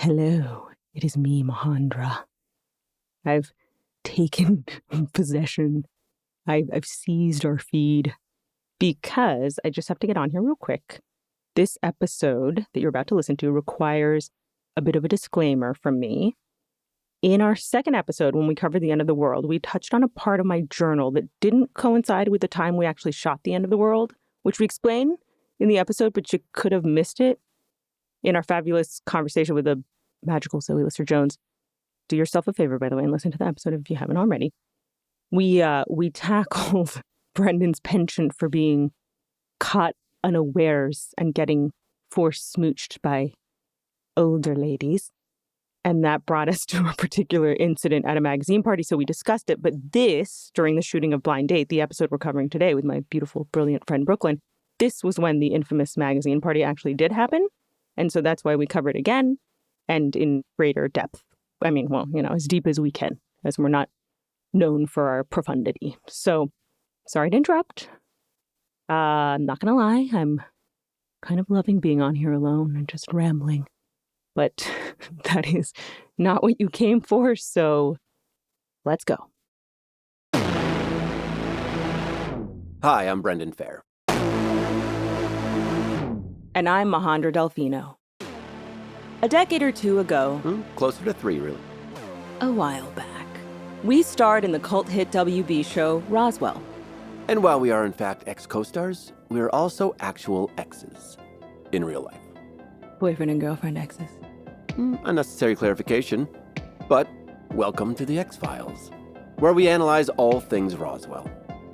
Hello, it is me, Majandra. I've taken possession. I've seized our feed because I just have to get on here real quick. This episode that you're about to listen to requires a bit of a disclaimer from me. In our second episode, when we covered the end of the world, we touched on a part of my journal that didn't coincide with the time we actually shot the end of the world, which we explain in the episode, but you could have missed it in our fabulous conversation with the magical Zoe Lister-Jones. Do yourself a favor, by the way, and listen to the episode if you haven't already. We tackled Brendan's penchant for being caught unawares and getting force smooched by older ladies. And that brought us to a particular incident at a magazine party, so we discussed it. But this, during the shooting of Blind Date, the episode we're covering today with my beautiful, brilliant friend Brooklyn, this was when the infamous magazine party actually did happen. And so that's why we cover it again and in greater depth. I mean, well, as deep as we can, as we're not known for our profundity. So, sorry to interrupt. I'm not going to lie. I'm kind of loving being on here alone and just rambling. But that is not what you came for, so let's go. Hi, I'm Brendan Fehr. And I'm Majandra Delfino. A decade or two ago, Closer to 3, really. a while back, we starred in the cult hit WB show Roswell. And while we are in fact ex-co-stars, we are also actual exes in real life. Boyfriend and girlfriend exes. Unnecessary clarification, but welcome to the X-Files, where we analyze all things Roswell.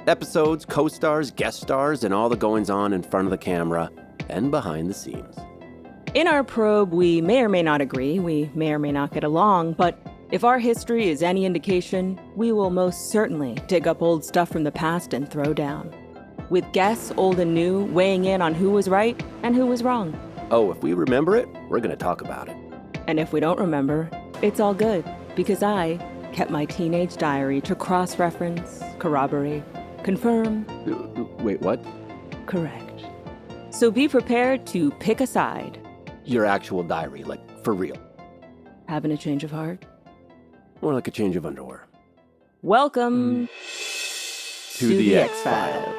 Episodes, co-stars, guest stars, and all the goings-on in front of the camera and behind the scenes. In our probe, we may or may not agree, we may or may not get along, but if our history is any indication, we will most certainly dig up old stuff from the past and throw down. With guests, old and new, weighing in on who was right and who was wrong. Oh, if we remember it, we're going to talk about it. And if we don't remember, it's all good, because I kept my teenage diary to cross-reference, corroborate, confirm. Wait, what? Correct. So be prepared to pick a side. Your actual diary, like, for real. Having a change of heart? More like a change of underwear. Welcome to the X-Files.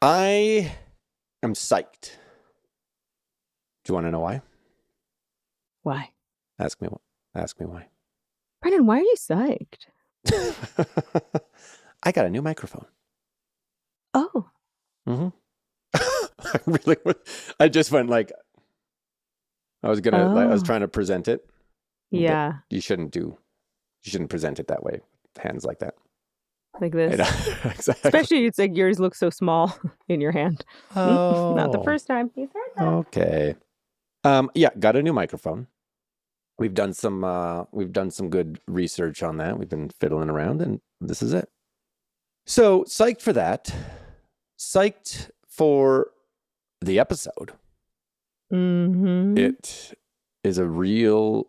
I am psyched. Do you want to know why? Why? Ask me why. Brendan, why are you psyched? I got a new microphone. Oh. Mm-hmm. I just went like, I was trying to present it. Yeah. You shouldn't present it that way. Hands like that. Like this. Exactly. Especially it's like yours looks so small in your hand. Oh. Not the first time he's heard that. Okay. Yeah, got a new microphone. We've done some good research on that. We've been fiddling around and this is it. So psyched for that. Psyched for the episode. Mm-hmm. It is a real...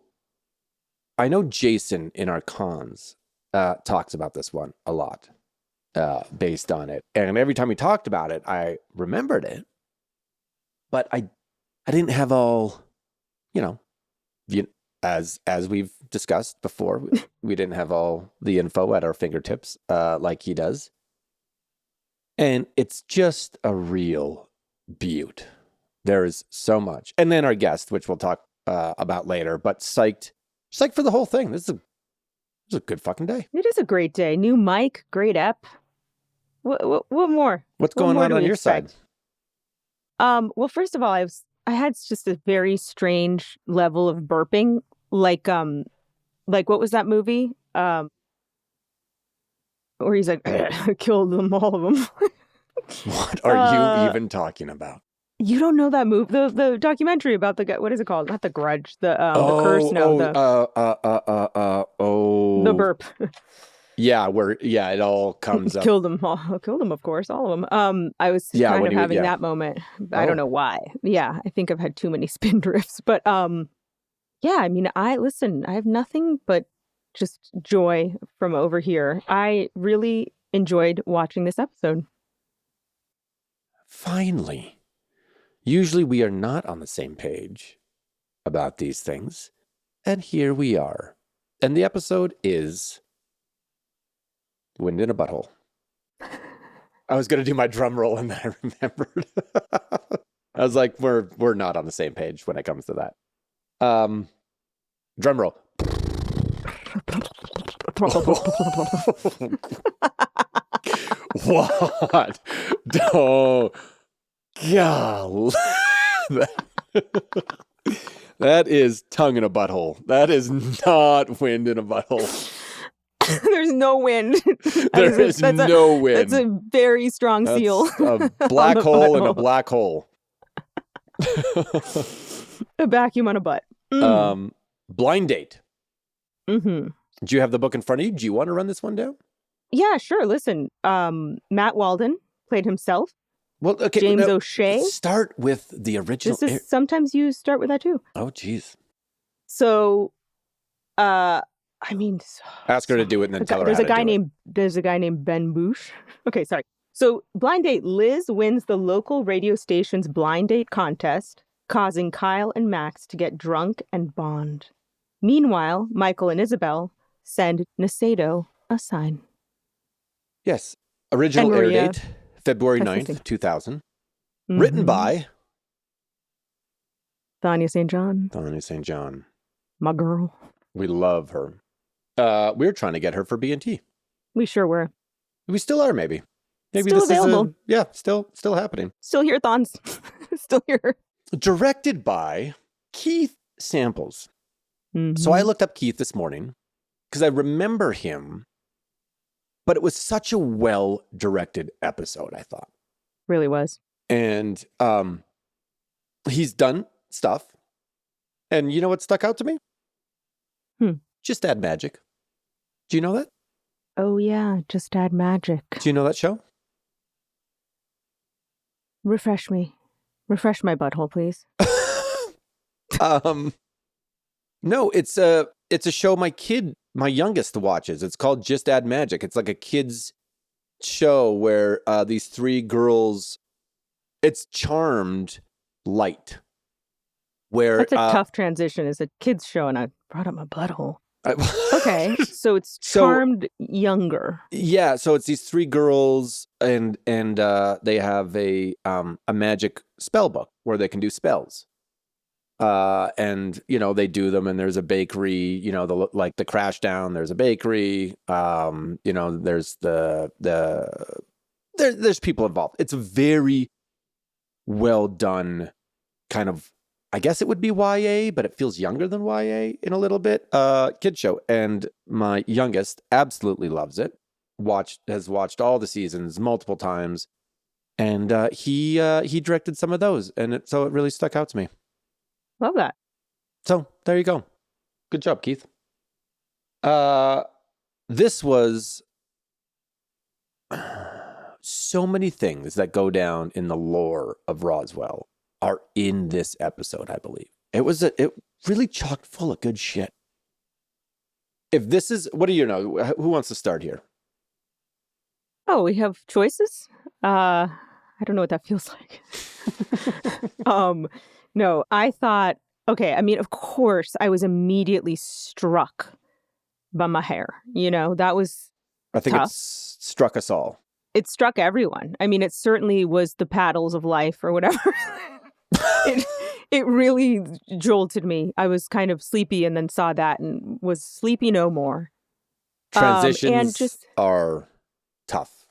I know Jason in our cons talks about this one a lot based on it. And every time we talked about it, I remembered it. But I didn't have all, as we've discussed before, we didn't have all the info at our fingertips like he does. And it's just a real beaut. There is so much. And then our guest, which we'll talk about later, but psyched for the whole thing. This is a good fucking day. It is a great day. New mic, great ep. What more? What's going on your side? Well, first of all, I had just a very strange level of burping. Like what was that movie? Where he's like, killed them, all of them. What are you even talking about? You don't know that movie? The documentary about the guy. What is it called? Not The Grudge. The Curse. No. The burp. Yeah, it all comes up. Killed them all. Killed them, of course, all of them. I was kind of having that moment. I don't know why. Yeah, I think I've had too many spin drifts, but yeah. I mean, I have nothing but just joy from over here. I really enjoyed watching this episode. Finally. Usually we are not on the same page about these things. And here we are. And the episode is Wind in a Butthole. I was going to do my drum roll and then I remembered. I was like, we're not on the same page when it comes to that. Drum roll. What? Oh, golly. That is tongue in a butthole. That is not wind in a butthole. There's no wind. There is no wind. That's a very strong seal. A black hole and a black hole. A vacuum on a butt. Blind date. Mm-hmm. Do you have the book in front of you? Do you want to run this one down? Yeah, sure. Listen, Matt Walden played himself. Well, okay. James O'Shea. Start with the original. Sometimes you start with that too. Oh, geez. So, ask her to do it and then tell her there's how a to guy do named There's a guy named Ben Boosh. Okay, sorry. So, blind date. Liz wins the local radio station's blind date contest, causing Kyle and Max to get drunk and bond. Meanwhile, Michael and Isabel send Nacedo a sign. Yes. Original air date, February 9th, 2000. Mm-hmm. Written by Thania St. John. Thania St. John. My girl. We love her. We're trying to get her for B&T. We sure were. We still are, maybe. Maybe still this available. Still happening. Still here, Thons. Still here. Directed by Keith Samples. Mm-hmm. So I looked up Keith this morning because I remember him, but it was such a well-directed episode, I thought. Really was. And he's done stuff. And you know what stuck out to me? Just Add Magic. Do you know that? Oh, yeah. Just Add Magic. Do you know that show? Refresh me. Refresh my butthole, please. No, it's a show my youngest watches. It's called Just Add Magic. It's like a kid's show where these three girls, it's Charmed Light. Where that's a tough transition as a kid's show, and I brought up my butthole. Okay, so it's Charmed younger. Yeah, so it's these three girls, and they have a magic spell book where they can do spells. And they do them, and there's a bakery. The Crash Down. There's a bakery. There's there's people involved. It's a very well done kind of. I guess it would be YA, but it feels younger than YA in a little bit. Kid show, and my youngest absolutely loves it. Has watched all the seasons multiple times, and he directed some of those, and so it really stuck out to me. Love that. So there you go. Good job, Keith. This was so many things that go down in the lore of Roswell are in this episode, I believe. It really chocked full of good shit. If this is, what do you know? Who wants to start here? Oh, we have choices? I don't know what that feels like. No, I thought, okay, I mean, of course, I was immediately struck by my hair. That was I think tough. It struck us all. It struck everyone. I mean, it certainly was the paddles of life or whatever. It really jolted me. I was kind of sleepy and then saw that and was sleepy no more. Transitions are tough.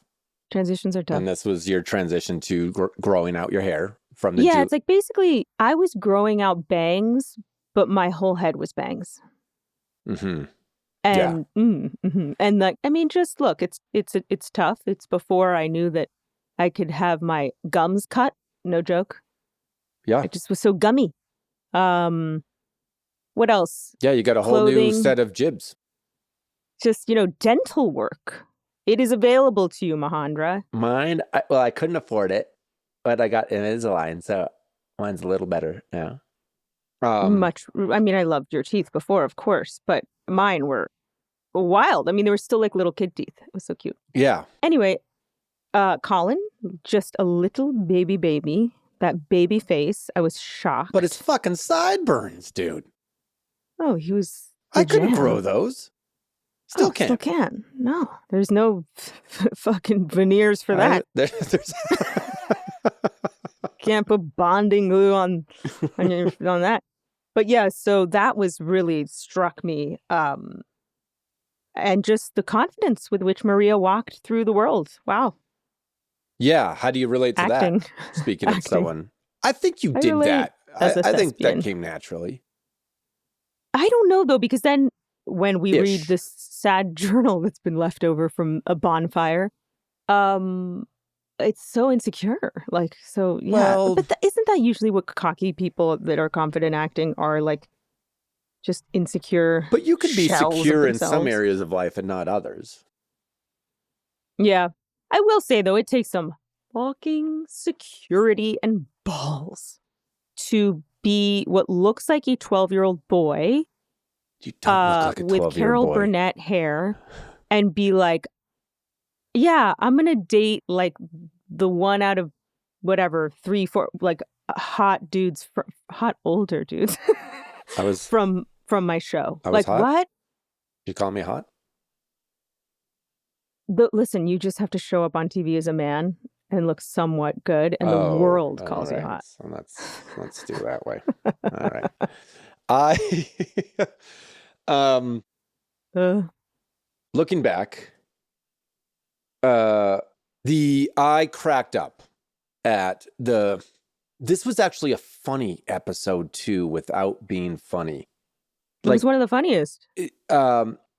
Transitions are tough. And this was your transition to growing out your hair from the Yeah, it's like basically I was growing out bangs, but my whole head was bangs. Mm-hmm. And and like, I mean, just look, it's tough. It's before I knew that I could have my gums cut. No joke. Yeah. It just was so gummy. What else? Yeah, you got a whole new set of jibs. Just, dental work. It is available to you, Majandra. Mine, I couldn't afford it, but I got Invisalign, so mine's a little better now. I mean, I loved your teeth before, of course, but mine were wild. I mean, they were still like little kid teeth. It was so cute. Yeah. Anyway, Colin, just a little baby. That baby face. I was shocked. But it's fucking sideburns, dude. Oh, he was. I couldn't grow those. Still can't. Still can't. No, there's no fucking veneers for that. There's Can't put bonding glue on that. But yeah, so that was really struck me. And just the confidence with which Maria walked through the world. Wow. Yeah. How do you relate to Acting. that? Speaking of someone, I think you I did relate that. as a I think that thespian. came naturally. I don't know, though, because then when we read Ish. this sad journal that's been left over from a bonfire, it's so insecure. Like, so, yeah. Well, but isn't that usually what cocky people that are confident acting are, like, just insecure? But you could be shells of secure in some themselves? areas of life and not others. Yeah. I will say, though, it takes some fucking security and balls to be what looks like a 12-year-old boy You don't look like a 12-year-old with Carol boy. Burnett hair and be like, yeah, I'm going to date like the one out of whatever, 3, 4, like hot dudes, hot older dudes I was from my show. I was Like, hot? what? You call me hot? Listen, you just have to show up on TV as a man and look somewhat good, and the world calls you hot. So let's do that way. All right. I looking back, I cracked up at this was actually a funny episode too, without being funny. It was one of the funniest.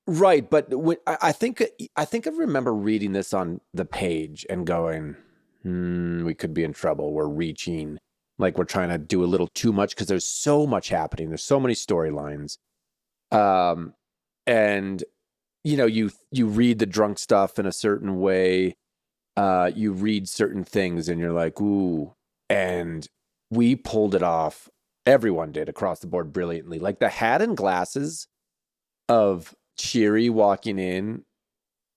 Right, but I think I remember reading this on the page and going, we could be in trouble. We're reaching, like we're trying to do a little too much because there's so much happening. There's so many storylines, and you read the drunk stuff in a certain way. You read certain things and you're like, ooh, and we pulled it off. Everyone did across the board brilliantly. Like the hat and glasses of Cheery walking in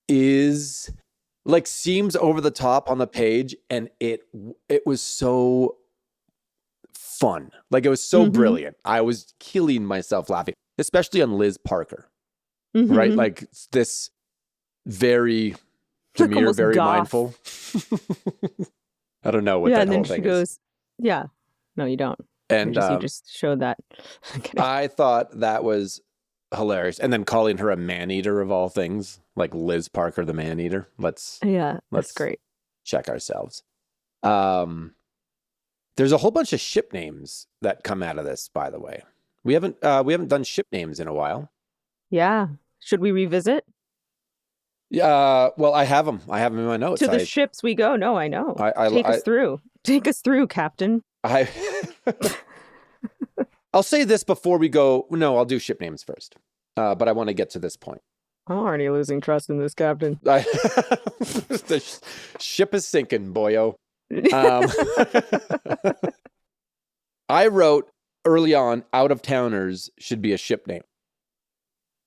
is like seems over the top on the page, and it was so fun. Like it was so brilliant. I was killing myself laughing, especially on Liz Parker. Right? Like this very demure, almost very goth. mindful. I don't know what that and whole then she thing goes, is. yeah. No, you don't. And you just showed that. I thought that was hilarious. And then calling her a man-eater of all things, like Liz Parker, the man-eater. Let's great. check ourselves. There's a whole bunch of ship names that come out of this, by the way. We haven't done ship names in a while. Yeah. Should we revisit? Yeah. Well, I have them. I have them in my notes. To the ships we go. No, I know. Take us through. Take us through, Captain. I'll say this before we go. No, I'll do ship names first. But I want to get to this point. I'm already losing trust in this captain. The ship is sinking, boyo. I wrote early on, out of towners should be a ship name.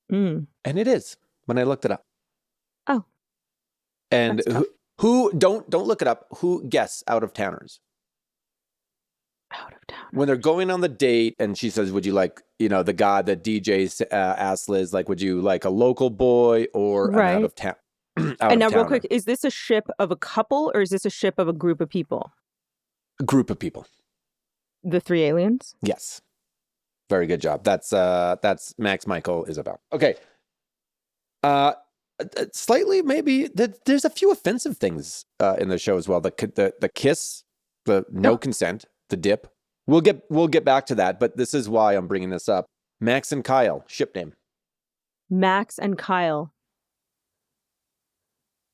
And it is when I looked it up. Oh. And who don't look it up. Who guess out of towners? Out of town. When they're going on the date and she says, would you like, the guy that DJ asked Liz, like, would you like a local boy or an out of town? And now real quick, is this a ship of a couple or is this a ship of a group of people? A group of people. The 3 aliens? Yes. Very good job. That's Max, Michael, Isabel. Okay. Slightly maybe there's a few offensive things in the show as well. The kiss, the no consent, the dip. We'll get back to that, but this is why I'm bringing this up. Max and Kyle, ship name. Max and Kyle.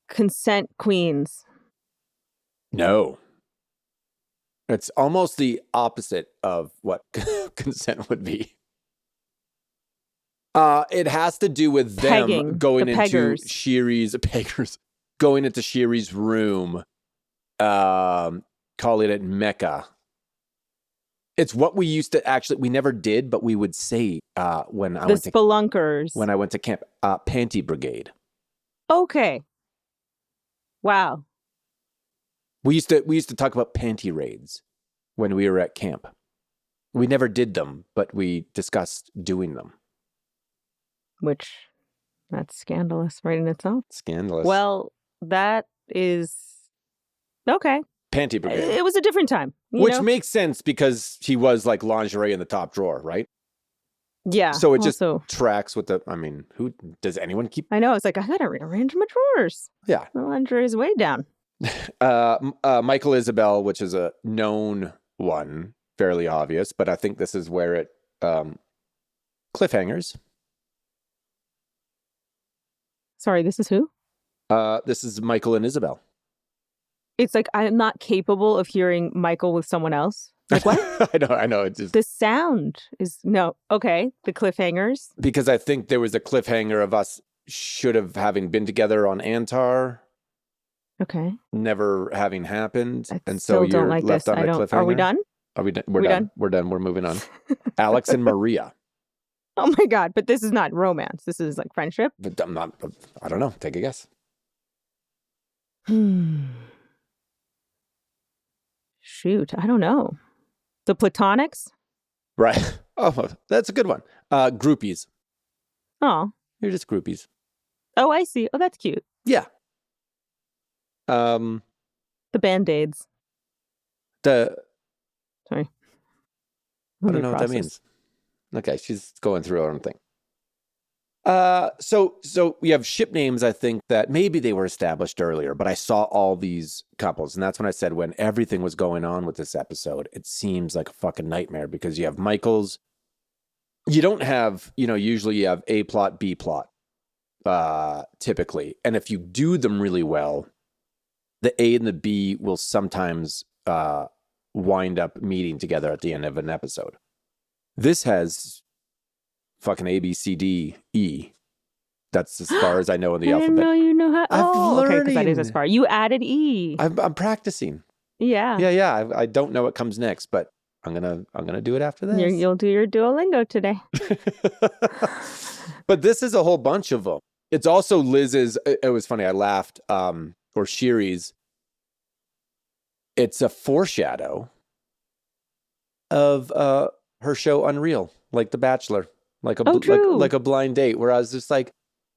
Consent queens. No. It's almost the opposite of what consent would be. It has to do with them going into Shiri's peggers, going into Shiri's room, calling it Mecca. It's what we used to we never did, but we would say when I went to spelunkers. When I went to camp, Panty Brigade. Okay. Wow. We used to talk about panty raids when we were at camp. We never did them, but we discussed doing them. Which, that's scandalous right in itself. Scandalous. Well, that is okay. Panty brigade. It was a different time. Which makes sense because he was like lingerie in the top drawer, right? Yeah. So it just tracks with who does anyone keep? I know. It's like, I got to rearrange my drawers. Yeah. The lingerie is way down. Michael Isabel, which is a known one, fairly obvious, but I think this is where it cliffhangers. Sorry, this is who? This is Michael and Isabel. It's like, I'm not capable of hearing Michael with someone else. Like, what? I know. It's just... The sound is... No. Okay. The cliffhangers. Because I think there was a cliffhanger of us having been together on Antar. Okay. Never having happened. And so you're left this. on a cliffhanger. Are we done? We're done. We're done. We're moving on. Alex and Maria. Oh my God. But this is not romance. This is like friendship. But I don't know. Take a guess. Shoot. I don't know. The Platonics? Right. Oh, that's a good one. Groupies. Oh. You're just groupies. Oh, I see. Oh, that's cute. Yeah. The Band-Aids. Sorry. I don't know what that means. Okay, she's going through her own thing. So we have ship names, I think, that maybe they were established earlier, but I saw all these couples, and that's when I said when everything was going on with this episode, it seems like a fucking nightmare because you have Michael's. You don't have, usually you have A plot, B plot, typically. And if you do them really well, the A and the B will sometimes wind up meeting together at the end of an episode. This has fucking A, B, C, D, E. That's as far as I know in the alphabet. I didn't know you know how. I'm learning. Okay, because that is as far. You added E. I'm practicing. Yeah. Yeah. I don't know what comes next, but I'm gonna do it after this. You'll do your Duolingo today. But this is a whole bunch of them. It's also Liz's. It was funny. I laughed. Or Shiri's. It's a foreshadow of her show Unreal, like The Bachelor, like a blind date. Where I was just like,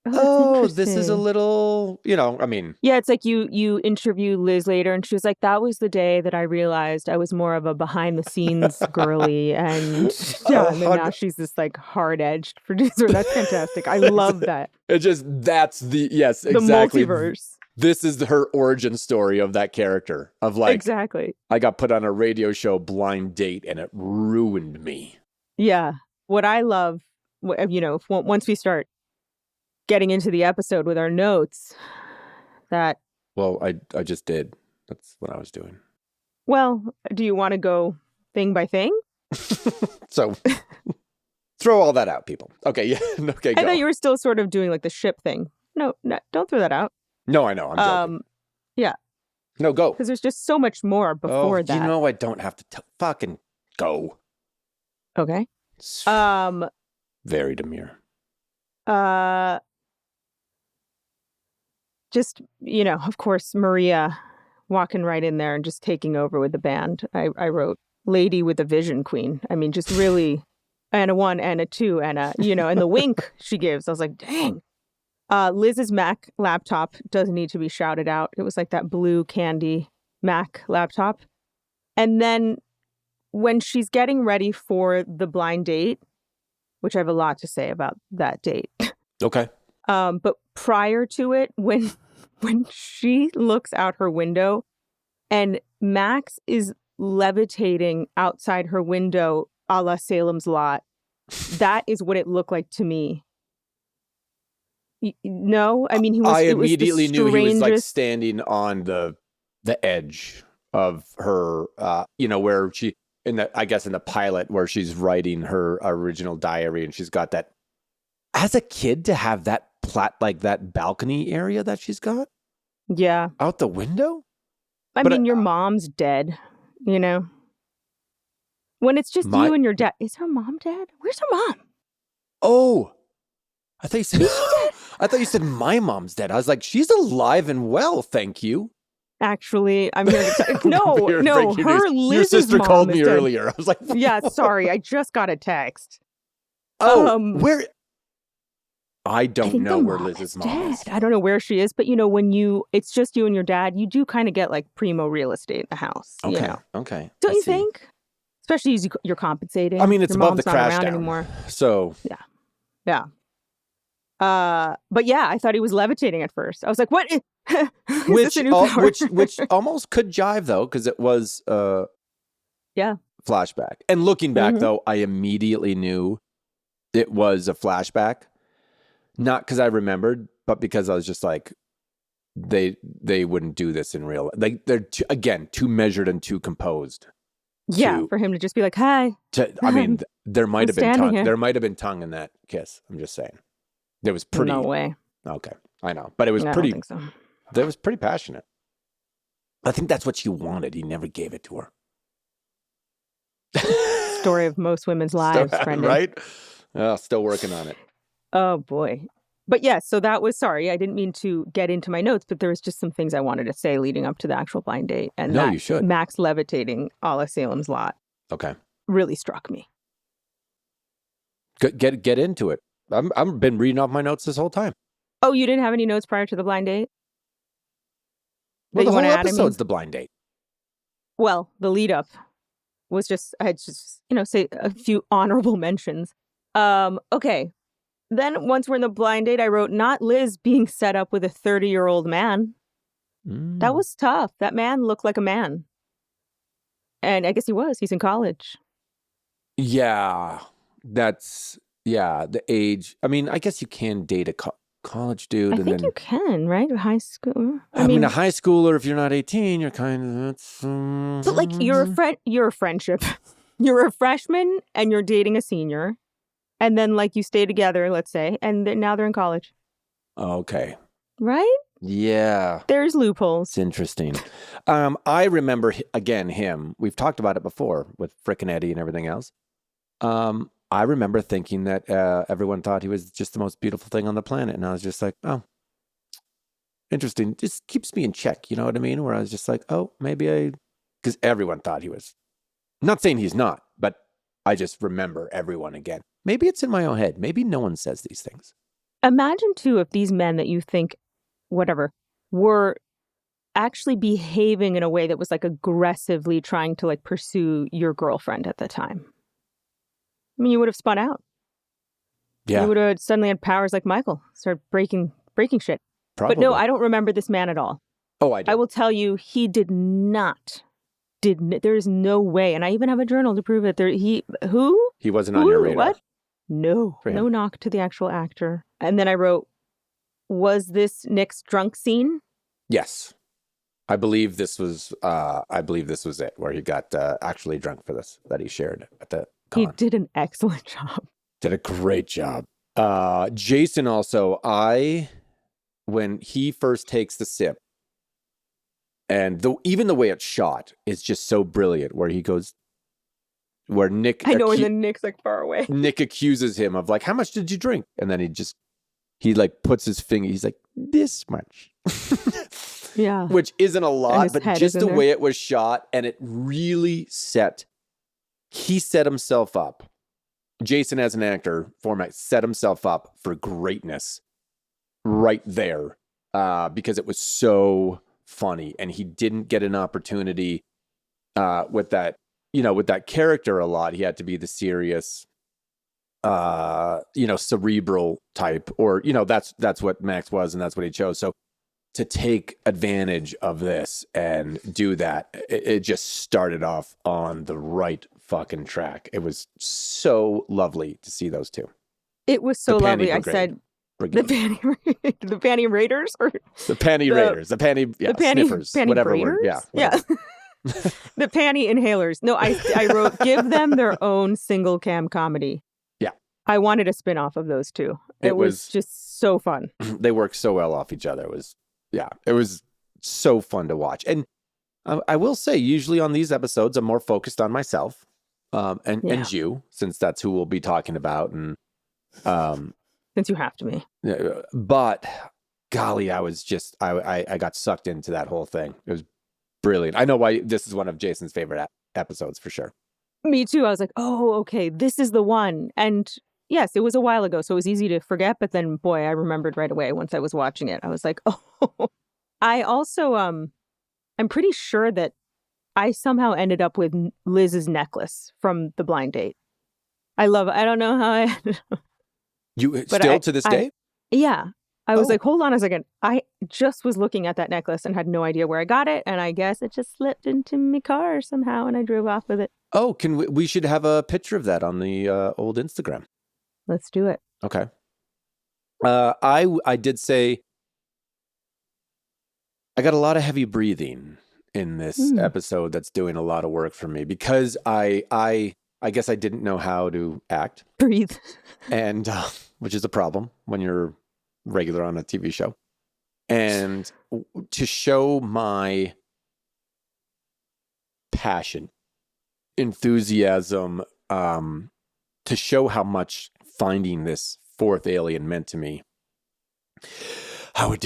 this is a little, Yeah, it's like you interview Liz later, and she was like, that was the day that I realized I was more of a behind the scenes girly, and and then now she's this like hard edged producer. That's fantastic. I love that. Yes, exactly. The multiverse. This is her origin story of that character of like, exactly. I got put on a radio show Blind Date and it ruined me. Yeah. What I love, once we start getting into the episode with our notes, that... Well, I just did. That's what I was doing. Well, do you want to go thing by thing? So throw all that out, people. Okay. Yeah. Okay. I thought you were still sort of doing like the ship thing. No, don't throw that out. No, I know. I'm joking. Yeah. No, go. Because there's just so much more before that. I don't have to fucking go. Okay. Very demure. Just, of course, Maria walking right in there and just taking over with the band. I wrote Lady with a Vision Queen. I mean, just really, and a 1 and a 2 and a, and the wink she gives. I was like, dang. Liz's Mac laptop doesn't need to be shouted out. It was like that blue candy Mac laptop. And then when she's getting ready for the blind date, which I have a lot to say about that date. Okay. But prior to it, when she looks out her window and Max is levitating outside her window a la Salem's Lot, that is what it looked like to me. No, I mean, I immediately knew he was like standing on the edge of her, where she, in the pilot where she's writing her original diary and she's got that, as a kid to have that like that balcony area that she's got. Yeah. Out the window? I mean, your mom's dead, When it's just you and your dad. Is her mom dead? Where's her mom? Oh, I thought you said my mom's dead. I was like, she's alive and well, thank you. Actually, I'm here to no, her Liz's Your sister mom called is me dead. earlier. I was like, yeah, sorry, I just got a text. where? I don't know where Liz's mom is. I don't know where she is, but when it's just you and your dad, you do kind of get like primo real estate in the house. Okay, okay. Don't you think? Especially as you're compensating. I mean, it's your above mom's the crash not around down anymore. So yeah. But yeah, I thought he was levitating at first. I was like, "What? Is this a new power?" which almost could jive though, because it was flashback. And looking back though, I immediately knew it was a flashback, not because I remembered, but because I was just like, they wouldn't do this in real. Like they're too measured and too composed. Yeah, for him to just be like, "Hi." I mean, there might have been tongue. Here. There might have been tongue in that kiss. I'm just saying. It was pretty. No way. Okay, I know, but it was pretty. I don't think so. That was pretty passionate. I think that's what she wanted. He never gave it to her. Story of most women's lives, Brendan. Right? Still working on it. Oh boy. But yes, so that was, sorry, I didn't mean to get into my notes, but there was just some things I wanted to say leading up to the actual blind date. And you should. Max levitating a la Salem's Lot. Okay. Really struck me. Get into it. I've been reading off my notes this whole time. Oh, you didn't have any notes prior to the blind date? Well, the whole episode's the blind date. Well, the lead up was I had just, say a few honorable mentions. Okay. Then once we're in the blind date, I wrote, not Liz being set up with a 30-year-old man. That was tough. That man looked like a man. And I guess he was. He's in college. Yeah. The age. I mean, I guess you can date a college dude. I think you can, right? High school. I mean, a high schooler, if you're not 18, you're kind of... But like, you're a friendship. You're a freshman and you're dating a senior. And then, like, you stay together, let's say, and now they're in college. Okay. Right? Yeah. There's loopholes. It's interesting. I remember, again, him. We've talked about it before with Frickin' Eddie and everything else. I remember thinking that everyone thought he was just the most beautiful thing on the planet. And I was just like, oh, interesting. Just keeps me in check. You know what I mean? Where I was just like, oh, because everyone thought he was. I'm not saying he's not, but I just remember everyone again. Maybe it's in my own head. Maybe no one says these things. Imagine, too, if these men that you think, whatever, were actually behaving in a way that was like aggressively trying to like pursue your girlfriend at the time. I mean, you would have spun out. Yeah. You would have suddenly had powers like Michael, start breaking shit. Probably. But no, I don't remember this man at all. Oh, I do. I will tell you, he did not. There is no way. And I even have a journal to prove it. He wasn't on your radar. What? No knock to the actual actor. And then I wrote, was this Nick's drunk scene? Yes. I believe this was it, where he got actually drunk for this, that he shared at the con. He did an excellent job. Did a great job. Jason also, when he first takes the sip, and even the way it's shot is just so brilliant, where he goes, where Nick... I know, and then Nick's like far away. Nick accuses him of like, how much did you drink? And then he like puts his finger, he's like, this much. Yeah. Which isn't a lot, but just the way it was shot, and it really he set himself up. Jason, as an actor, set himself up for greatness right there, because it was so funny, and he didn't get an opportunity with that character a lot. He had to be the serious, cerebral type, or that's what Max was, and that's what he chose. So to take advantage of this and do that, it just started off on the right fucking track. It was so lovely to see those two. It was so lovely. I said the panty raiders, or the panty raiders, the panty sniffers, panty whatever braiders? word. Yeah. The panty inhalers. No, I wrote, give them their own single cam comedy. Yeah. I wanted a spin-off of those two. It was just so fun. They worked so well off each other. It was so fun to watch. And I will say, usually on these episodes, I'm more focused on myself and you, since that's who we'll be talking about. And since you have to be. But golly, I got sucked into that whole thing. It was brilliant. I know why this is one of Jason's favorite episodes for sure. Me too. I was like, oh, okay, this is the one. And yes, it was a while ago, so it was easy to forget. But then, boy, I remembered right away once I was watching it. I was like, oh. I also, I'm pretty sure that I somehow ended up with Liz's necklace from the blind date. I don't know how I You still to this day? Yeah. I was Oh. like, hold on a second. I just was looking at that necklace and had no idea where I got it. And I guess it just slipped into my car somehow and I drove off with it. Oh, we should have a picture of that on the old Instagram. Let's do it. Okay. I did say I got a lot of heavy breathing in this episode that's doing a lot of work for me because I guess I didn't know how to act. Breathe. And which is a problem when you're regular on a TV show. And to show my passion, enthusiasm, to show how much finding this fourth alien meant to me, I would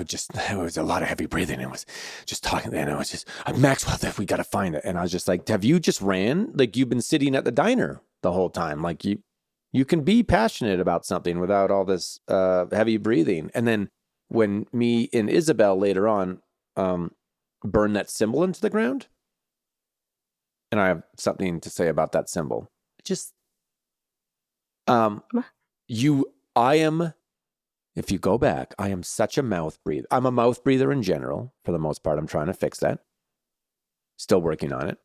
just, it was a lot of heavy breathing. It was just talking, and I was just, Maxwell, we got to find it. And I was just like, have you just ran? Like, you've been sitting at the diner the whole time. Like, you can be passionate about something without all this heavy breathing. And then when me and Isabel later on burn that symbol into the ground, and I have something to say about that symbol. Just, if you go back, I am such a mouth breather. I'm a mouth breather in general, for the most part. I'm trying to fix that. Still working on it.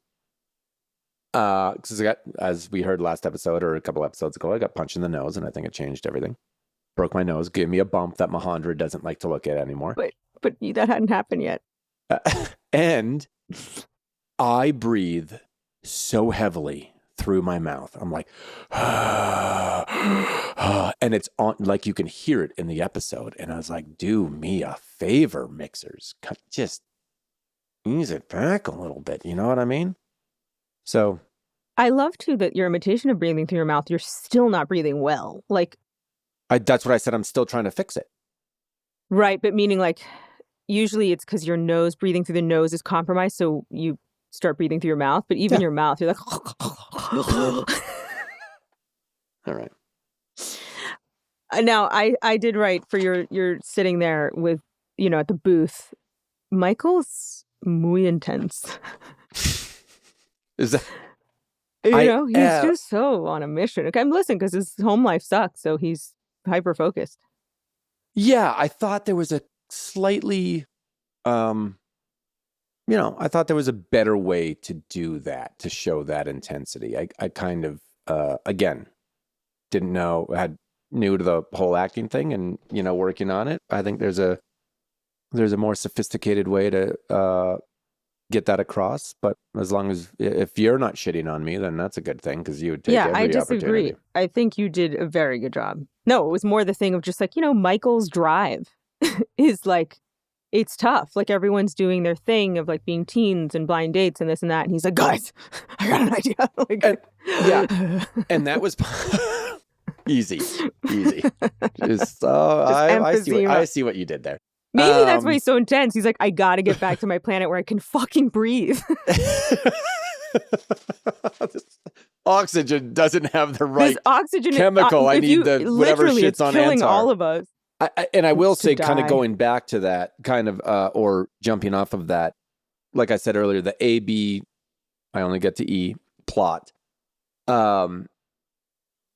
Because I got, as we heard last episode or a couple episodes ago, I got punched in the nose, and I think it changed everything. Broke my nose, gave me a bump that Majandra doesn't like to look at anymore. But that hadn't happened yet. And I breathe so heavily through my mouth. I'm like, and it's on, like you can hear it in the episode. And I was like, do me a favor, mixers. Just ease it back a little bit. You know what I mean? So I love too that your imitation of breathing through your mouth, you're still not breathing well. Like, that's what I said. I'm still trying to fix it. Right. But meaning like, usually it's because your nose, breathing through the nose is compromised. So you start breathing through your mouth, but even your mouth, you're like, all right. Now I did write for you're sitting there with, at the booth. Michael's muy intense. Is that? He's just so on a mission. Okay, I'm listening because his home life sucks, so he's hyper focused. Yeah, I thought there was a slightly, I thought there was a better way to do that, to show that intensity. I kind of, again, didn't know, new to the whole acting thing and, working on it. I think there's a more sophisticated way to get that across. But as long as, if you're not shitting on me, then that's a good thing because you would take every opportunity. Yeah, I disagree. I think you did a very good job. No, it was more the thing of just like, Michael's drive is like, it's tough. Like everyone's doing their thing of like being teens and blind dates and this and that. And he's like, guys, I got an idea. And that was easy. Just, I see what you did there. Maybe that's why he's so intense. He's like, I got to get back to my planet where I can fucking breathe. Oxygen doesn't have the right oxygen chemical. I need whatever shit's on killing Antar. all of us. I will say, kind of going back to that, kind of, or jumping off of that, like I said earlier, the A, B, I only get to E plot.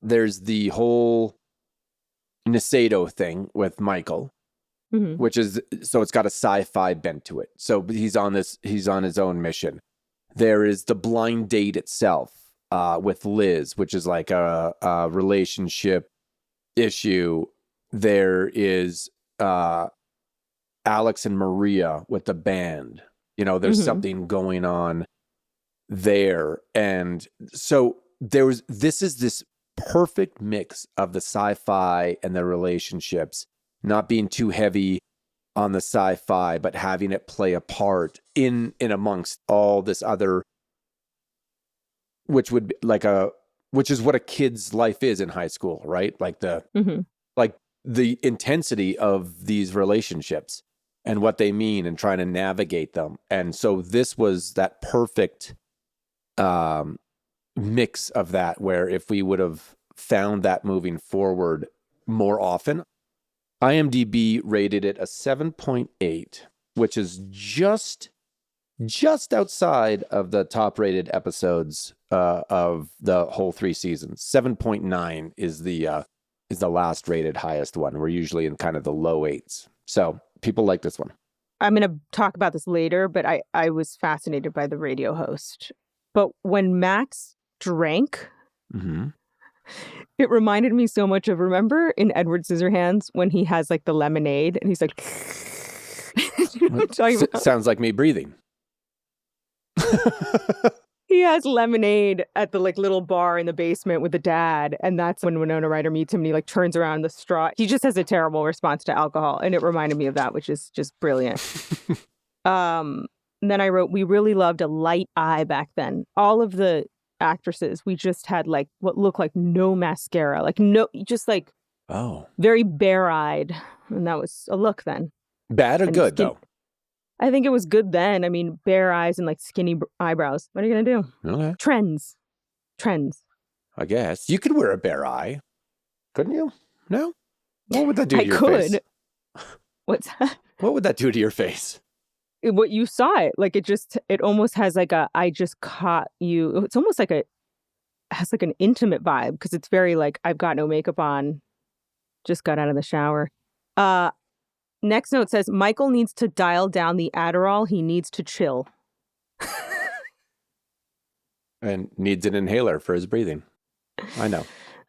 There's the whole Nisado thing with Michael, which is, so it's got a sci-fi bent to it. So he's on his own mission. There is the blind date itself with Liz, which is like a relationship issue. There is Alex and Maria with the band. There's something going on there. And so this is this perfect mix of the sci-fi and the relationships, not being too heavy on the sci-fi, but having it play a part in amongst all this other, which would be which is what a kid's life is in high school, right? Like the intensity of these relationships. and what they mean and trying to navigate them. And so this was that perfect mix of that, where if we would have found that moving forward more often. IMDb rated it a 7.8, which is just outside of the top rated episodes of the whole 3 seasons. 7.9 is the last rated highest one. We're usually in kind of the low 8s. So people like this one. I'm going to talk about this later, but I was fascinated by the radio host. But when Max drank, it reminded me so much of, remember in Edward Scissorhands when he has like the lemonade and he's like, you know what I'm talking about? Sounds like me breathing. He has lemonade at the like little bar in the basement with the dad, and that's when Winona Ryder meets him and he like turns around the straw. He just has a terrible response to alcohol, and it reminded me of that, which is just brilliant. And then I wrote, we really loved a light eye back then. All of the actresses, we just had like what looked like no mascara, like no, just like very bare-eyed, and that was a look then. Bad or good though? I think it was good then. I mean, bare eyes and like skinny eyebrows. What are you gonna do? Okay. Trends. I guess you could wear a bare eye, couldn't you? No. What would that do to your face? What's that? What would that do to your face? What you saw it like it almost has like a I just caught you. It's almost like has like an intimate vibe because it's very like I've got no makeup on, just got out of the shower. Next note says Michael needs to dial down the Adderall. He needs to chill. And needs an inhaler for his breathing. I know.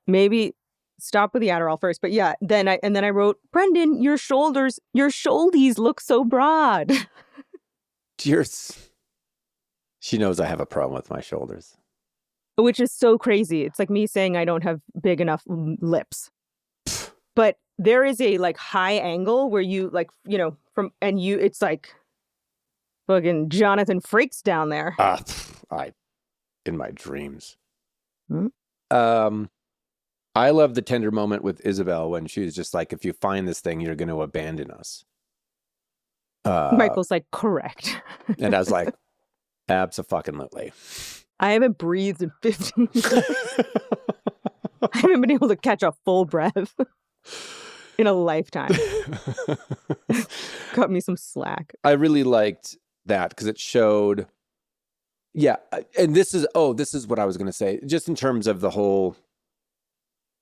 Maybe stop with the Adderall first, but yeah. Then I wrote, Brendan, your shouldies look so broad. She knows I have a problem with my shoulders. Which is so crazy. It's like me saying I don't have big enough lips. But there is a like high angle where you like, you know, it's like fucking Jonathan Frakes down there. In my dreams. I love the tender moment with Isabel when she was just like, if you find this thing, you're going to abandon us. Michael's like, correct. And I was like, abso-fucking-lutely. I haven't breathed in 15 years. I haven't been able to catch a full breath in a lifetime. Cut me some slack. I really liked that because it showed, yeah, and this is what I was going to say, just in terms of the whole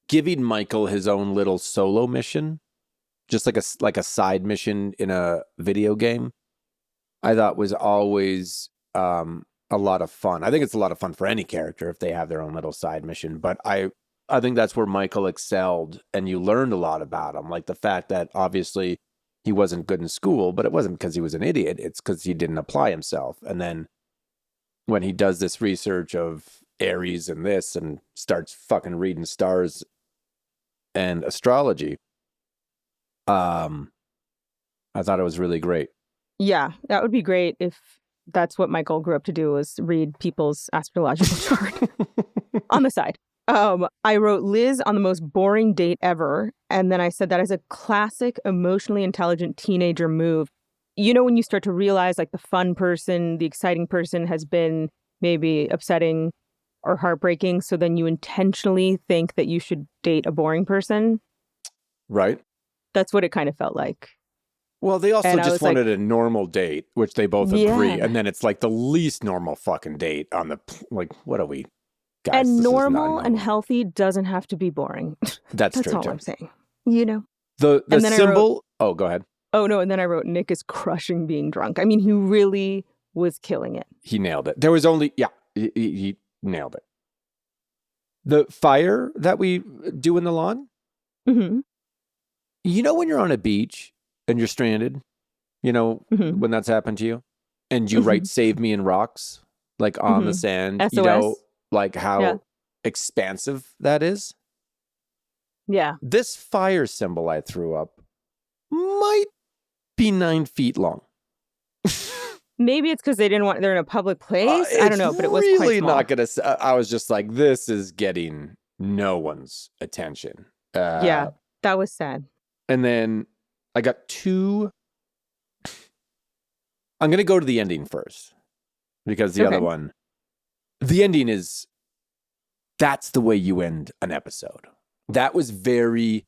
giving Michael his own little solo mission, just like a side mission in a video game, I thought was always a lot of fun. I think it's a lot of fun for any character if they have their own little side mission, but I think that's where Michael excelled, and you learned a lot about him. Like the fact that obviously he wasn't good in school, but it wasn't because he was an idiot. It's because he didn't apply himself. And then when he does this research of Aries and this and starts fucking reading stars and astrology, I thought it was really great. Yeah, that would be great if that's what Michael grew up to do, was read people's astrological chart on the side. I wrote Liz on the most boring date ever. And then I said that as a classic, emotionally intelligent teenager move. You know, when you start to realize like the fun person, the exciting person has been maybe upsetting or heartbreaking. So then you intentionally think that you should date a boring person. Right. That's what it kind of felt like. Well, they also just wanted a normal date, which they both agree. And then it's like the least normal fucking date on the, like, what are we? Guys, and normal and healthy doesn't have to be boring. That's true, all too. I'm saying. You know? The symbol... go ahead. Oh, no, and then I wrote, Nick is crushing being drunk. I mean, he really was killing it. He nailed it. There was only... Yeah, he nailed it. The fire that we do in the lawn? Mm-hmm. You know when you're on a beach and you're stranded? You know, when that's happened to you? And you write Save Me in Rocks, like on the sand. SOS. You know, like how expansive that is? Yeah. This fire symbol I threw up might be 9 feet long. Maybe it's because they're in a public place. I don't know, but it was really quite small. Not going to... I was just like, this is getting no one's attention. Yeah, that was sad. And then I got 2 I'm going to go to the ending first because the other one, the ending is, that's the way you end an episode. That was very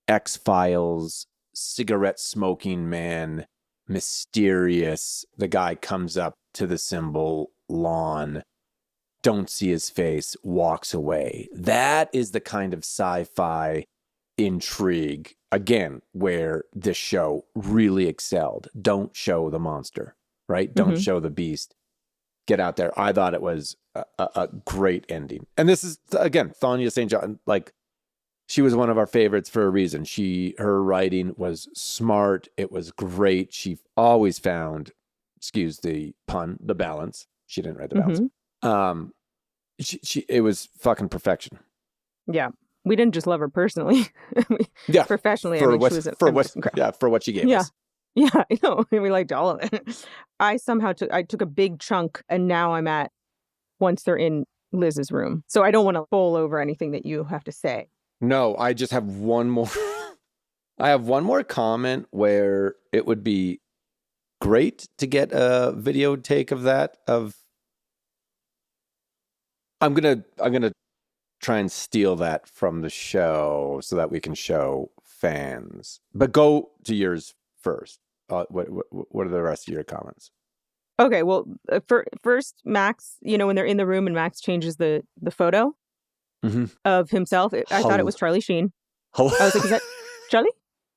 X-Files, cigarette smoking man, mysterious. The guy comes up to the symbol lawn, don't see his face, walks away. That is the kind of sci-fi intrigue, again, where this show really excelled. Don't show the monster, right? Don't show the beast. Get out there. I thought it was a great ending. And this is, again, Thanya St. John, like, she was one of our favorites for a reason. Her writing was smart. It was great. She always found, excuse the pun, the balance. She didn't write the balance. It was fucking perfection. Yeah. We didn't just love her personally. Professionally, for what she gave us. Yeah, I know. We liked all of it. I somehow took a big chunk, and now I'm at once they're in Liz's room. So I don't want to bowl over anything that you have to say. No, I just have one more. I have one more comment where it would be great to get a video take of that. I'm gonna try and steal that from the show so that we can show fans. But go to yours first. What are the rest of your comments? Okay, well, first, Max, when they're in the room and Max changes the photo of himself, I thought it was Charlie Sheen. I was like, is that Charlie?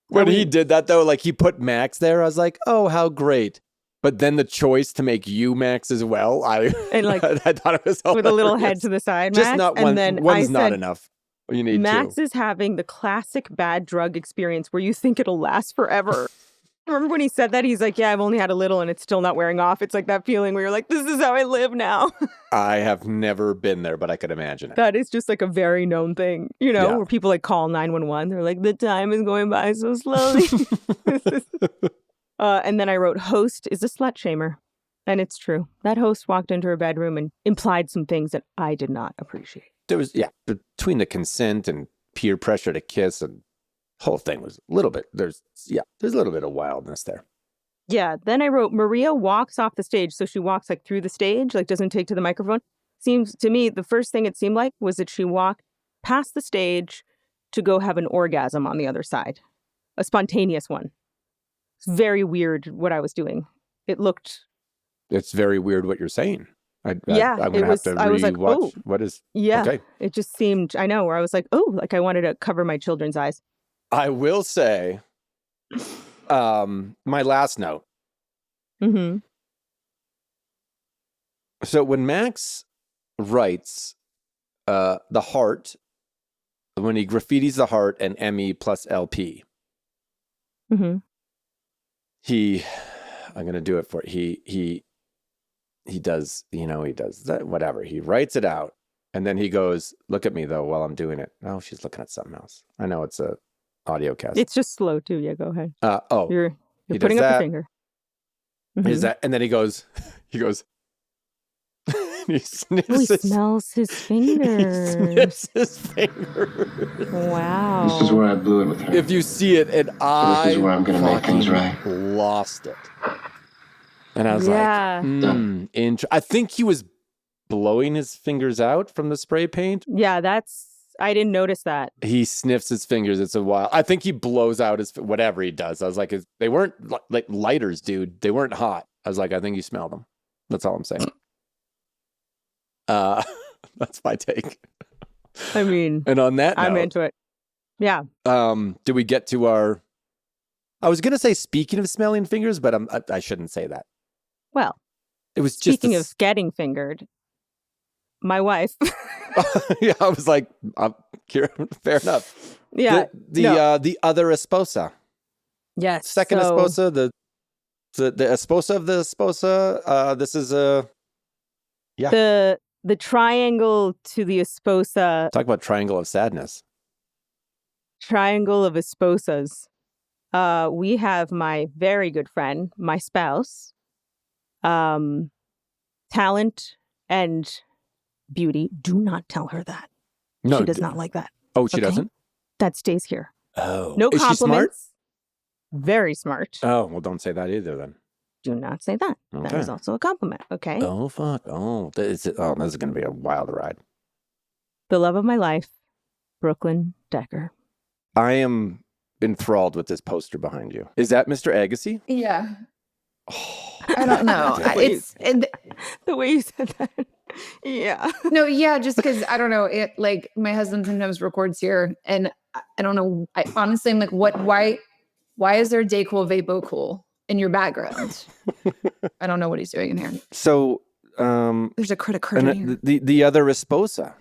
When he did that, though, like he put Max there, I was like, oh, how great. But then the choice to make you Max as well, I thought it was hilarious. With a little head to the side, Max. Just not one. And then one's not enough. You need Max two. is having the classic bad drug experience where you think it'll last forever. Remember when he said that? He's like, yeah, I've only had a little and it's still not wearing off. It's like that feeling where you're like, this is how I live now. I have never been there, but I could imagine it. That is just like a very known thing, where people like call 911. They're like, the time is going by so slowly. And then I wrote, host is a slut shamer. And it's true. That host walked into her bedroom and implied some things that I did not appreciate. There was, between the consent and peer pressure to kiss and whole thing was a little bit, there's a little bit of wildness there. Yeah. Then I wrote, Maria walks off the stage. So she walks like through the stage, like doesn't take to the microphone. Seems to me, the first thing it seemed like was that she walked past the stage to go have an orgasm on the other side. A spontaneous one. It's very weird what I was doing. It's very weird what you're saying. I'm going to have to I was like, rewatch. What is... Yeah. Okay. It just seemed, I know, where I was like, oh, like I wanted to cover my children's eyes. I will say, my last note. So when Max writes the heart, when he graffitis the heart and ME plus LP, I'm going to do it for he does, he does that, whatever. He writes it out and then he goes, look at me though while I'm doing it. Oh, she's looking at something else. I know it's a audio cast. It's just slow too. Yeah, go ahead. You're putting up your finger. Is that, and then he goes, he smells his fingers. He sniffs his fingers. Wow. This is where I blew it with her. If you see it, and this is where I'm gonna make things right. Lost it. And I was like, I think he was blowing his fingers out from the spray paint. Yeah, I didn't notice that. He sniffs his fingers. It's a while. I think he blows out whatever he does. I was like, they weren't like lighters, dude. They weren't hot. I was like, I think you smell them. That's all I'm saying. That's my take. I mean, and on that note, I'm into it. Yeah. Did we get to our? I was gonna say speaking of smelling fingers, but I shouldn't say that. Well, it was just speaking of getting fingered. My wife. Yeah, I was like, fair enough. Yeah. The other esposa. Yes. Second esposa. The esposa of the esposa. This is the triangle to the esposa. Talk about triangle of sadness. Triangle of esposas. We have my very good friend, my spouse, talent and beauty. Do not tell her that. No, she does not like that. Oh, she doesn't? That stays here. Oh. No Is compliments. She smart? Very smart. Oh, well, don't say that either then. Do not say that. That Okay. is also a compliment, okay? Oh, fuck. This is going to be a wild ride. The love of my life, Brooklyn Decker. I am enthralled with this poster behind you. Is that Mr. Agassi? Yeah. Oh, I don't know. The way you said that. Yeah. No, yeah, just because I don't know. It like my husband sometimes records here, and I don't know. I honestly am like, why is there Dayquil Vapocool in your background? I don't know what he's doing in here. So, There's a credit card in here. the other Esposa.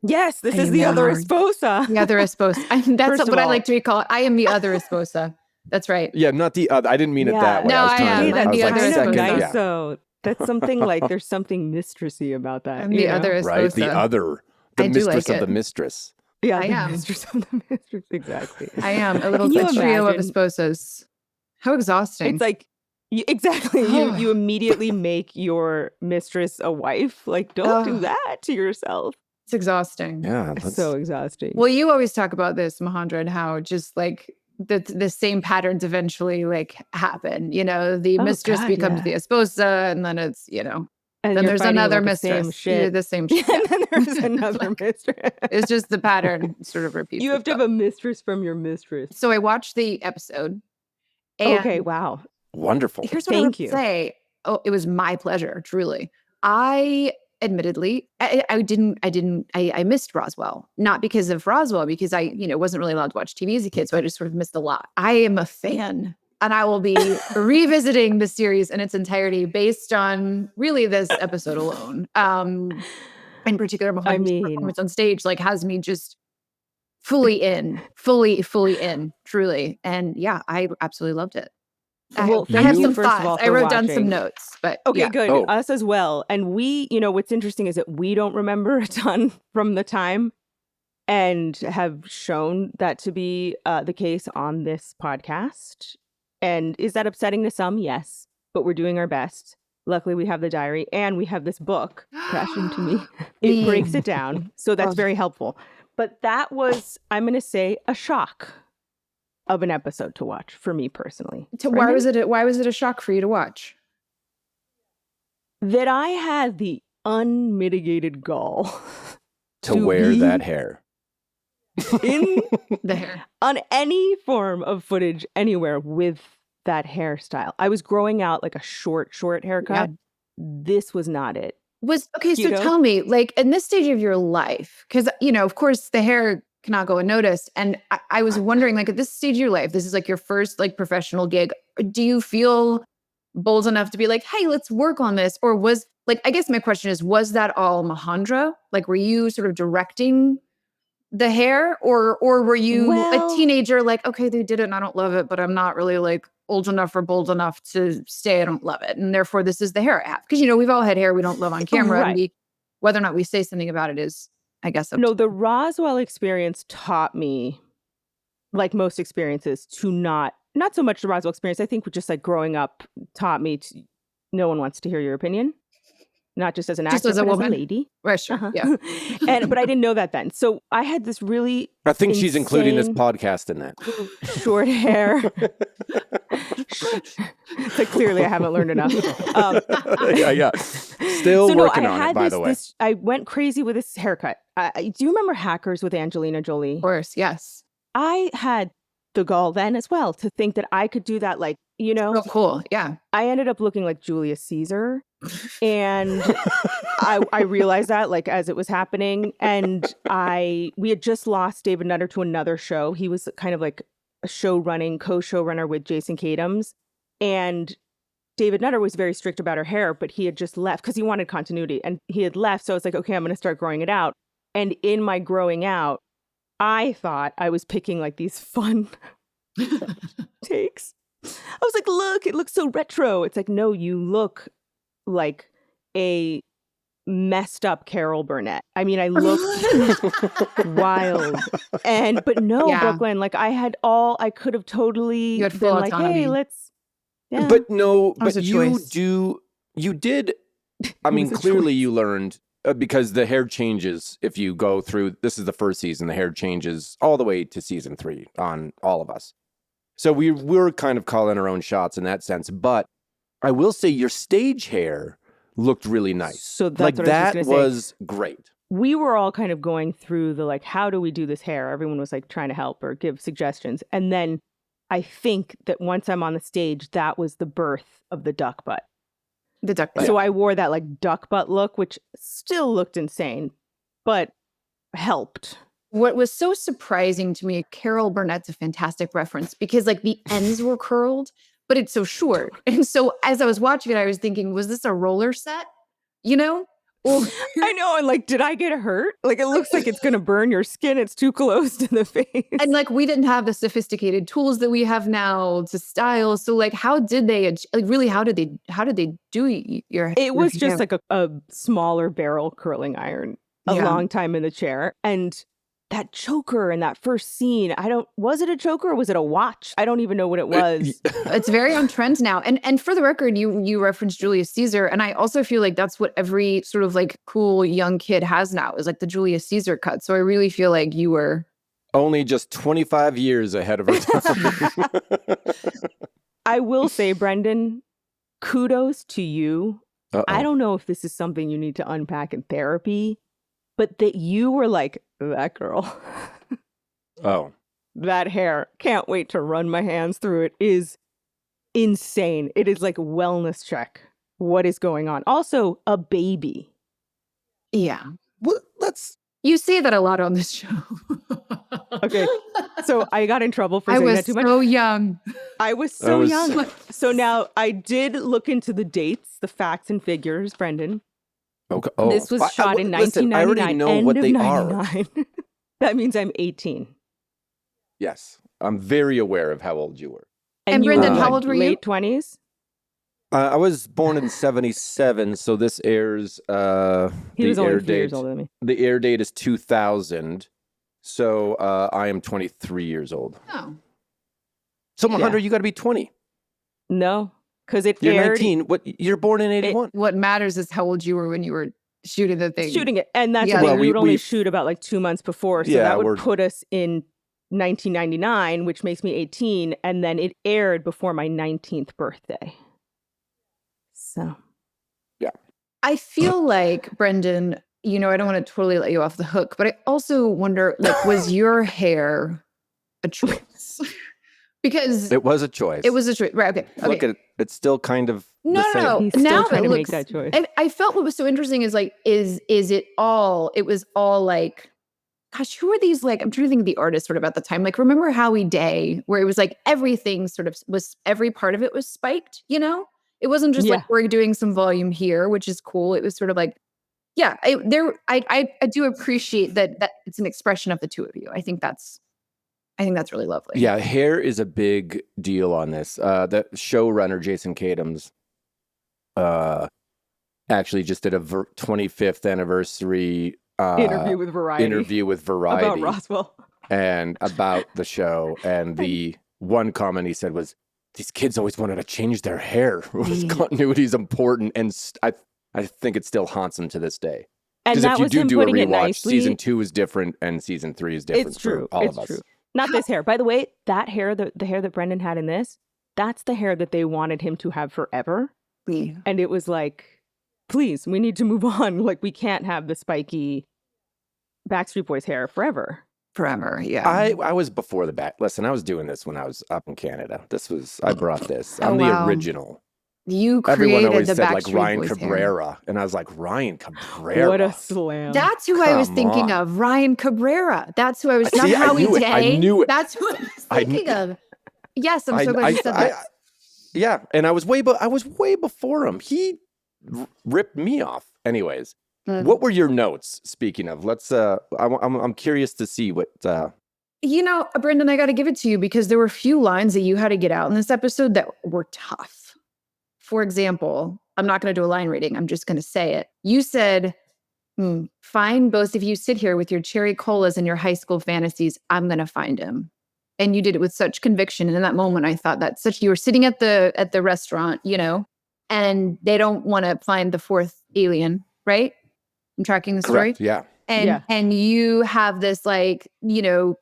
Yes, this is the other Esposa. The other Esposa. That's First of what I all- like to recall it. I am the other Esposa. That's right. Yeah, not the other. I didn't mean it that way. No, I was I trying am. to. I'm I was the like other kind of second. Esposa. nice, Yeah. though. That's something like there's something mistressy about that. I'm the other Esposa. Right, the other, the I do mistress like of the it. mistress. Yeah, I the am. mistress of the mistress. Exactly. I am a little Can you trio of imagine? Esposas. How exhausting. It's like, exactly. You immediately make your mistress a wife. Like, don't do that to yourself. It's exhausting. Yeah, It's so exhausting. Well, you always talk about this, Majandra, and how just like the same patterns eventually like happen. You know, the mistress God, becomes yeah. the esposa, and then it's, you know, And then you're there's fighting another about the mistress. same shit. You're the same shit. and then there's another mistress. It's just the pattern sort of repeats. You have to have itself. a mistress from your mistress. So I watched the episode. And Okay, wow. Wonderful. Here's what I Thank would you. say. Oh, it was my pleasure, truly. I admittedly, I missed Roswell, not because of Roswell, because I, wasn't really allowed to watch TV as a kid. So I just sort of missed a lot. I am a fan, and I will be revisiting the series in its entirety based on really this episode alone. In particular, Mohamed's performance on stage, like, has me just fully in, truly. And yeah, I absolutely loved it. Well, I have thank you, some first of thoughts. all, I for wrote down watching. some notes, but Okay, yeah. good. Oh. Us as well. And we, what's interesting is that we don't remember a ton from the time and have shown that to be the case on this podcast. And is that upsetting to some? Yes. But we're doing our best. Luckily, we have the diary and we have this book, Crash Into Me. It breaks it down. So that's very helpful. But that was, I'm going to say, a shock of an episode to watch for me personally. Why was it a shock for you to watch? That I had the unmitigated gall to wear be that hair. in The hair. on any form of footage anywhere with that hairstyle. I was growing out like a short haircut. Yeah. This was not it. So tell me, like, in this stage of your life, because, of course, the hair cannot go unnoticed. And I was wondering, like, at this stage of your life, this is like your first like professional gig. Do you feel bold enough to be like, hey, let's work on this? Or was, like, I guess my question is, was that all Majandra? Like, were you sort of directing the hair, or were you a teenager, like, okay, they did it and I don't love it, but I'm not really like old enough or bold enough to stay, I don't love it, and therefore this is the hair I have? Because we've all had hair we don't love on camera, Right. and whether or not we say something about it is, I guess, No, the Roswell experience taught me, like most experiences, to not so much the Roswell experience. I think just like growing up taught me to, no one wants to hear your opinion. Not just as an actor, as a but woman. as a lady. Right, sure. Uh-huh. Yeah. But I didn't know that then. So I had this really I think she's including this insane podcast in that. short hair. So clearly I haven't learned enough. Yeah. Still So working I on had it, by the way. I went crazy with this haircut. Do you remember Hackers with Angelina Jolie? Of course, yes. I had the gall then as well to think that I could do that, like, Oh, cool. Yeah. I ended up looking like Julius Caesar, and I realized that, like, as it was happening, and we had just lost David Nutter to another show. He was kind of like a co-showrunner with Jason Katims, and David Nutter was very strict about her hair, but he had just left because he wanted continuity, and he had left. So I was like, okay, I'm going to start growing it out. And in my growing out, I thought I was picking like these fun takes. I was like, look, it looks so retro. It's like, no, you look like a messed up Carol Burnett. I mean, I looked wild. But no, Yeah. Brooklyn, like I could have totally You had been full like, autonomy. hey, let's, yeah. But no, That was but a you choice. you did, I mean, was a clearly choice. you learned because the hair changes if you go through, this is the first season, the hair changes all the way to season 3 on all of us. So we were kind of calling our own shots in that sense, but I will say your stage hair looked really nice. So that's like what I was that just gonna say. was great. We were all kind of going through the like, how do we do this hair? Everyone was like trying to help or give suggestions. And then I think that once I'm on the stage, that was the birth of the duck butt. The duck butt. So I wore that like duck butt look, which still looked insane, but helped. What was so surprising to me, Carol Burnett's a fantastic reference because like the ends were curled, but it's so short. And so as I was watching it, I was thinking, was this a roller set? You know? I know. And like, did I get hurt? Like, it looks like it's going to burn your skin. It's too close to the face. And like, we didn't have the sophisticated tools that we have now to style. So like, how did they, like really, how did they do your It was just like a smaller barrel curling iron, a long time in the chair. And that choker in that first scene, was it a choker or was it a watch? I don't even know what it was. It's very on trend now. And for the record, you referenced Julius Caesar. And I also feel like that's what every sort of like cool young kid has now is like the Julius Caesar cut. So I really feel like you were only just 25 years ahead of her time. I will say, Brendan, kudos to you. Uh-oh. I don't know if this is something you need to unpack in therapy, but that you were like, that girl. Oh. That hair. Can't wait to run my hands through it is insane. It is like wellness check. What is going on? Also, a baby. Yeah. Well, You say that a lot on this show. Okay. So I got in trouble for saying that too much. I was so young. I was so young. So now I did look into the dates, the facts and figures, Brendan. Okay. This was shot in 1999. I already know end what of they 99. That means I'm 18. Yes. I'm very aware of how old you were. And you Brendan, were how old were you? Late 20s? I was born in 77, so this airs He was only air 3 date. years older than me. The air date is 2000. So I am 23 years old. Oh. So Majandra, you got to be 20. No, because You're aired 19. What? You're born in 81. What matters is how old you were when you were shooting the thing. shooting it. And that's Yeah. the thing. Well, we would only we- shoot about like 2 months before. So Yeah, that would we're- put us in 1999, which makes me 18. And then it aired before my 19th birthday. So. I feel like, Brendan, I don't want to totally let you off the hook, but I also wonder, like, was your hair a choice? Because It was a choice. it was a choice. Right. Okay. Look at it. It's still kind of No, the same. no, no. He's still Now trying it to make looks, that choice. I felt what was so interesting is like, it was all like, gosh, who are these? Like, I'm trying to think of the artists sort of at the time. Like, remember Howie Day, where it was like everything sort of every part of it was spiked, It wasn't just like we're doing some volume here, which is cool. It was sort of like, I do appreciate that it's an expression of the two of you. I think that's really lovely. Yeah, hair is a big deal on this. The showrunner, Jason Katims, actually just did a 25th anniversary Interview with Variety. About Roswell. And about the show. And the one comment he said was, these kids always wanted to change their hair. Continuity is important. And I think it still haunts them to this day. And Because that if you was him do a putting it rewatch, nicely. season 2 is different and season 3 is different It's true. for all It's of us. true. Not this hair. By the way, that hair, the hair that Brendan had in this, that's the hair that they wanted him to have forever. Yeah. And it was like, please, we need to move on. Like, we can't have the spiky Backstreet Boys hair forever. Forever, yeah. I was before the back. Listen, I was doing this when I was up in Canada. I brought this. I'm the original. You created Everyone always the said like Backstreet Ryan Boys Cabrera. hair. And I was like, Ryan Cabrera. What a slam. That's who I was Come thinking on. of. Ryan Cabrera. That's who I was. See, Not I Howie knew it. Day. I knew it. That's who I was thinking of. Yes, I'm so glad you said that. Yeah, and I was way before him. He ripped me off. Anyways, what were your notes? Speaking of, let's. I'm curious to see what. Brendan, I got to give it to you because there were a few lines that you had to get out in this episode that were tough. For example, I'm not going to do a line reading. I'm just going to say it. You said, "Fine, both of you sit here with your cherry colas and your high school fantasies. I'm going to find him." And you did it with such conviction. And in that moment, I thought you were sitting at the restaurant, and they don't want to find the fourth alien, right? I'm tracking the story. Correct. Yeah. And you have this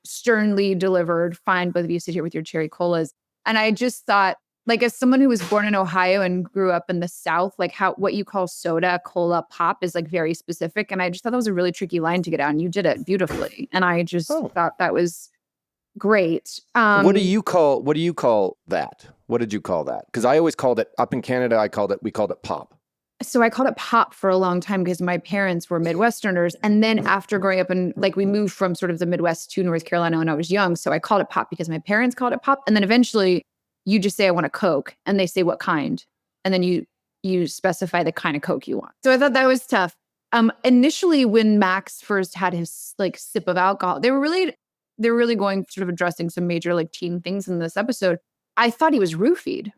sternly delivered, fine, both of you sit here with your cherry colas. And I just thought Like as someone who was born in Ohio and grew up in the South, like what you call soda, cola, pop is like very specific. And I just thought that was a really tricky line to get out. And you did it beautifully. And I just thought that was great. What do you call that? What did you call that? Because I always called it, up in Canada, we called it pop. So I called it pop for a long time because my parents were Midwesterners. And then after growing up in, like, we moved from sort of the Midwest to North Carolina when I was young. So I called it pop because my parents called it pop. And then eventually you just say, I want a Coke. And they say, what kind? And then you specify the kind of Coke you want. So I thought that was tough. Initially, when Max first had his like sip of alcohol, they were really going sort of addressing some major like teen things in this episode. I thought he was roofied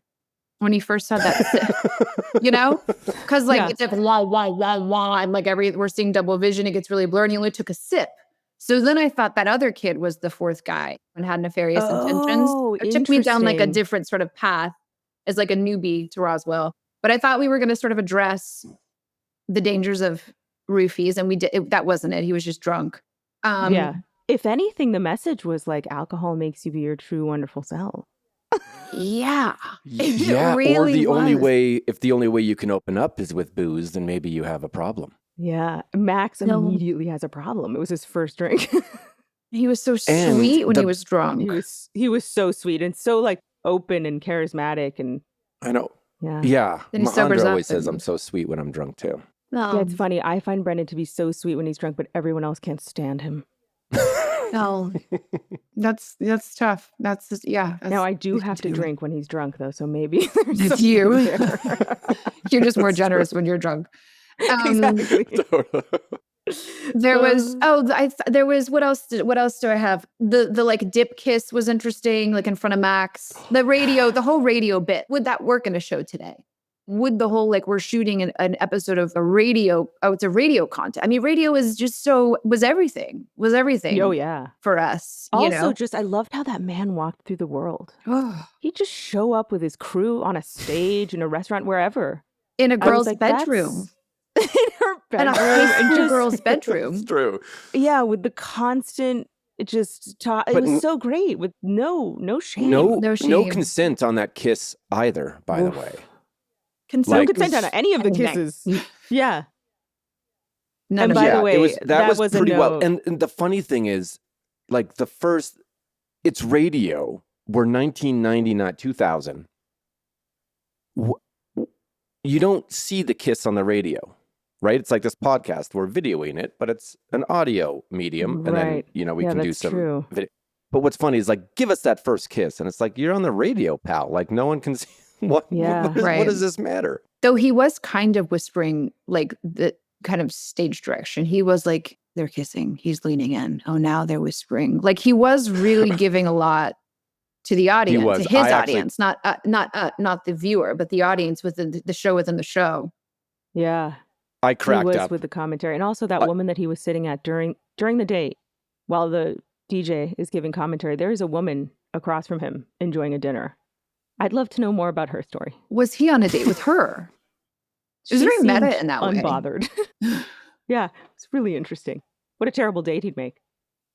when he first had that sip, you know? Because like it's like wah, wah, wah, wah. And like we're seeing double vision. It gets really blurry and he only took a sip. So then I thought that other kid was the fourth guy and had nefarious intentions. It took me down like a different sort of path as like a newbie to Roswell. But I thought we were going to sort of address the dangers of roofies. And we did. That wasn't it. He was just drunk. If anything, the message was like alcohol makes you be your true, wonderful self. Yeah. Really or the was. only way, if the only way you can open up is with booze, then maybe you have a problem. Yeah. Max immediately has a problem. It was his first drink. He was so sweet when he was drunk. He was so sweet and so like open and charismatic. And I know. Yeah. Then he sobers Majandra up always says I'm so sweet when I'm drunk too. Yeah, it's funny. I find Brendan to be so sweet when he's drunk, but everyone else can't stand him. No, that's tough. That's just, now I do have to drink when he's drunk though, so maybe it's you. You're just more generous when you're drunk. Exactly. There was what else do I have? The like dip kiss was interesting, like in front of Max. The whole radio bit. Would that work in a show today? Would the whole like we're shooting an episode of a radio? Oh, it's a radio content. I mean, radio is just was everything. Oh yeah, for us. Also, I loved how that man walked through the world. He'd just show up with his crew on a stage, in a restaurant, wherever, in a girl's bedroom. In her bedroom, in a girl's bedroom. It's true. Yeah, with the constant. It was so great with no shame. No shame. No consent on that kiss either, by the way. No consent on any of the kisses. Yeah. None and of by that. the way, that was pretty a no. well. And the funny thing is, like it's radio. We're 1990, not 2000. You don't see the kiss on the radio, right? It's like this podcast. We're videoing it, but it's an audio medium. And then, we can do some video. But what's funny is like, give us that first kiss. And it's like, you're on the radio, pal. Like no one can see. What does this matter? Though he was kind of whispering like the kind of stage direction. He was like, they're kissing. He's leaning in. Oh, now they're whispering. Like he was really giving a lot to the audience, to his audience, not the viewer, but the audience within the show within the show. Yeah. I cracked up up with the commentary. And also that woman that he was sitting at during the date while the DJ is giving commentary, there is a woman across from him enjoying a dinner. I'd love to know more about her story. Was he on a date with her? It was very meta in that way. Unbothered. Yeah, it's really interesting. What a terrible date he'd make.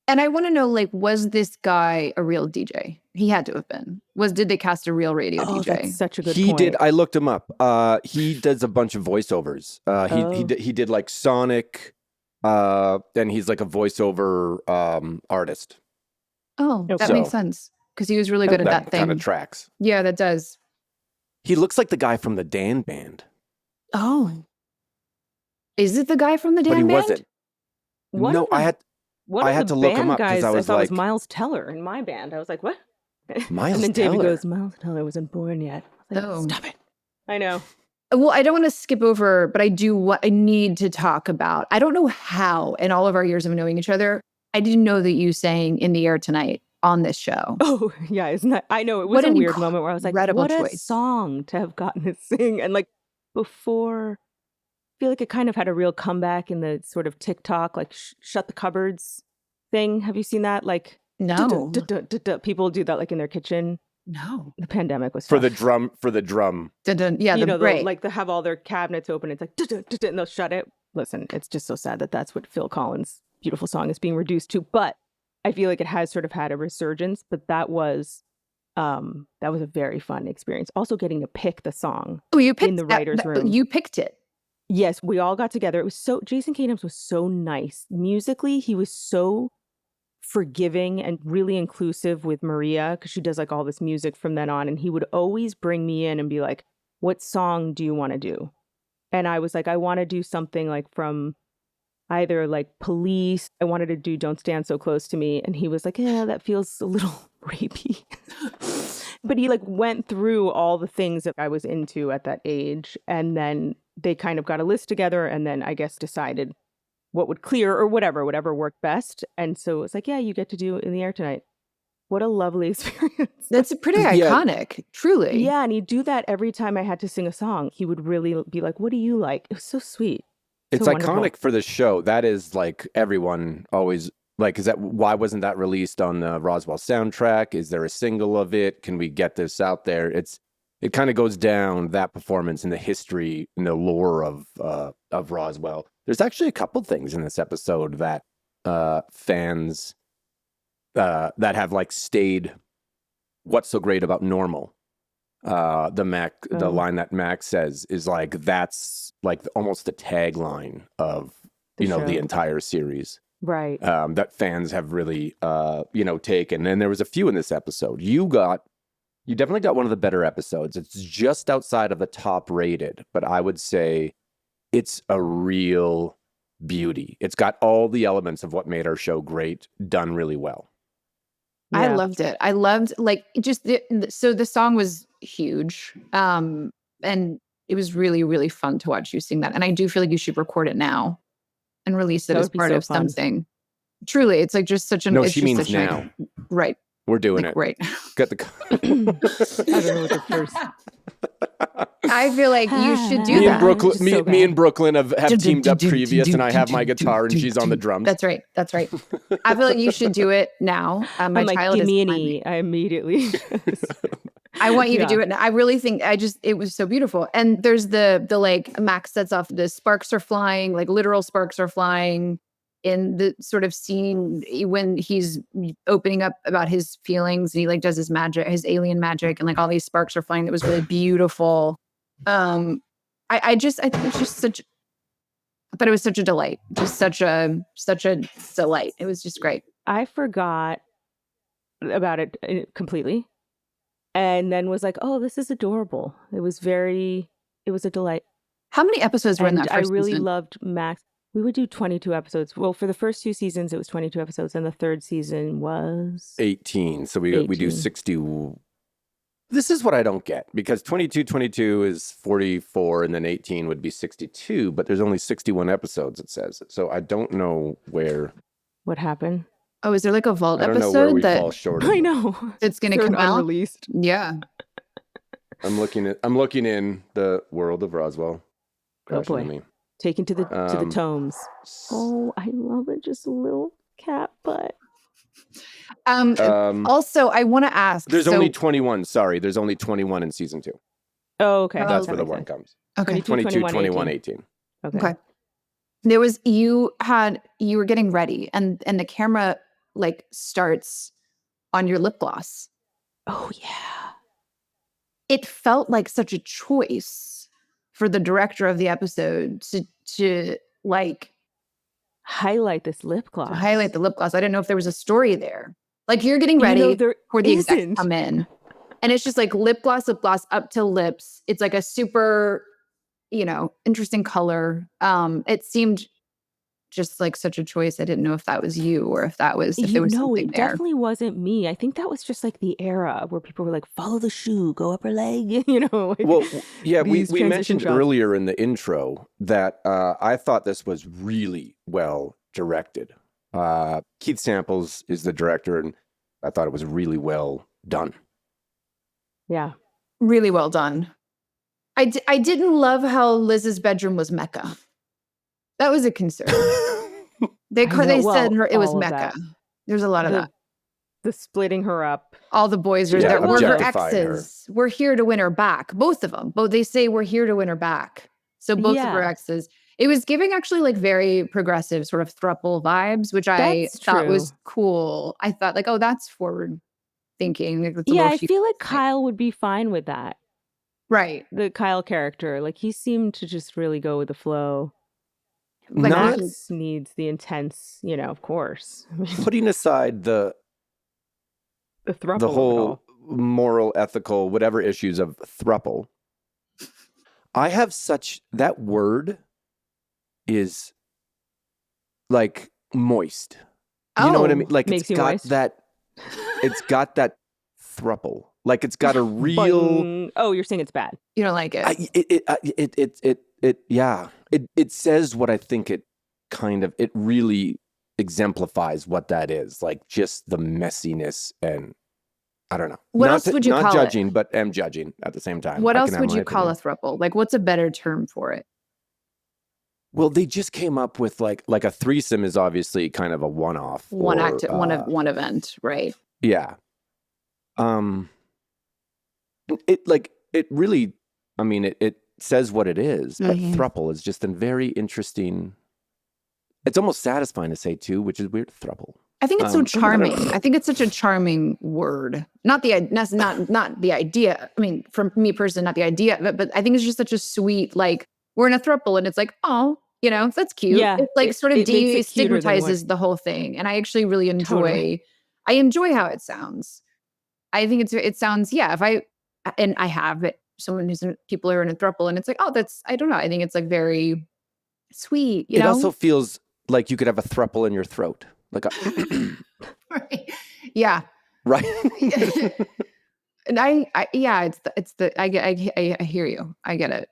And I want to know, like, was this guy a real DJ? He had to have been. Did they cast a real radio DJ? That's such a good point. He did. I looked him up. He does a bunch of voiceovers. He did like Sonic. Then he's like a voiceover artist. Oh, that makes sense. Because he was really good at that thing. Kind of tracks. Yeah, that does. He looks like the guy from the Dan Band. Oh. Is it the guy from the Dan Band? But he wasn't. I had to look him up because I was like, it was Miles Teller in my band. I was like, what? Miles and then Teller? David goes, Miles Teller wasn't born yet. I was like, stop it. I know. Well, I don't want to skip over, but I need to talk about. I don't know how in all of our years of knowing each other, I didn't know that you sang In the Air Tonight on this show. Oh, yeah. Isn't that? I know. It was a weird moment where I was like, what a choice. Song to have gotten to sing. And like before, I feel like it kind of had a real comeback in the sort of TikTok, like shut the cupboards thing. Have you seen that? Like, no. People do that like in their kitchen. No. The pandemic was for the drum. Yeah, like they have all their cabinets open. It's like, and they'll shut it. Listen, it's just so sad that that's what Phil Collins' beautiful song is being reduced to. But I feel like it has sort of had a resurgence, but that was That was a very fun experience. Also getting to pick the song you picked in the writer's room. You picked it. Yes, we all got together. It was so, Jason Katims was so nice. Musically, he was so forgiving and really inclusive with Maria, because she does like all this music from then on. And he would always bring me in and be like, what song do you want to do? And I was like, I want to do something like from either like Police. I wanted to do Don't Stand So Close to Me. And he was like, yeah, that feels a little rapey. But he like went through all the things that I was into at that age. And then they kind of got a list together and then I guess decided what would clear or whatever worked best. And so it's like, yeah, you get to do In the Air Tonight. What a lovely experience. That's pretty iconic, truly. Yeah, and he'd do that every time I had to sing a song. He would really be like, what do you like? It was so sweet. It's so iconic wonderful. for the show. That is like everyone always like, why wasn't that released on the Roswell soundtrack? Is there a single of it? Can we get this out there? It kind of goes down, that performance, in the history and the lore of Roswell. There's actually a couple things in this episode that fans that have like stayed. What's so great about Normal? The line that Max says is like, that's like almost the tagline of the entire series. Right. That fans have really taken. And there was a few in this episode. You definitely got one of the better episodes. It's just outside of the top rated, but I would say it's a real beauty. It's got all the elements of what made our show great, done really well. Yeah. I loved it. I loved like just so the song was huge. And it was really, really fun to watch you sing that. And I do feel like you should record it now and release it as part of something. Truly, it's like just such an. No, it's she just means such now. Right. We're doing like, it. Right. Get the. I don't know what the first. I feel like you should do me that. And Brooklyn, me and Brooklyn have teamed up previous, and I have my guitar and she's on the drums. That's right. I feel like you should do it now. My I'm child like, give is me an E. I immediately. I want you to do it. I really think it was so beautiful. And there's the like Max sets off, the sparks are flying, like literal sparks are flying in the sort of scene when he's opening up about his feelings and he like does his magic, his alien magic, and like all these sparks are flying. That was really beautiful. I think it's just but it was such a delight, just such a delight. It was just great. I forgot about it completely. And then was like, oh, this is adorable. It was a delight. How many episodes were in that first I really season? loved Max. We would do 22 episodes. Well, for the first 2 seasons, it was 22 episodes. And the third season was 18. So we do 60. This is what I don't get, because 22 is 44 and then 18 would be 62, but there's only 61 episodes, it says. So I don't know what happened. Oh, is there like a vault episode? I don't episode know where we fall short. I know. It's going to come out unreleased. Yeah. I'm looking in the world of Roswell. Oh boy. Taken to the tomes. Oh, I love it. Just a little cat butt. Also, I want to ask. There's only 21. Sorry, there's only 21 in season 2. Oh, okay. That's where the one comes. Okay. 22, 21, 18. Okay. There was you were getting ready, and the camera like starts on your lip gloss. Oh yeah. It felt like such a choice for the director of the episode to like highlight this lip gloss. Highlight the lip gloss. I didn't know if there was a story there. Like you're getting ready for the execs come in, and it's just like lip gloss up to lips. It's like a super, interesting color. It seemed just like such a choice. I didn't know if that was you or if there was something there. No, it definitely wasn't me. I think that was just like the era where people were like, follow the shoe, go upper leg, Like well, yeah, we mentioned earlier in the intro that I thought this was really well directed. Keith Samples is the director, and I thought it was really well done. Yeah. Really well done. I didn't love how Liz's bedroom was Mecca. That was a concern. They said it was Mecca. There's a lot of that. The splitting her up. All the boys are there. We're her exes. We're here to win her back. Both of them. Both they say we're here to win her back. So both of her exes. It was giving actually like very progressive sort of throuple vibes, which I thought was cool. I thought like, oh, that's forward thinking. Like, it's a Yeah, little I feel like Kyle would be fine with that. right. The Kyle character, like he seemed to just really go with the flow. Like Max needs the intense, of course. Putting aside the thruple the of it whole all. moral, ethical, whatever issues of thruple, I have that word is like moist. You know what I mean? Like Makes it's you got moist? it's got that thruple. Like it's got a real. Boing. Oh, you're saying it's bad. you don't like it. It says what I think it really exemplifies what that is. Like just the messiness and I don't know. What else would you not call judging, it? but am judging at the same time. What I else can have would my you call a opinion. throuple? Like, what's a better term for it? Well, they just came up with like a threesome is obviously kind of a one-off. One event, right? Yeah. It really, I mean, it says what it is, but thruple is just a very interesting. It's almost satisfying to say too, which is weird. Thruple. I think it's so charming. I think it's such a charming word. Not the idea. I mean, from me personally, not the idea of it, but I think it's just such a sweet, like, we're in a throuple and it's like, oh, that's cute. Yeah, It like sort of it makes it cuter than destigmatizes the whole thing. And I actually really enjoy, I enjoy how it sounds. I think it sounds, if I have it, people are in a throuple and it's like, oh, I don't know. I think it's like very sweet, It also feels like you could have a thruple in your throat. Like right. Yeah. Right. And I hear you. I get it.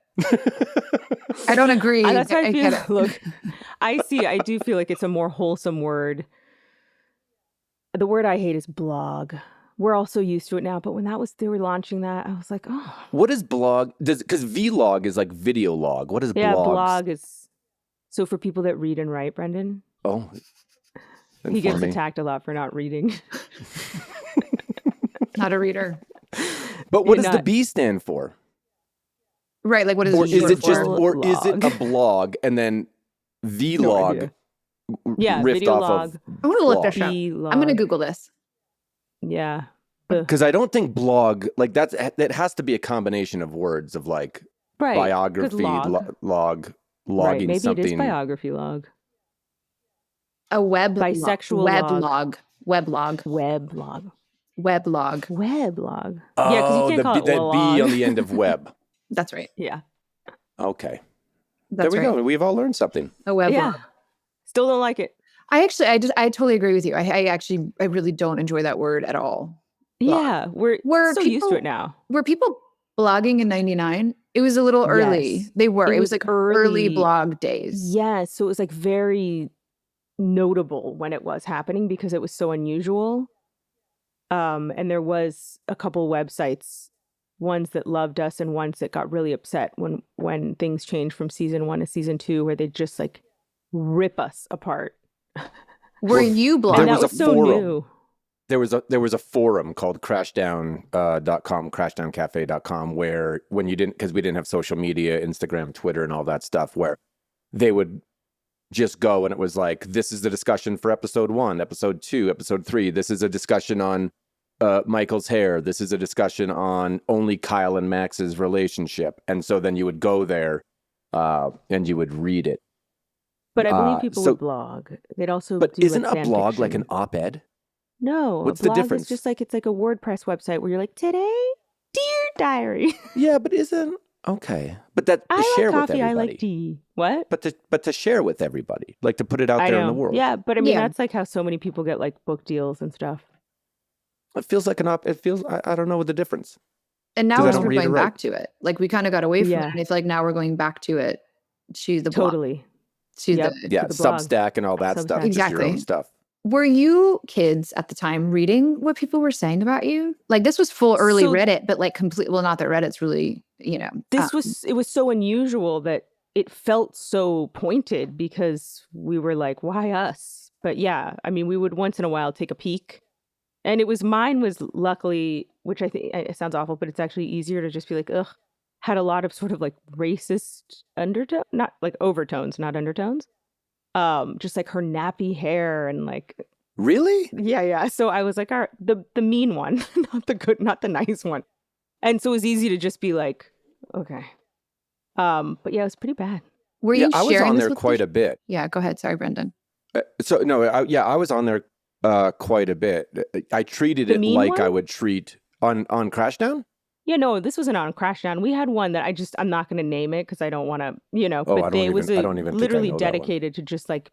I don't agree. That's how I feel. Get it. Look, I do feel like it's a more wholesome word. The word I hate is blog. We're all so used to it now, but when they were launching that, I was like, oh. What is blog? Because vlog is like video log. What is blog? Yeah, blog is so for people that read and write, Brendan. Oh. He gets attacked a lot for not reading. Not a reader. But what does the B stand for? Right, like what is or it? Is it just, blog. or is it a blog and then vlog riffed off log. of? I want to look this up. Vlog. I'm going to Google this. Yeah, because I don't think blog like that has to be a combination of words of like biography, logging right, maybe something. It is biography log. A bisexual weblog. Weblog. Oh, Yeah, because you can't call it that log. B on the end of web. That's right. Yeah. Okay. That's there we go. We've all learned something. A weblog. Yeah. Still don't like it. I totally agree with you. I really don't enjoy that word at all. Yeah, we're so used to it now. Were people blogging in 99? It was a little early. Yes. They were. It was like early blog days. Yeah, so it was like very notable when it was happening because it was so unusual. And there was a couple websites, ones that loved us and ones that got really upset when things changed from season 1 to season 2, where they just like rip us apart. Were you blogging? There was a so forum. New. There was a forum called crashdown.com, crashdowncafe.com, where when because we didn't have social media, Instagram, Twitter, and all that stuff, where they would just go and it was like, this is the discussion for episode 1, episode 2, episode 3. This is a discussion on Michael's hair. This is a discussion on only Kyle and Max's relationship. And so then you would go there and you would read it. But I believe people would blog. They'd also But do isn't like a blog fan like an fiction. op-ed? No. What's a blog the difference? Is just like it's like a WordPress website where you're like, today, dear diary. Yeah, but isn't okay. But that to I share like with coffee. everybody. I like tea. What? But to share with everybody, like to put it out there in the world. Yeah, but I mean that's like how so many people get like book deals and stuff. It feels like it feels. I don't know what the difference. And now 'Cause I we're don't read going or write. back to it. Like we kind of got away from it. And it's like now we're going back to it. To the blog. Totally. To Yep. the Yeah, the blog. Substack and all that stuff. Substack. Just your own Exactly. stuff. Were you kids at the time reading what people were saying about you? Like this was full early So- Reddit, but like complete. Well, not that Reddit's really, It was so unusual that it felt so pointed because we were like, why us? But yeah, I mean, we would once in a while take a peek. And mine was luckily, which I think it sounds awful, but it's actually easier to just be like, ugh, had a lot of sort of like racist undertone, not like overtones, not undertones. Just like her nappy hair and like Really? Yeah. So I was like, all right, the mean one, not the good, not the nice one. And so it was easy to just be like, okay. But yeah, it was pretty bad. Were Yeah, you I was sharing on this there with quite a bit. Yeah, go ahead. Sorry, Brendan. So no, I was on there quite a bit. I treated The it mean like one? I would treat on Crashdown. Yeah, no, this wasn't on Crashdown. We had one that I'm not going to name it because I don't want to, Oh, but they was I don't even think I literally know that one. dedicated to just like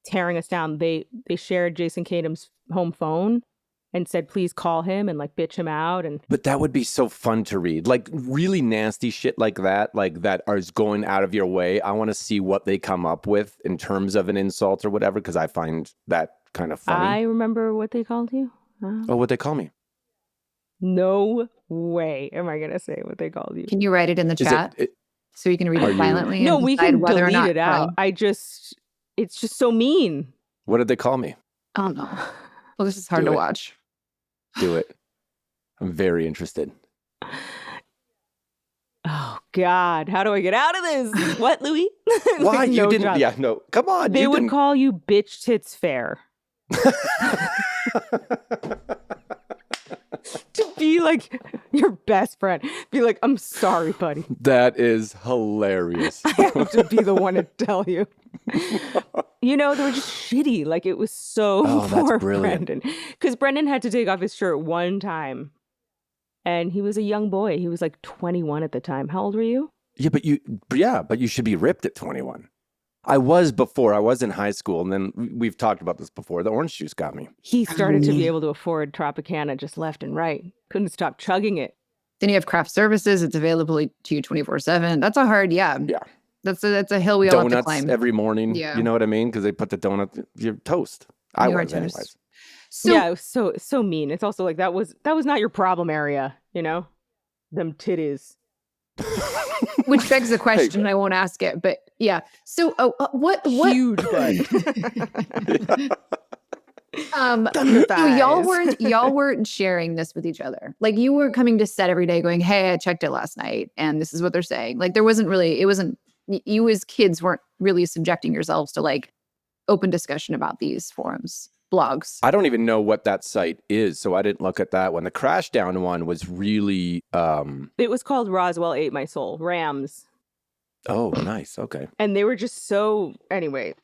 tearing us down. They shared Jason Kadam's home phone and said, please call him and like bitch him out. And But that would be so fun to read. Like really nasty shit like that is going out of your way. I want to see what they come up with in terms of an insult or whatever, because I find that kind of funny. I remember what they called you. Oh, what'd they call me? No way am I going to say what they called you. Can you write it in the chat so you can read it violently? No, and we decide can whether or delete not it out. It's just so mean. What did they call me? I don't know. Well, this is hard to watch. Do it. I'm very interested. Oh God, how do I get out of this? What, Louis? Why? Like, You no didn't? job. Yeah, no. Come on. They would call you bitch tits Fehr. To be like your best friend. Be like, I'm sorry, buddy. That is hilarious. I have to be the one to tell you. They were just shitty. Like it was so poor Brendan. Because Brendan had to take off his shirt one time. And he was a young boy. He was like 21 at the time. How old were you? Yeah, but you should be ripped at 21. I was before. I was in high school, and then we've talked about this before. The orange juice got me. He started to be able to afford Tropicana just left and right. Couldn't stop chugging it. Then you have craft services. It's available to you 24/7. That's a hard, Yeah. That's a hill we all have to climb. Donuts every morning. Yeah. You know what I mean? Because they put the donut, your toast. I was anyways. So, yeah, it was so mean. It's also like that was not your problem area, them titties. Which begs the question. I won't ask it, but yeah. So, what huge butt? So y'all weren't sharing this with each other. Like you were coming to set every day, going, "Hey, I checked it last night, and this is what they're saying." Like there wasn't really. It wasn't. You as kids weren't really subjecting yourselves to like open discussion about these forums. Blogs. I don't even know what that site is, so I didn't look at that one. The Crashdown one was really... It was called Roswell Ate My Soul, Rams. Oh, nice. Okay. And they were just so... Anyway,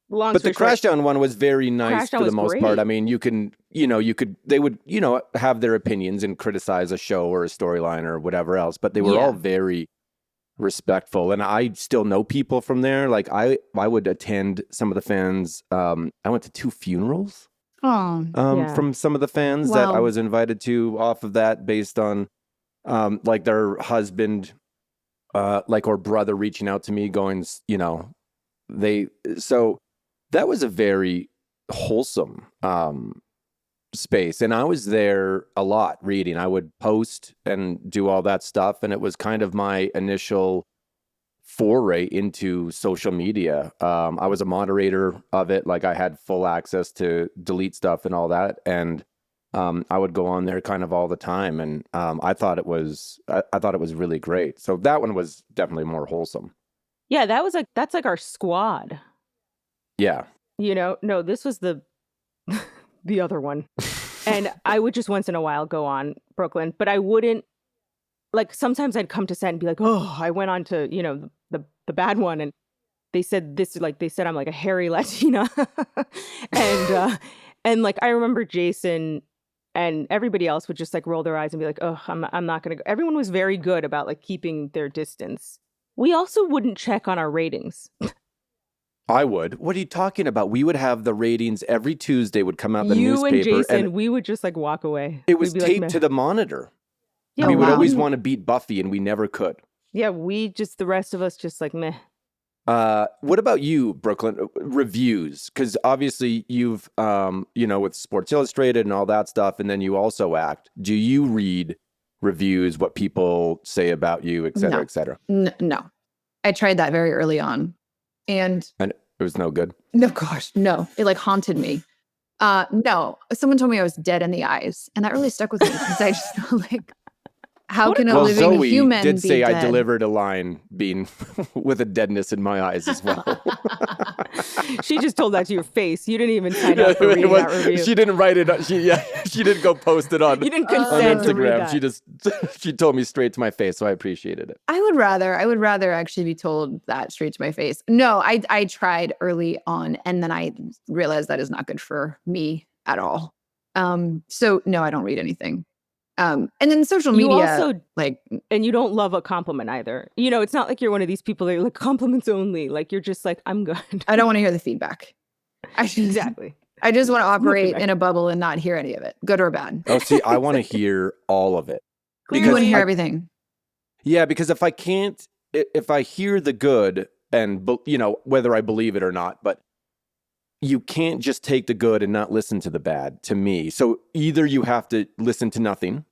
but the Crashdown one was very nice for the most part. I mean, they would have their opinions and criticize a show or a storyline or whatever else, but they were all very respectful, and I still know people from there. Like I would attend some of the fans. I went to 2 funerals from some of the fans that I was invited to off of that, based on like their husband or brother reaching out to me going, so that was a very wholesome space. And I was there a lot reading. I would post and do all that stuff. And it was kind of my initial foray into social media. I was a moderator of it. Like I had full access to delete stuff and all that. And I would go on there kind of all the time. And I thought it was really great. So that one was definitely more wholesome. Yeah, that's like our squad. Yeah. No, this was the other one. And I would just once in a while go on Brooklyn, but I wouldn't, like, sometimes I'd come to set and be like, oh, I went on to, the bad one. And they said this, like, they said I'm like a hairy Latina. and like, I remember Jason and everybody else would just like roll their eyes and be like, oh, I'm not going to go. Everyone was very good about like keeping their distance. We also wouldn't check on our ratings. I would. What are you talking about? We would have the ratings every Tuesday, would come out the newspaper. You and Jason, we would just like walk away. It was taped to the monitor. Yeah, we would always want to beat Buffy, and we never could. Yeah, the rest of us just like meh. What about you, Brooklyn? Reviews? Because obviously you've, with Sports Illustrated and all that stuff, and then you also act. Do you read reviews, what people say about you, et cetera, et cetera? No. I tried that very early on. And it was no good? No, gosh, no. It like haunted me. No, someone told me I was dead in the eyes. And that really stuck with me because I just felt like How can a Well, living Zoe human did be say dead? I delivered a line being with a deadness in my eyes as well. She just told that to your face. You didn't even sign up for reading that review. She didn't write it. She didn't go post it on. You didn't on consent to read Instagram. that. She told me straight to my face, so I appreciated it. I would rather actually be told that straight to my face. No, I tried early on, and then I realized that is not good for me at all. So no, I don't read anything. And then social You media, also like, and you don't love a compliment either. You know, it's not like you're one of these people that are like compliments only. Like you're just like, I'm good. I don't want to hear the feedback. Exactly. I just want to operate feedback. in a bubble and not hear any of it, good or bad. Oh, see, I want to hear all of it. You want to hear I- everything. Yeah, because if I hear the good and, whether I believe it or not, but you can't just take the good and not listen to the bad, to me. So either you have to listen to nothing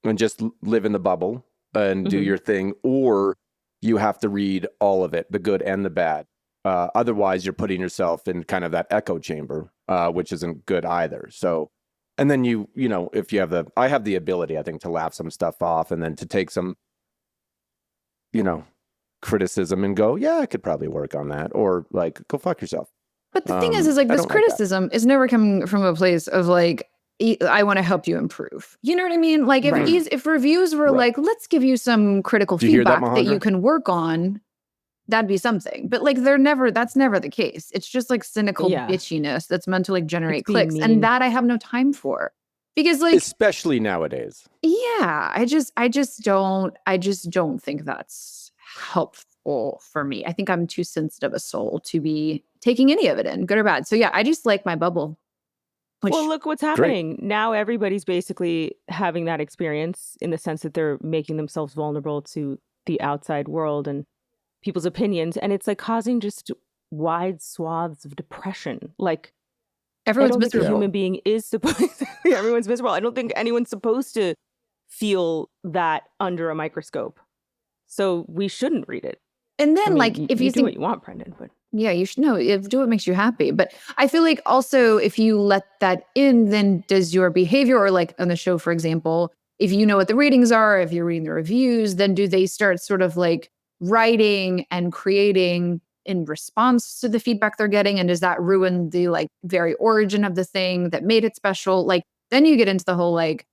and just live in the bubble and do your thing, or you have to read all of it, the good and the bad. Otherwise, you're putting yourself in kind of that echo chamber, which isn't good either. So, and then if you have I have the ability, I think, to laugh some stuff off and then to take some, criticism and go, yeah, I could probably work on that, or like, go fuck yourself. But the thing is like I this don't like that. criticism is never coming from a place of like, I want to help you improve. You know what I mean? Like if reviews were like, let's give you some critical Did you hear that, feedback that you Majandra? can work on, that'd be something. But like that's never the case. It's just like cynical bitchiness that's meant to like generate It's being clicks. mean. And that I have no time for. Because like, especially nowadays. yeah, I just don't think that's helpful for me. I think I'm too sensitive a soul to be taking any of it in, good or bad. So yeah, I just like my bubble. Well, look what's happening. Now everybody's basically having that experience in the sense that they're making themselves vulnerable to the outside world and people's opinions. And it's like causing just wide swaths of depression. Like everyone's I don't think a miserable. human being is supposed everyone's miserable. I don't think anyone's supposed to feel that under a microscope. So we shouldn't read it. And then if you do think what you want, Brendan, but yeah, you should know. Do what makes you happy. But I feel like also if you let that in, then does your behavior, or like on the show, for example, if you know what the ratings are, if you're reading the reviews, then do they start sort of like writing and creating in response to the feedback they're getting? And does that ruin the like very origin of the thing that made it special? Like then you get into the whole like,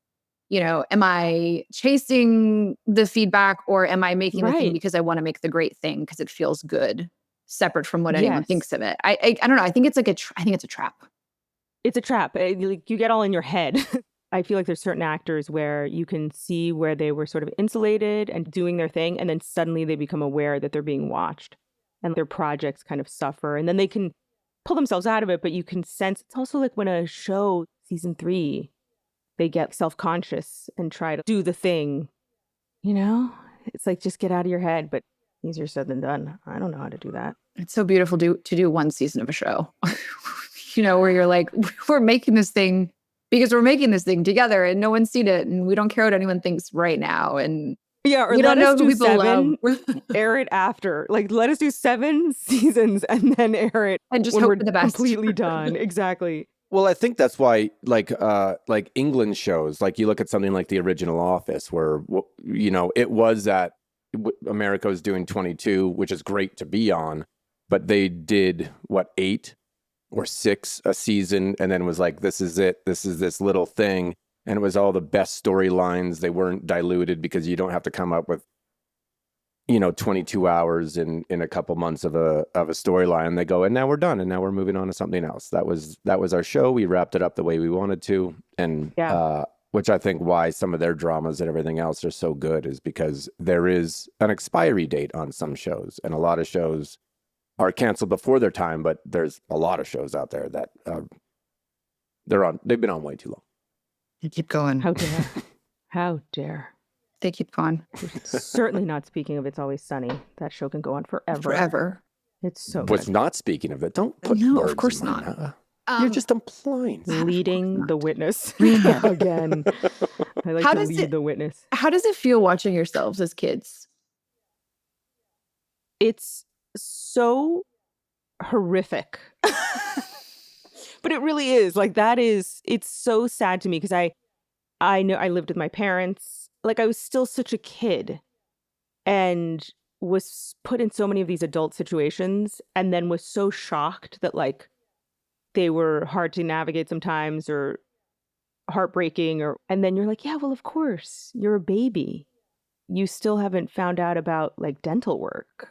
am I chasing the feedback, or am I making the thing because I want to make the great thing because it feels good, separate from what anyone thinks of it? I don't know. I think it's like I think it's a trap. It's a trap. You get all in your head. I feel like there's certain actors where you can see where they were sort of insulated and doing their thing, and then suddenly they become aware that they're being watched and their projects kind of suffer, and then they can pull themselves out of it, but you can sense it's also like when a show, season 3, they get self-conscious and try to do the thing, It's like, just get out of your head, but easier said than done. I don't know how to do that. It's so beautiful to do one season of a show, where you're like, we're making this thing because we're making this thing together and no one's seen it and we don't care what anyone thinks right now. And yeah, or we don't know who people 7, love. air it after. Like, let us do 7 seasons and then air it and just when hope we're for the best. completely done. Exactly. Well, I think that's why, like England shows, like you look at something like the original Office, where it was that America was doing 22, which is great to be on, but they did 8 or 6 a season, and then was like, this is it, this is this little thing, and it was all the best storylines. They weren't diluted because you don't have to come up with 22 hours in a couple months of a storyline. They go, and now we're done, and now we're moving on to something else. That was our show. We wrapped it up the way we wanted to, and which I think why some of their dramas and everything else are so good is because there is an expiry date on some shows, and a lot of shows are canceled before their time. But there's a lot of shows out there that they've been on way too long. They keep going. How dare? How dare? They keep going. Certainly not speaking of It's Always Sunny. That show can go on forever. Forever. It's so What's good. not speaking of it? Don't put No, words of course in my not. mouth. You're just implying. Leading the witness. Yeah. Again. I like to lead the witness. How does it feel watching yourselves as kids? It's so horrific. But it really is. Like, it's so sad to me because I know I lived with my parents like I was still such a kid and was put in so many of these adult situations and then was so shocked that like they were hard to navigate sometimes or heartbreaking and then you're like, yeah, well, of course, you're a baby. You still haven't found out about like dental work.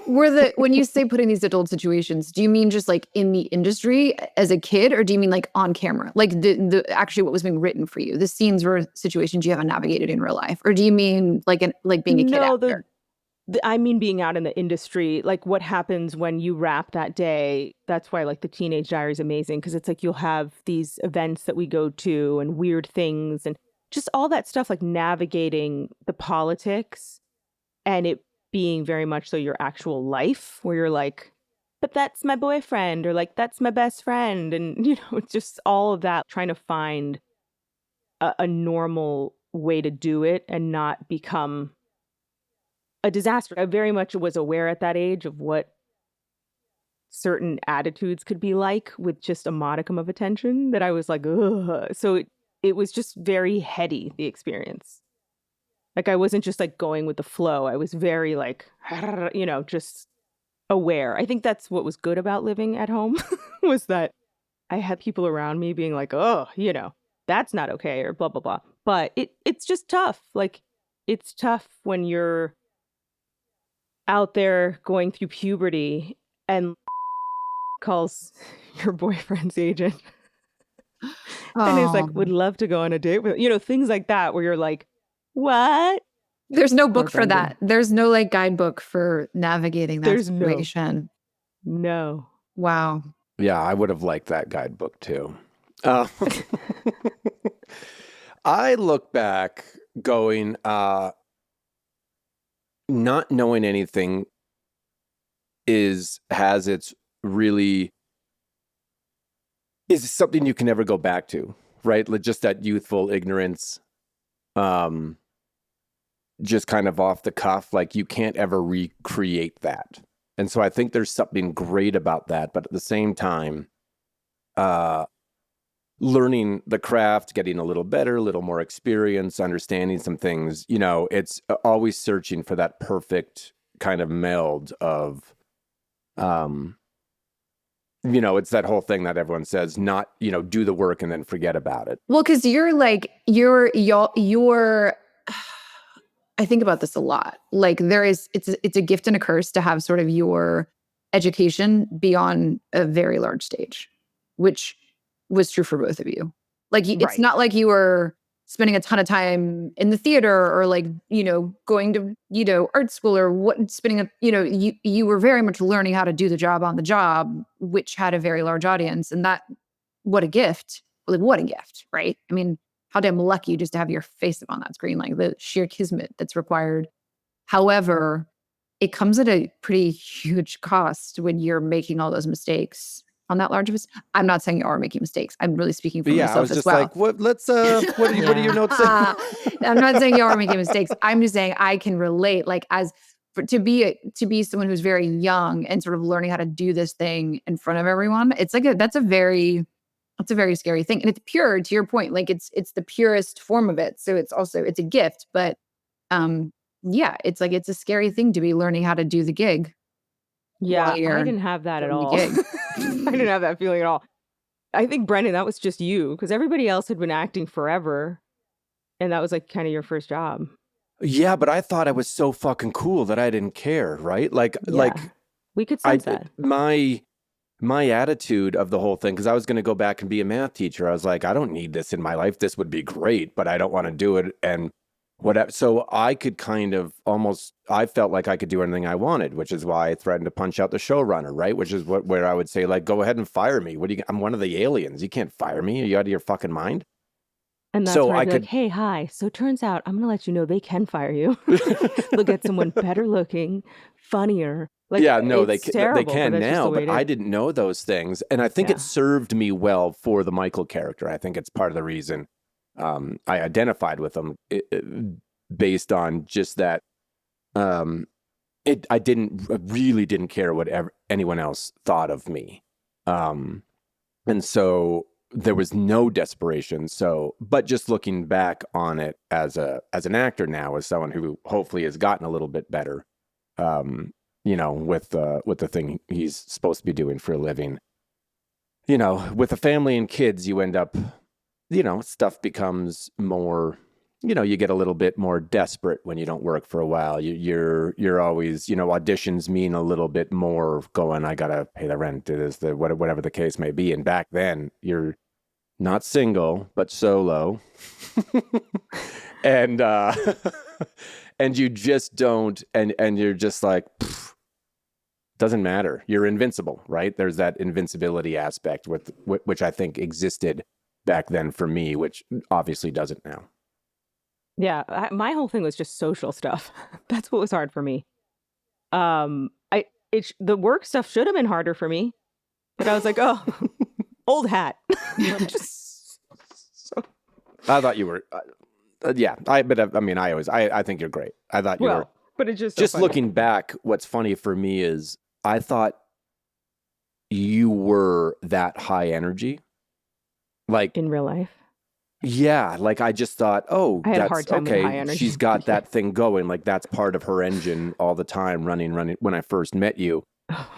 When you say putting these adult situations, do you mean just like in the industry as a kid, or do you mean like on camera? Like the actually what was being written for you? The scenes were situations you haven't navigated in real life, or do you mean like being a kid actor? I mean being out in the industry, like what happens when you wrap that day. That's why like the Teenage Diary is amazing, because it's like you'll have these events that we go to and weird things and just all that stuff, like navigating the politics and it being very much so your actual life where you're like, but that's my boyfriend or like that's my best friend. And, it's just all of that, trying to find a normal way to do it and not become a disaster. I very much was aware at that age of what certain attitudes could be like with just a modicum of attention that I was like, ugh. So it was just very heady, the experience. Like I wasn't just like going with the flow. I was very like, just aware. I think that's what was good about living at home was that I had people around me being like, oh, that's not okay or blah, blah, blah. But it's just tough. Like it's tough when you're out there going through puberty and calls your boyfriend's agent and is like, would love to go on a date with, things like that where you're like, what? There's no book for that. There's no like guidebook for navigating that situation. No. Wow. Yeah, I would have liked that guidebook too. I look back going, not knowing anything is something you can never go back to, right? Like just that youthful ignorance, just kind of off the cuff, like you can't ever recreate that. And so I think there's something great about that, but at the same time, learning the craft, getting a little better, a little more experience, understanding some things, it's always searching for that perfect kind of meld of, it's that whole thing that everyone says, not, do the work and then forget about it. Well, because you're I think about this a lot. Like it's a gift and a curse to have sort of your education be on a very large stage, which was true for both of you. Like it's not like you were spending a ton of time in the theater or like, going to, art school or you were very much learning how to do the job on the job, which had a very large audience. And what a gift, right? I mean, how damn lucky just to have your face up on that screen, like the sheer kismet that's required. However, it comes at a pretty huge cost when you're making all those mistakes on that large of a. I'm not saying you are making mistakes. I'm really speaking for myself as well. I was just like, what? Let's. What are your notes say? I'm not saying you are making mistakes. I'm just saying I can relate. Like to be someone who's very young and sort of learning how to do this thing in front of everyone. It's like that's a very scary thing. And it's pure, to your point, like it's the purest form of it. So it's a gift, but it's like, it's a scary thing to be learning how to do the gig. Yeah, I didn't have that at all. I didn't have that feeling at all. I think, Brendan, that was just you, because everybody else had been acting forever. And that was like kind of your first job. Yeah, but I thought I was so fucking cool that I didn't care, right? Like we could sense that. My attitude of the whole thing, because I was going to go back and be a math teacher. I was like, I don't need this in my life. This would be great, but I don't want to do it. And whatever. So I could kind of I felt like I could do anything I wanted, which is why I threatened to punch out the showrunner, right? Which is where I would say, like, go ahead and fire me. I'm one of the aliens. You can't fire me. Are you out of your fucking mind? And that's where I'd be like, hey, hi. So it turns out I'm going to let you know they can fire you. They'll get someone better looking, funnier. Like, yeah, no, they terrible, can now, but I didn't know those things. And I think it served me well for the Michael character. I think it's part of the reason I identified with him based on just that. I really didn't care what anyone else thought of me. And so there was no desperation. So, but just looking back on it as an actor now, as someone who hopefully has gotten a little bit better, with the thing he's supposed to be doing for a living, with a family and kids, you end up, stuff becomes more, you get a little bit more desperate when you don't work for a while. You're always, auditions mean a little bit more going, I gotta pay the rent, whatever the case may be. And back then you're not single, but solo. and and you just don't, and you're just like, doesn't matter. You're invincible, right? There's that invincibility aspect which I think existed back then for me, which obviously doesn't now. Yeah, my whole thing was just social stuff. That's what was hard for me. The work stuff should have been harder for me, but I was like, oh, old hat. I thought you were, yeah. I think you're great. I thought you were. But it's just so looking back. What's funny for me is I thought you were that high energy, like in real life. Yeah, like I just thought, oh, I had that's a hard time with high okay. energy. She's got that thing going. Like that's part of her engine all the time, running. When I first met you,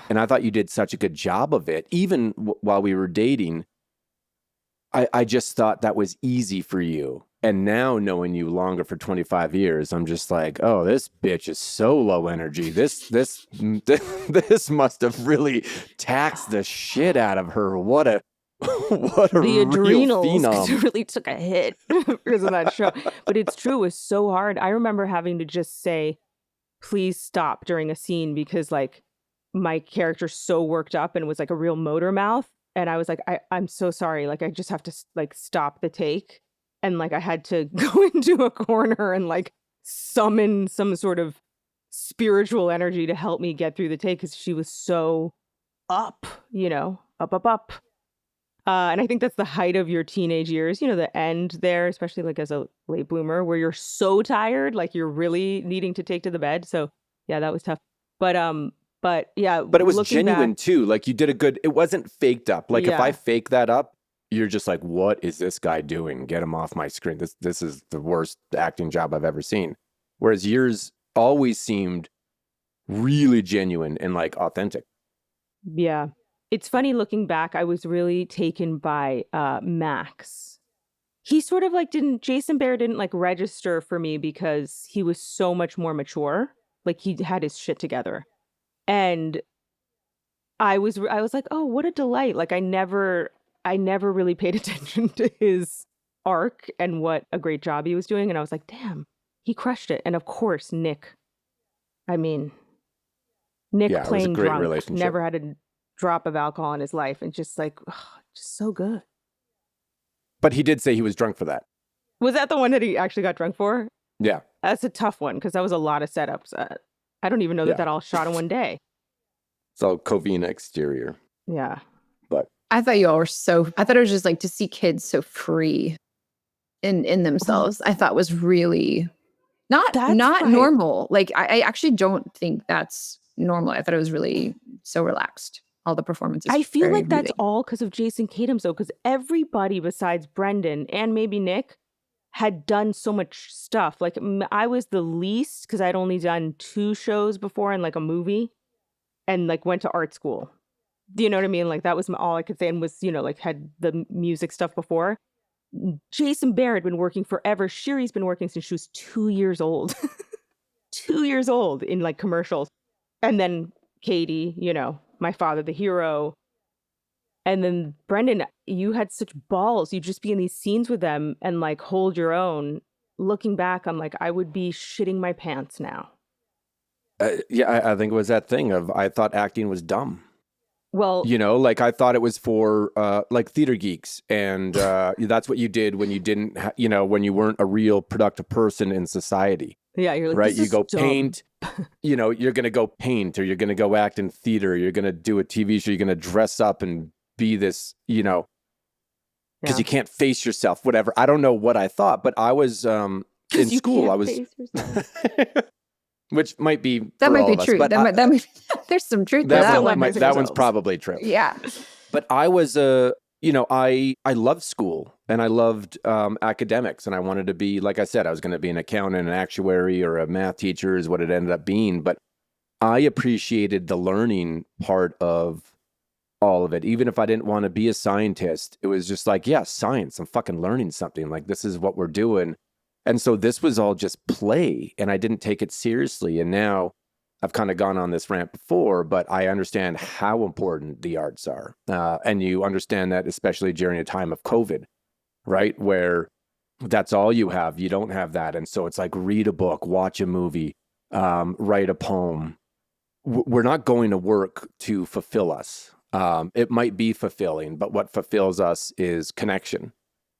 and I thought you did such a good job of it. Even while we were dating, I just thought that was easy for you. And now knowing you longer for 25 years, I'm just like, oh, this bitch is so low energy. This must have really taxed the shit out of her. What a the adrenals real phenom. Really took a hit because of that show. But it's true, it was so hard. I remember having to just say, please stop during a scene because like my character's so worked up and was like a real motor mouth. And I was like, I'm so sorry. Like, I just have to like stop the take. And like, I had to go into a corner and like summon some sort of spiritual energy to help me get through the take because she was so up, up. And I think that's the height of your teenage years, the end there, especially like as a late bloomer where you're so tired, like you're really needing to take to the bed. So yeah, that was tough. But yeah. But it was genuine too. Like you did it wasn't faked up. Like if I fake that up, you're just like, what is this guy doing? Get him off my screen. This is the worst acting job I've ever seen. Whereas yours always seemed really genuine and like authentic. Yeah. It's funny looking back, I was really taken by Max. He sort of like Jason Behr didn't like register for me because he was so much more mature. Like he had his shit together. And I was like, oh, what a delight. Like I never really paid attention to his arc and what a great job he was doing. And I was like, damn, he crushed it. And of course, Nick playing drunk, never had a drop of alcohol in his life and just like, just so good. But he did say he was drunk for that. Was that the one that he actually got drunk for? Yeah. That's a tough one because that was a lot of setups. I don't even know that all shot in one day. It's all Covina exterior. Yeah. But I thought you all were I thought it was just like to see kids so free in themselves. I thought was really not normal. Like I actually don't think that's normal. I thought it was really so relaxed. All the performances. I feel like that's all because of Jason Katims, though, because everybody besides Brendan and maybe Nick had done so much stuff. Like I was the least because I'd only done 2 shows before and like a movie and like went to art school. Do you know what I mean? Like that was all I could say and was, like had the music stuff before. Jason Behr had been working forever. Shiri's been working since she was 2 years old. 2 years old in like commercials. And then Katie, my father, the hero. And then Brendan, you had such balls. You'd just be in these scenes with them and like hold your own. Looking back, I'm like, I would be shitting my pants now. Yeah, I think it was that thing of I thought acting was dumb. Well, like I thought it was for like theater geeks. And that's what you did when you didn't, when you weren't a real productive person in society. Yeah, you're like, right. You go dumb. Paint. You're going to go paint or you're going to go act in theater. You're going to do a TV show. You're going to dress up and be this, because you can't face yourself, whatever. I don't know what I thought, but I was in school. I was, which might be that might be us, true. But that might there's some truth to that one. That one's probably true. Yeah. But I was I loved school and I loved academics, and I wanted to be, like I said, I was going to be an accountant, an actuary, or a math teacher is what it ended up being. But I appreciated the learning part of all of it. Even if I didn't want to be a scientist, it was just like, yeah, science, I'm fucking learning something. Like, this is what we're doing. And so this was all just play, and I didn't take it seriously. And now I've kind of gone on this rant before, but I understand how important the arts are. And you understand that, especially during a time of COVID, right? Where that's all you have. You don't have that. And so it's like, read a book, watch a movie, write a poem. We're not going to work to fulfill us. It might be fulfilling, but what fulfills us is connection.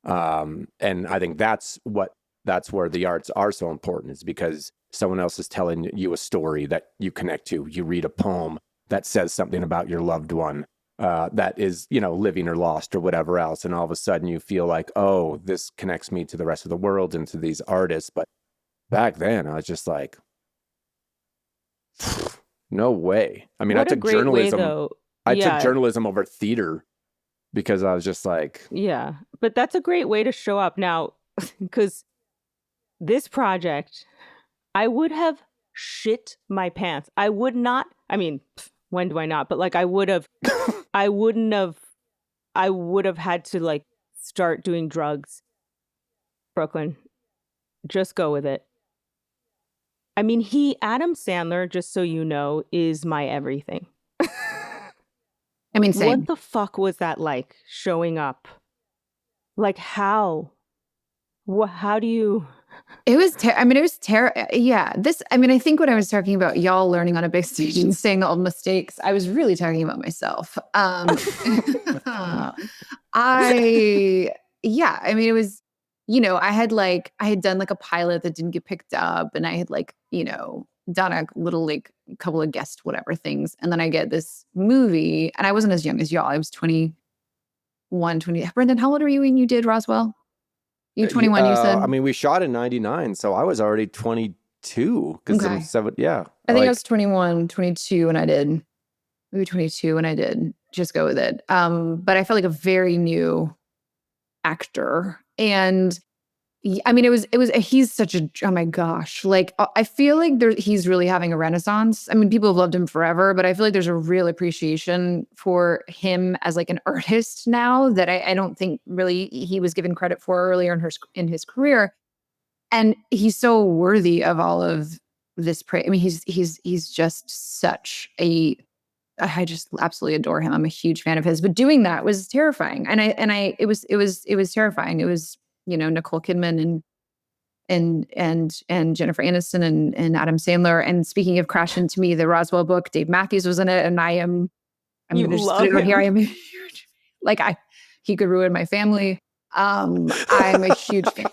And I think that's where the arts are so important, is because someone else is telling you a story that you connect to. You read a poem that says something about your loved one that is, living or lost or whatever else. And all of a sudden you feel like, oh, this connects me to the rest of the world and to these artists. But back then I was just like, no way. I mean, What I took journalism. Way, I took journalism over theater because I was just like, yeah, but that's a great way to show up now, because this project, I would have shit my pants. I would not, I mean, when do I not? But like, I would have had to like start doing drugs. Brooklyn, just go with it. I mean, Adam Sandler, just so you know, is my everything. I mean, same. What the fuck was that like, showing up? Like, how? How do you... It was terrible. Yeah. I think when I was talking about y'all learning on a big stage and saying all mistakes, I was really talking about myself. It was, I had done like a pilot that didn't get picked up, and I had done a little couple of guest whatever things. And then I get this movie, and I wasn't as young as y'all. I was 21, 20. Brendan, how old were you when you did Roswell? You 21, you said? I mean, we shot in 99, so I was already 22. Okay. Yeah. I think I was 21, 22 when I did. Maybe 22 when I did Just Go With It. But I felt like a very new actor. And he's such a, oh my gosh. Like, I feel like he's really having a renaissance. I mean, people have loved him forever, but I feel like there's a real appreciation for him as like an artist now that I don't think really he was given credit for earlier in his career. And he's so worthy of all of this praise. I mean, he's just such I just absolutely adore him. I'm a huge fan of his, but doing that was terrifying. It was terrifying. It was, Nicole Kidman and Jennifer Aniston and Adam Sandler. And speaking of Crash Into Me, the Roswell book, Dave Matthews was in it. And I'm going to just put it on here. I am a huge, he could ruin my family. I'm a huge fan.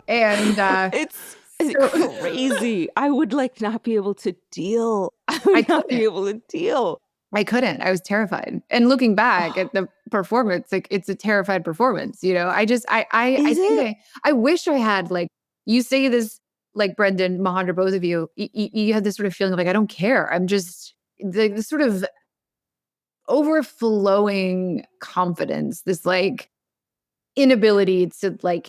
And it's crazy. I would not be able to deal. I couldn't be able to deal. I couldn't. I was terrified. And looking back at the performance, it's a terrified performance. I wish I had you say this, Brendan, Majandra, both of you, you had this sort of feeling of I don't care. I'm just the sort of overflowing confidence, this inability to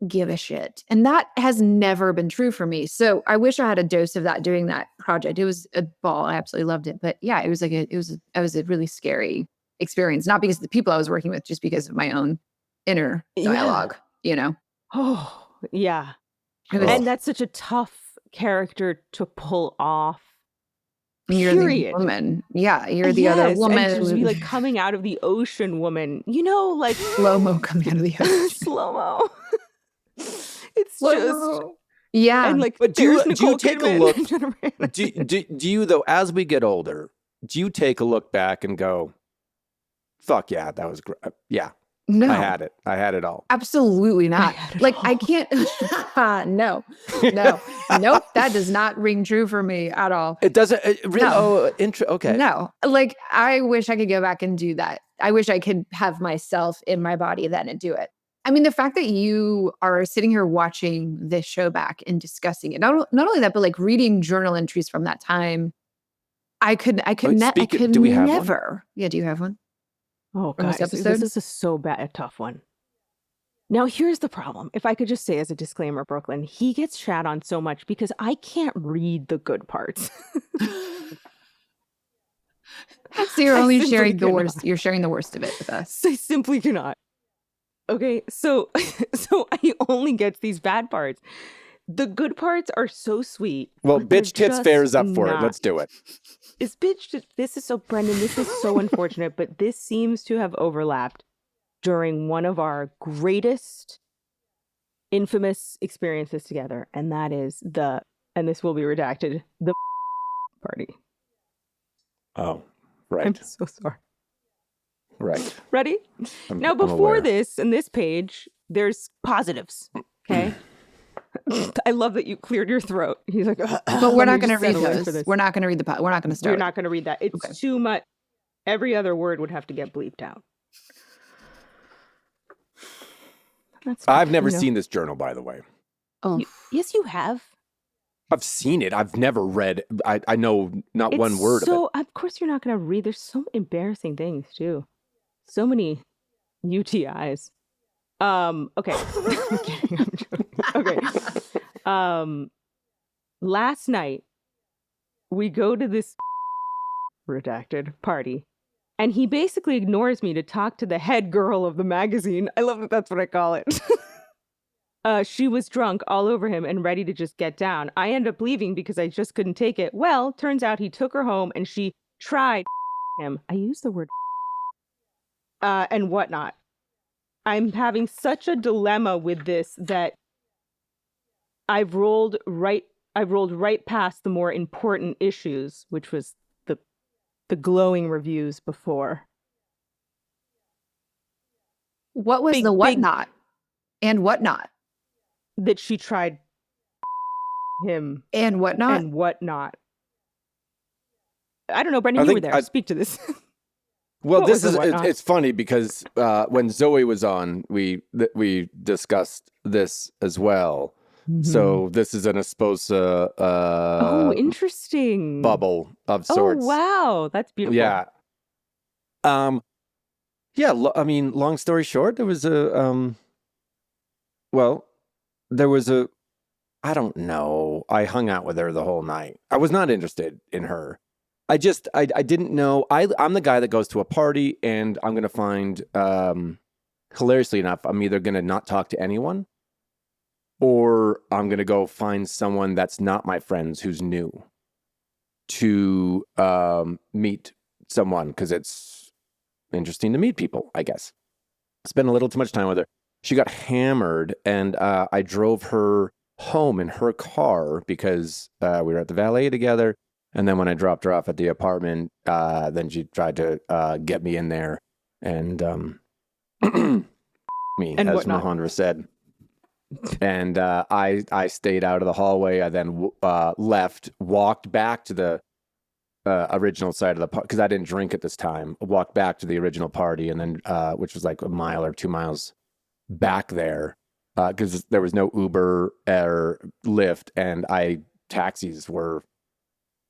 give a shit. And that has never been true for me. So I wish I had a dose of that doing that project. It was a ball. I absolutely loved it. But yeah, it was a really scary experience, not because of the people I was working with, just because of my own inner dialogue, Oh, yeah. And that's such a tough character to pull off. You're the woman. Yeah, you're the other woman. And to be coming out of the ocean woman, slow-mo coming out of the ocean. Slow-mo. It's slow-mo. Just yeah. And but do you take a look? do you though, as we get older, do you take a look back and go, "Fuck yeah, that was great"? Yeah, no, I had it all. Absolutely not. I can't. No, nope. That does not ring true for me at all. It doesn't. Really? No. Oh, okay. No, I wish I could go back and do that. I wish I could have myself in my body then and do it. I mean, the fact that you are sitting here watching this show back and discussing it, not only that, but reading journal entries from that time, I could never. Do we have one? Yeah, do you have one? Oh, from this guys, episode? this is a tough one. Now, here's the problem. If I could just say as a disclaimer, Brooklyn, he gets shat on so much because I can't read the good parts. So you're only sharing the cannot. worst. You're sharing the worst of it with us. I simply cannot. Okay, so I only get these bad parts. The good parts are so sweet. Well, but they're bitch tits just Fehr's up for it. not. Let's do it. This is so, Brendan, this is so unfortunate, but this seems to have overlapped during one of our greatest infamous experiences together, and that is and this will be redacted, the party. Oh, right. I'm so sorry. Right. Ready? Now, before this, in this page, there's positives, okay? I love that you cleared your throat. He's like, but we're not going to read those. We're not going to read we're not going to start. We're not going to read that. It's too much. Every other word would have to get bleeped out. I've never seen this journal, by the way. Oh, yes, you have. I've seen it. I've never read. I know not one word of it. So, of course, you're not going to read. There's so embarrassing things, too. So many UTIs. Okay. I'm kidding. Okay. Last night, we go to this redacted party, and he basically ignores me to talk to the head girl of the magazine. I love that that's what I call it. She was drunk all over him and ready to just get down. I end up leaving because I just couldn't take it. Well, turns out he took her home and she tried him. I use the word and whatnot. I'm having such a dilemma with this that I've rolled right past the more important issues, which was the glowing reviews before. What was the whatnot? And whatnot? That she tried him. And whatnot? And whatnot. I don't know, Brendan, you were there. Speak to this. Well, it's funny because when Zoe was on, we discussed this as well. Mm-hmm. So this is an Esposa interesting bubble of sorts. Oh, wow. That's beautiful. Yeah. I mean, long story short, there was I don't know. I hung out with her the whole night. I was not interested in her. I didn't know. I'm the guy that goes to a party and I'm going to find, hilariously enough, I'm either going to not talk to anyone or I'm going to go find someone that's not my friends who's new to meet someone because it's interesting to meet people, I guess. Spent a little too much time with her. She got hammered and I drove her home in her car because we were at the valet together. And then when I dropped her off at the apartment, then she tried to get me in there and me, and as Majandra said. And I stayed out of the hallway. I then left, walked back to the original side of the party, because I didn't drink at this time. Walked back to the original party, and then which was like a mile or 2 miles back there, because there was no Uber or Lyft, and taxis were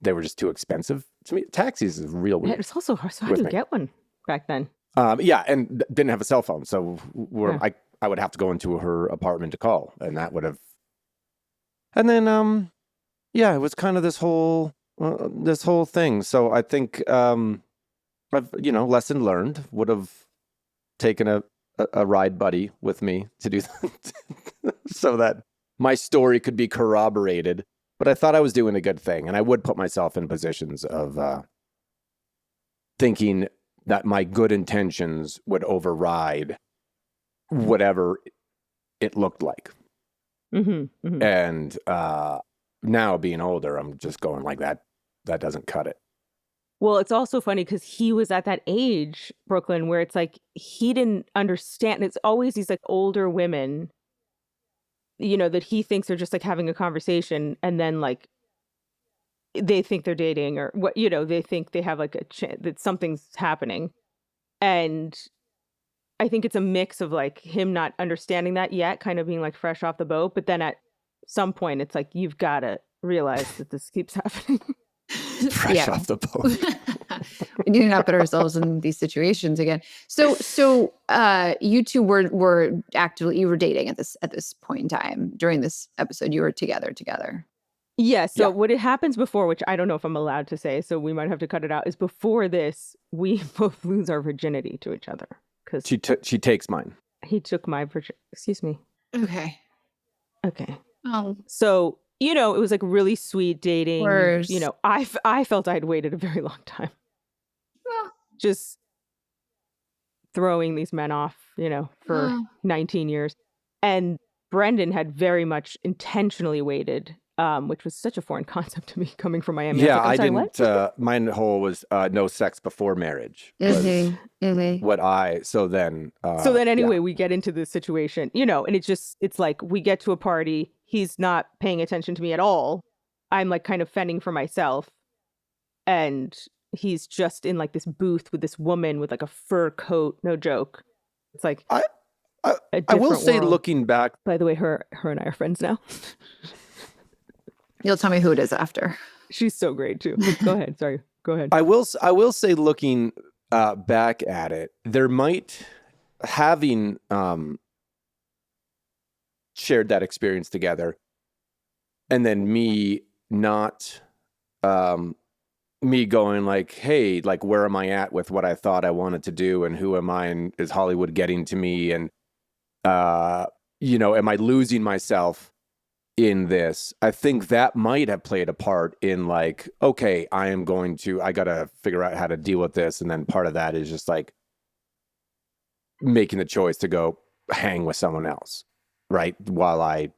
just too expensive to me. Taxis is real weird. It's also hard. So how do you get one back then? Yeah, and didn't have a cell phone, so I would have to go into her apartment to call, and that would have. And then, it was kind of this whole thing. So I think, I've lesson learned. Would have taken a ride buddy with me to do that, so that my story could be corroborated. But I thought I was doing a good thing, and I would put myself in positions of thinking that my good intentions would override whatever it looked like. Mm-hmm, mm-hmm. And now being older, I'm just going like that doesn't cut it. Well, it's also funny because he was at that age, Brooklyn, where it's like he didn't understand. It's always these like older women, that he thinks are just like having a conversation, and then like they think they're dating, or what, they think they have like that something's happening. And I think it's a mix of like him not understanding that yet, kind of being like fresh off the boat. But then at some point it's like, you've got to realize that this keeps happening. Fresh off the boat. We need to not put ourselves in these situations again. So you two were actively, you were dating at this point in time during this episode. You were together. Yeah, so Yeah. what it happens before, which I don't know if I'm allowed to say, so we might have to cut it out, is before this, we both lose our virginity to each other. Because She takes mine. he took my virginity. Excuse me. Okay. Oh, So, it was like really sweet dating. Worse. I felt I'd waited a very long time. well, Just throwing these men off, for 19 years. And Brendan had very much intentionally waited, which was such a foreign concept to me coming from Miami. Yeah, I was like, I'm didn't. sorry, Mine whole was no sex before marriage. Was what I. So then. Anyway, we get into this situation, and it's like we get to a party. He's not paying attention to me at all. I'm like kind of fending for myself. And he's just in like this booth with this woman with like a fur coat. No joke. It's like I a will say, world. looking back. By the way, her and I are friends now. you'll tell me who it is after. She's so great too. Go ahead. Sorry. Go ahead. I will say, looking back at it, there might having shared that experience together, and then me not me going like, hey, like, where am I at with what I thought I wanted to do, and who am I, and is Hollywood getting to me, and am I losing myself in this? I think that might have played a part in like, okay, I gotta figure out how to deal with this. And then part of that is just like making the choice to go hang with someone else, right? While I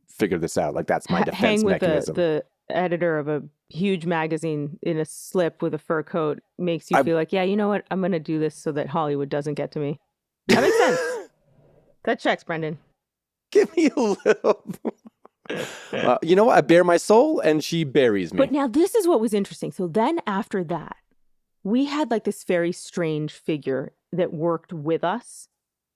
figure this out. Like, that's my defense hang with mechanism. the editor of a huge magazine in a slip with a fur coat makes you feel like, yeah, you know what? I'm going to do this so that Hollywood doesn't get to me. That makes sense. That checks, Brendan. Give me a little... you know what? I bare my soul and she buries me. But now this is what was interesting. So then after that, we had like this very strange figure that worked with us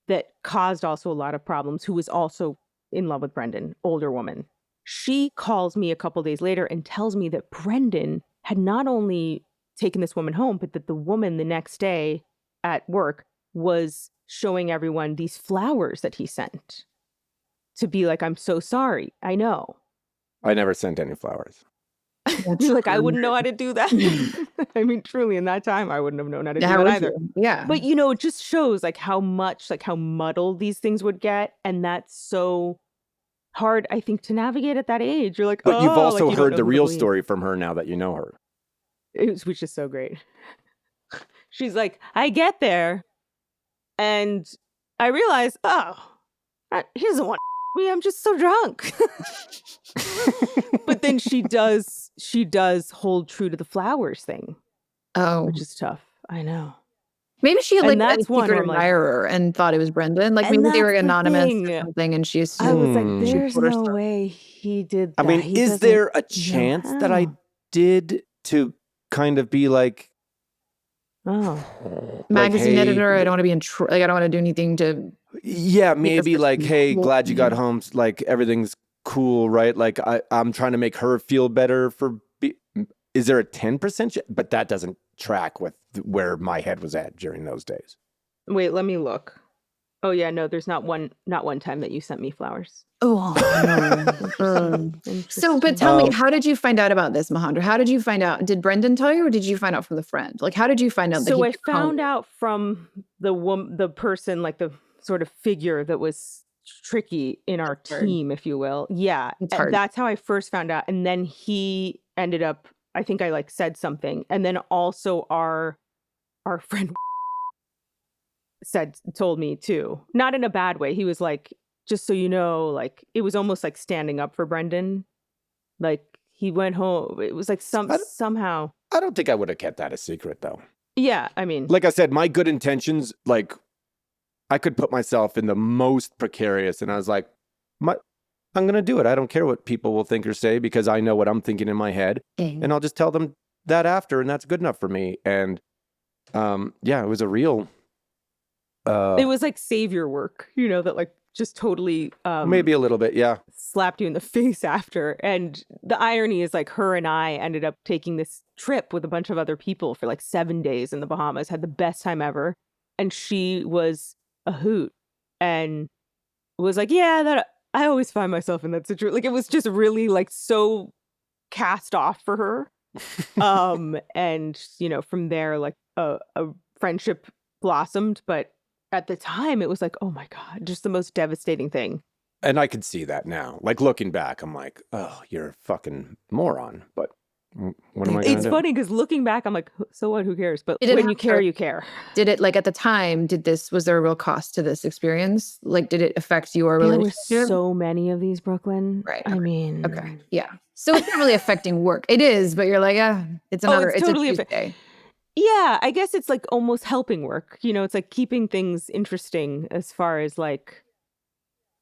that caused also a lot of problems, who was also in love with Brendan, older woman. She calls me a couple days later and tells me that Brendan had not only taken this woman home, but that the woman the next day at work was showing everyone these flowers that he sent to be like, I'm so sorry. I know. I never sent any flowers. You're like, I wouldn't know how to do that. I mean, truly, in that time, I wouldn't have known how to do that either. Yeah. But, it just shows like how muddled these things would get. And that's so hard, I think, to navigate at that age. You're like, but you've also like, you heard the real story from her now that you know her. Which is so great. She's like, I get there and I realize, he doesn't want me. I'm just so drunk. But then she does hold true to the flowers thing. Oh, which is tough. I know. Maybe she had like a one secret admirer and thought it was Brendan. Like maybe they were anonymous or something, and she assumed. I was like, "There's no way he did that." I mean, is there a chance that I did to kind of be like, magazine editor? I don't want to be in. I don't want to do anything to. Yeah, maybe like, hey, glad you got home. Like, everything's cool, right? Like, I'm trying to make her feel better for. Is there a 10%? But that doesn't track with where my head was at during those days. Wait, let me look. Oh yeah, no, there's not one time that you sent me flowers. Oh. So, but tell me, how did you find out about this, Majandra? How did you find out? Did Brendan tell you, or did you find out from the friend? Like, how did you find out? So I found out from the person, like the sort of figure that was tricky in our team, if you will. Yeah, that's how I first found out, and then he ended up. I think I like said something, and then also our friend told me too, not in a bad way. He was like, just so you know, like it was almost like standing up for Brendan. Like he went home. It was like somehow. I don't think I would have kept that a secret though. Yeah, I mean, like I said, my good intentions, like I could put myself in the most precarious, and I was like, I'm going to do it. I don't care what people will think or say because I know what I'm thinking in my head. And I'll just tell them that after, and that's good enough for me. And yeah, it was a real... it was like savior work, that like just totally maybe a little bit, yeah. slapped you in the face after. And the irony is like her and I ended up taking this trip with a bunch of other people for like 7 days in the Bahamas, had the best time ever. And she was a hoot and was like, yeah, that I always find myself in that situation. Like it was just really like so cast off for her. And from there, like a friendship blossomed. But at the time it was like, oh my God, just the most devastating thing. And I could see that now. Like looking back, I'm like, oh, you're a fucking moron. But what am I going to do? It's funny because looking back, I'm like, so what? Who cares? But Did it when you have care, to- you care. Did it, like at the time, was there a real cost to this experience? Like, did it affect your There relationship? were so many of these, Brooklyn. Right. I mean, Okay. Yeah. So it's not really affecting work. It is, but you're like, it's another, it's it's totally a Tuesday. Yeah, I guess it's like almost helping work. It's like keeping things interesting as far as like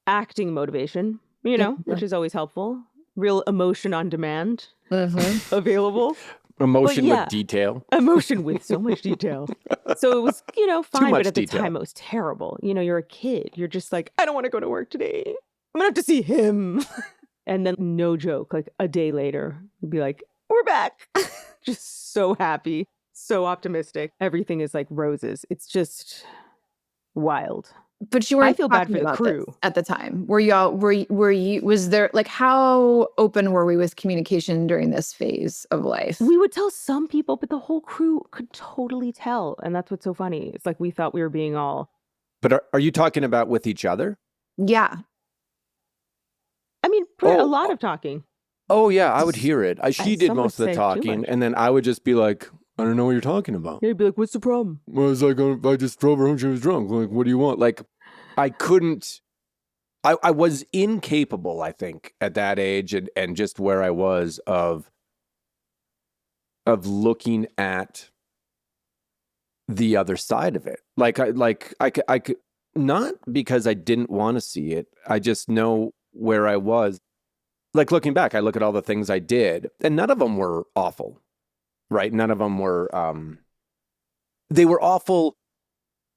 acting motivation, which is always helpful. Real emotion on demand available. Emotion with detail. Emotion with so much detail. So it was, fine, much but at the detail. time it was terrible. You're a kid. You're just like, I don't want to go to work today. I'm going to have to see him. And then no joke, like a day later, you'd be like, we're back. Just so happy, so optimistic. Everything is like roses. It's just wild. But you weren't I feel bad talking for the about crew. this at the time. Were you, was there, like, how open were we with communication during this phase of life? We would tell some people, but the whole crew could totally tell. And that's what's so funny. It's like we thought we were being all... But are you talking about with each other? Yeah. I mean, a lot of talking. Oh, yeah, I would hear it. She did some most of would the say too talking, much. and then I would just be like, I don't know what you're talking about. They'd be like, what's the problem? Well, it's like, I just drove her home, she was drunk. Like, what do you want? Like, I couldn't, I was incapable, I think, at that age and just where I was of looking at the other side of it. I could, not because I didn't want to see it. I just know where I was. Like looking back, I look at all the things I did and none of them were awful, right? None of them were, they were awful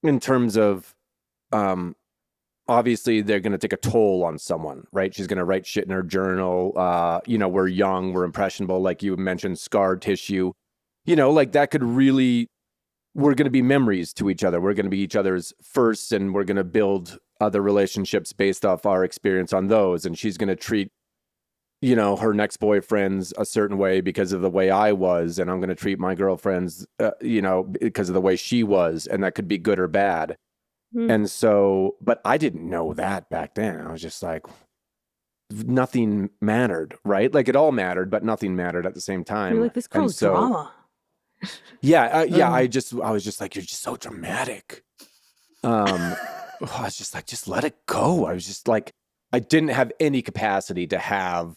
in terms of, obviously they're going to take a toll on someone, right? She's going to write shit in her journal. We're young, we're impressionable. Like you mentioned, scar tissue, like that could really, we're going to be memories to each other. We're going to be each other's firsts and we're going to build other relationships based off our experience on those. And she's going to treat, her next boyfriends a certain way because of the way I was. And I'm going to treat my girlfriends, because of the way she was. And that could be good or bad. And so, but I didn't know that back then. I was just like, nothing mattered, right? Like it all mattered, but nothing mattered at the same time. You're like, this girl's drama. Yeah. I was just like, you're just so dramatic. I was just like, just let it go. I was just like, I didn't have any capacity to have,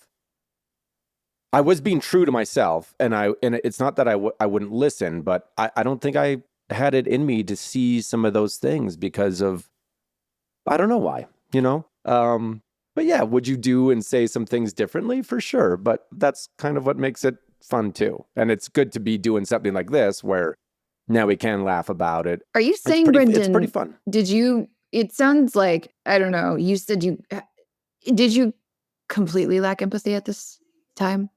I was being true to myself and it's not that I wouldn't listen, but I don't think I had it in me to see some of those things because of, I don't know why, but yeah, would you do and say some things differently? For sure. But that's kind of what makes it fun too. And it's good to be doing something like this where now we can laugh about it. Are you saying, Brendan, it's pretty fun. It sounds like, I don't know, you said did you completely lack empathy at this time?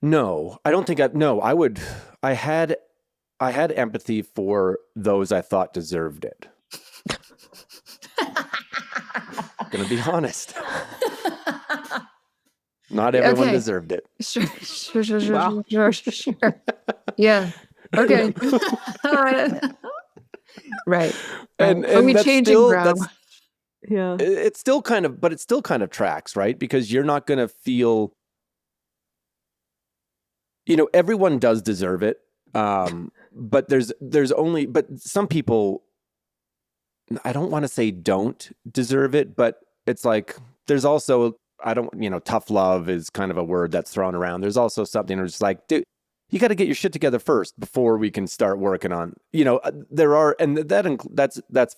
No, I don't think I had empathy for those I thought deserved it. Gonna be honest. Not everyone deserved it. Sure. Wow. Sure. Yeah. Okay. Right. And Are we that's changing still, ground? Yeah. It still kind of tracks, right? Because you're not going to feel, everyone does deserve it. But but some people, I don't want to say don't deserve it, but it's like, there's also, tough love is kind of a word that's thrown around. There's also something where it's like, dude, you got to get your shit together first before we can start working on, that's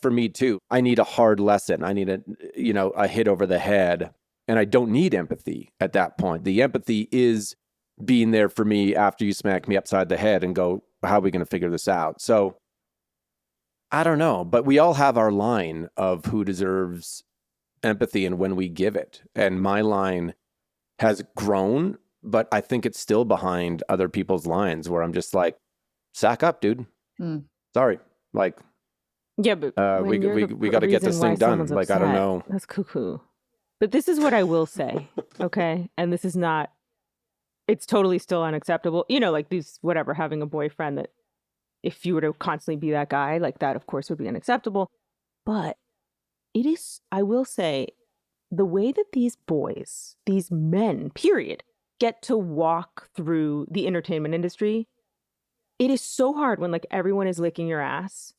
for me too. I need a hard lesson. I need a hit over the head, and I don't need empathy at that point. The empathy is being there for me after you smack me upside the head and go, how are we going to figure this out? So I don't know, but we all have our line of who deserves empathy and when we give it. And my line has grown, but I think it's still behind other people's lines where I'm just like, sack up, dude. Sorry. Like, yeah, but we got to get this thing done. Like, I don't know. That's cuckoo. But this is what I will say, okay? And this is not, it's totally still unacceptable. You know, like these, whatever, having a boyfriend that if you were to constantly be that guy, like that, of course, would be unacceptable. But it is, I will say, the way that these boys, these men, period, get to walk through the entertainment industry, it is so hard when like everyone is licking your ass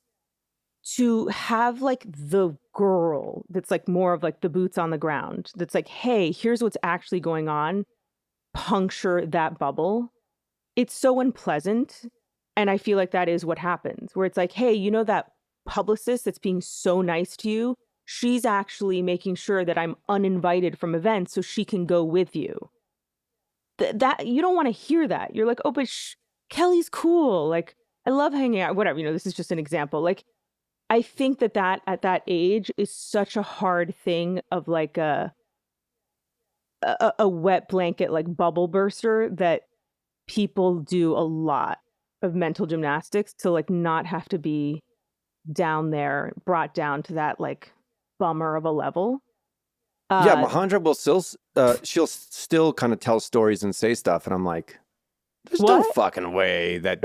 to have like the girl that's like more of like the boots on the ground. That's like, hey, here's what's actually going on. Puncture that bubble. It's so unpleasant. And I feel like that is what happens, where it's like, hey, you know that publicist that's being so nice to you? She's actually making sure that I'm uninvited from events so she can go with you. That you don't want to hear that. You're like, oh, but Kelly's cool. Like, I love hanging out, whatever. You know, this is just an example. Like, I think that at that age is such a hard thing of like a wet blanket, like bubble burster, that people do a lot of mental gymnastics to like not have to be down there, brought down to that like bummer of a level. Yeah, Majandra will she'll still kind of tell stories and say stuff, and I'm like, there's no fucking way that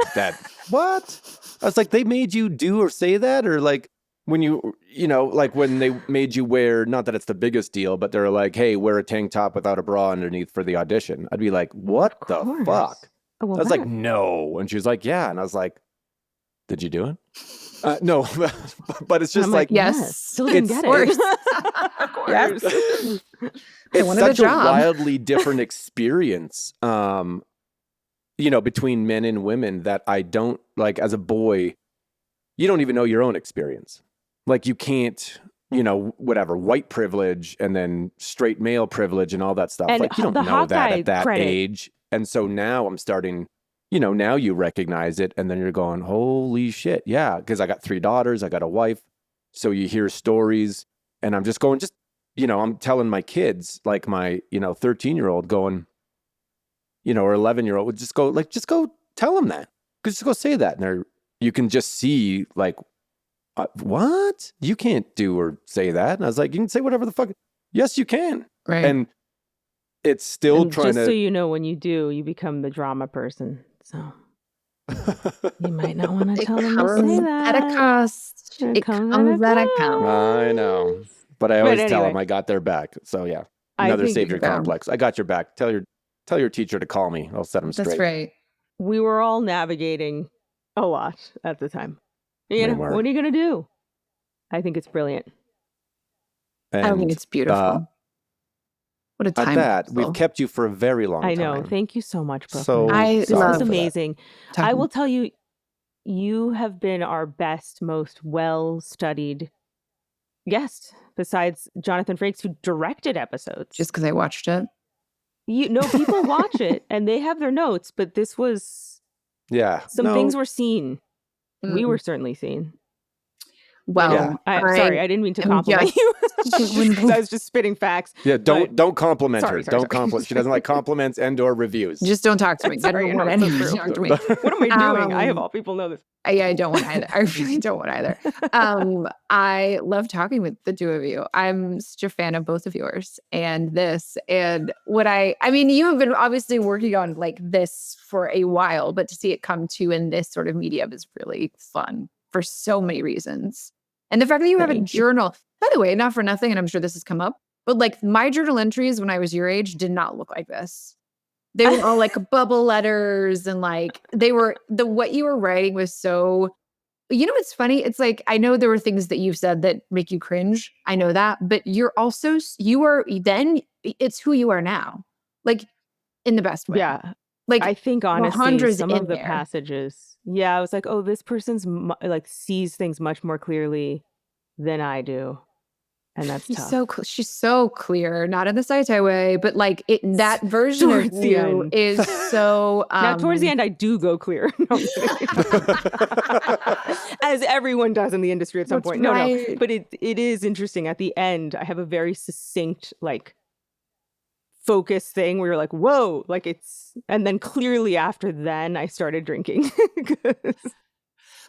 what? I was like, they made you do or say that, or like when you know, like when they made you wear, not that it's the biggest deal, but they're like, hey, wear a tank top without a bra underneath for the audition. I'd be like, what the fuck? Oh, well, I was like, no. And she was like, yeah. And I was like, did you do it? No, but it's just like, yes. Still didn't get it. Of course. It's such a wildly different experience, you know, between men and women that I don't, like, as a boy, you don't even know your own experience. Like, you can't, you know, whatever, white privilege and then straight male privilege and all that stuff. And like, you don't know that at that age. And so now I'm starting, you know, now you recognize it, and then you're going, holy shit. Yeah. Because I got 3 daughters, I got a wife. So you hear stories, and I'm just going, you know, I'm telling my kids, like my, you know, 13-year-old going, you know, or 11-year-old would just go tell them that. Just go say that. And you can just see like, what? You can't do or say that. And I was like, you can say whatever the fuck. Yes, you can. Right. And it's still and just so you know, when you do, you become the drama person. So you might not want to tell them to say that. At a cost. It comes at a cost. I know. But I always tell them I got their back. So yeah, another savior complex. I got your back. Tell your teacher to call me. I'll set them straight. That's right. We were all navigating a lot at the time. You know, what are you going to do? I think it's brilliant. And, I think it's beautiful. What a time. At that, we've kept you for a very long time. I know. Thank you so much, Brooklyn. So this was amazing. That. I will tell you, you have been our best, most well-studied guest, besides Jonathan Frakes, who directed episodes. Just because I watched it? People watch it, and they have their notes, but this was... Yeah. Some things were seen. Mm-hmm. We were certainly seen. Well, sorry, I didn't mean to compliment you. I was just spitting facts. Yeah, don't compliment her. Don't compliment. She doesn't like compliments and/or reviews. Just don't talk to me. Sorry, don't want anyone to talk to me. What am I doing? I have all people know this. I don't want either. I really don't want either. I love talking with the two of you. I'm such a fan of both of yours and this. And I mean, you have been obviously working on like this for a while, but to see it come to in this sort of medium is really fun for so many reasons. And the fact that you have a journal, by the way, not for nothing, and I'm sure this has come up, but like my journal entries when I was your age did not look like this. They were all like bubble letters, and like what you were writing was so, you know, it's funny. It's like, I know there were things that you've said that make you cringe. I know that, but it's who you are now, like in the best way. Yeah. Like, I think honestly, some of the passages, I was like, oh, this person's like sees things much more clearly than I do. And that's tough. She's so clear, not in the sci-fi way, but like that version of you is so... now, towards the end, I do go clear. No, as everyone does in the industry at some That's point. No, right. but it is interesting. At the end, I have a very succinct, like, focus thing where you're like, whoa, like it's, and then clearly after then I started drinking. But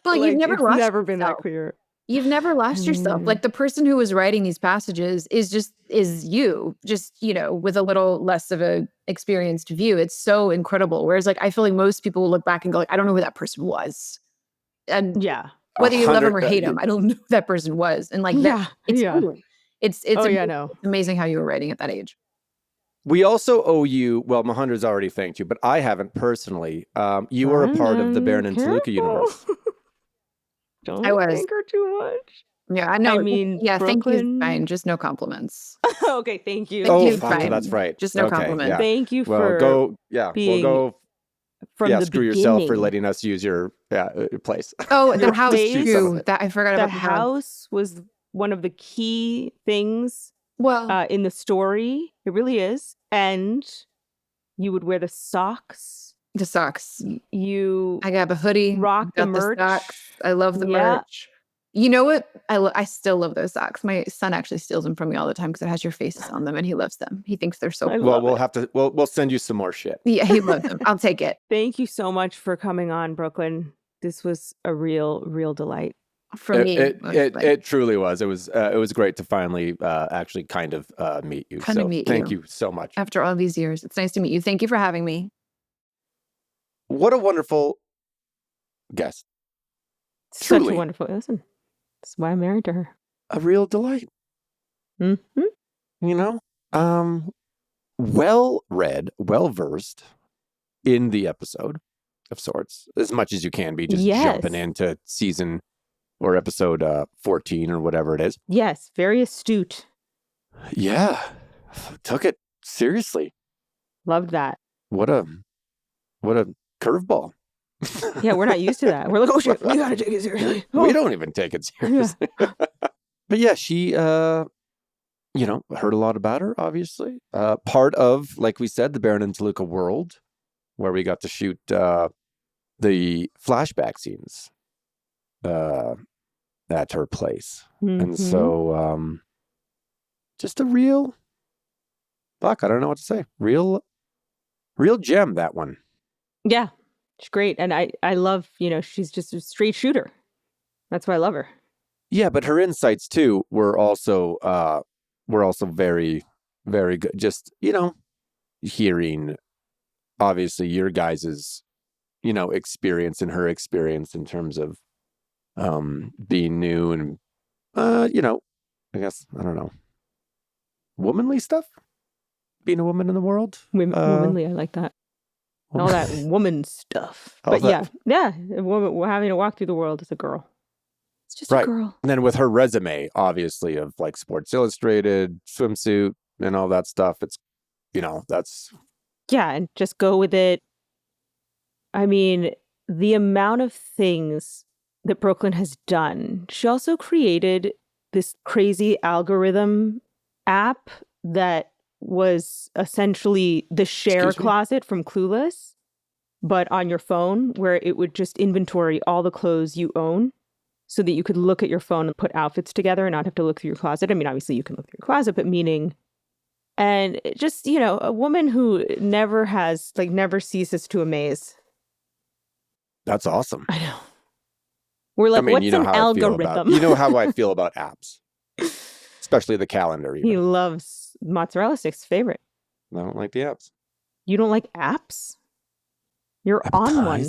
like, you've never it's lost never been that yourself. clear. You've never lost yourself. Like the person who was writing these passages is you, just, you know, with a little less of a experienced view. It's so incredible. Whereas like, I feel like most people will look back and go like, I don't know who that person was. And Yeah. whether you love him or hate him, I don't know who that person was. And like, it's totally, it's amazing how you were writing at that age. We also owe you, well, Majandra's already thanked you, but I haven't personally. You were a part of the Baron and Toluca universe. Don't I was. thank her too much. Yeah, I know. I mean, yeah, Brooklyn... thank you. Fine, just no compliments. Okay, thank you. Thank you, fuck, that's right. Just no compliment. Yeah. Thank you well, for go. Yeah, being we'll go. From the screw beginning. Yourself for letting us use your place. Oh, the house too. That I forgot about. The house was one of the key things. Well, in the story, it really is. And you would wear the socks. The socks. I got a hoodie. Rock the merch. Socks. I love the merch. You know what? I still love those socks. My son actually steals them from me all the time because it has your faces on them, and he loves them. He thinks they're so cool. Well, we'll send you some more shit. Yeah, he loves them. I'll take it. Thank you so much for coming on, Brooklyn. This was a real delight. For me, it truly was. It was great to finally actually kind of meet you. Thank you so much. After all these years, it's nice to meet you. Thank you for having me. What a wonderful guest. Such a wonderful. Listen, that's why I'm married to her. A real delight. Mm-hmm. You know, well read, well versed in the episode of sorts, as much as you can be. Just jumping into season or episode 14 or whatever it is. Yes, very astute. Yeah, took it seriously. Loved that. What a curveball. Yeah, we're not used to that. We're like, oh shit, we gotta take it seriously. Oh. We don't even take it seriously. Yeah. But yeah, she, heard a lot about her, obviously. Part of, like we said, the Baron and Toluca world, where we got to shoot the flashback scenes at her place. Mm-hmm. And so, just a real, I don't know what to say. Real gem, that one. Yeah. She's great. And I love, she's just a straight shooter. That's why I love her. Yeah, but her insights too were also very, very good. Just, hearing obviously your guys's, experience and her experience in terms of being new and I guess, I don't know, womanly stuff? Being a woman in the world? Womanly, I like that. All that woman stuff. But yeah, a woman, we're having to walk through the world as a girl. It's just a girl. And then with her resume, obviously, of like Sports Illustrated, swimsuit, and all that stuff, it's, that's... Yeah, and just go with it. I mean, the amount of things that Brooklyn has done. She also created this crazy algorithm app that was essentially the share closet from Clueless, but on your phone, where it would just inventory all the clothes you own so that you could look at your phone and put outfits together and not have to look through your closet. I mean, obviously you can look through your closet, but meaning, and just, a woman who never ceases to amaze. That's awesome. I know. We're like, what's an algorithm? You know how I feel about apps, especially the calendar. He loves mozzarella sticks. Favorite. I don't like the apps. You don't like apps? You're on one.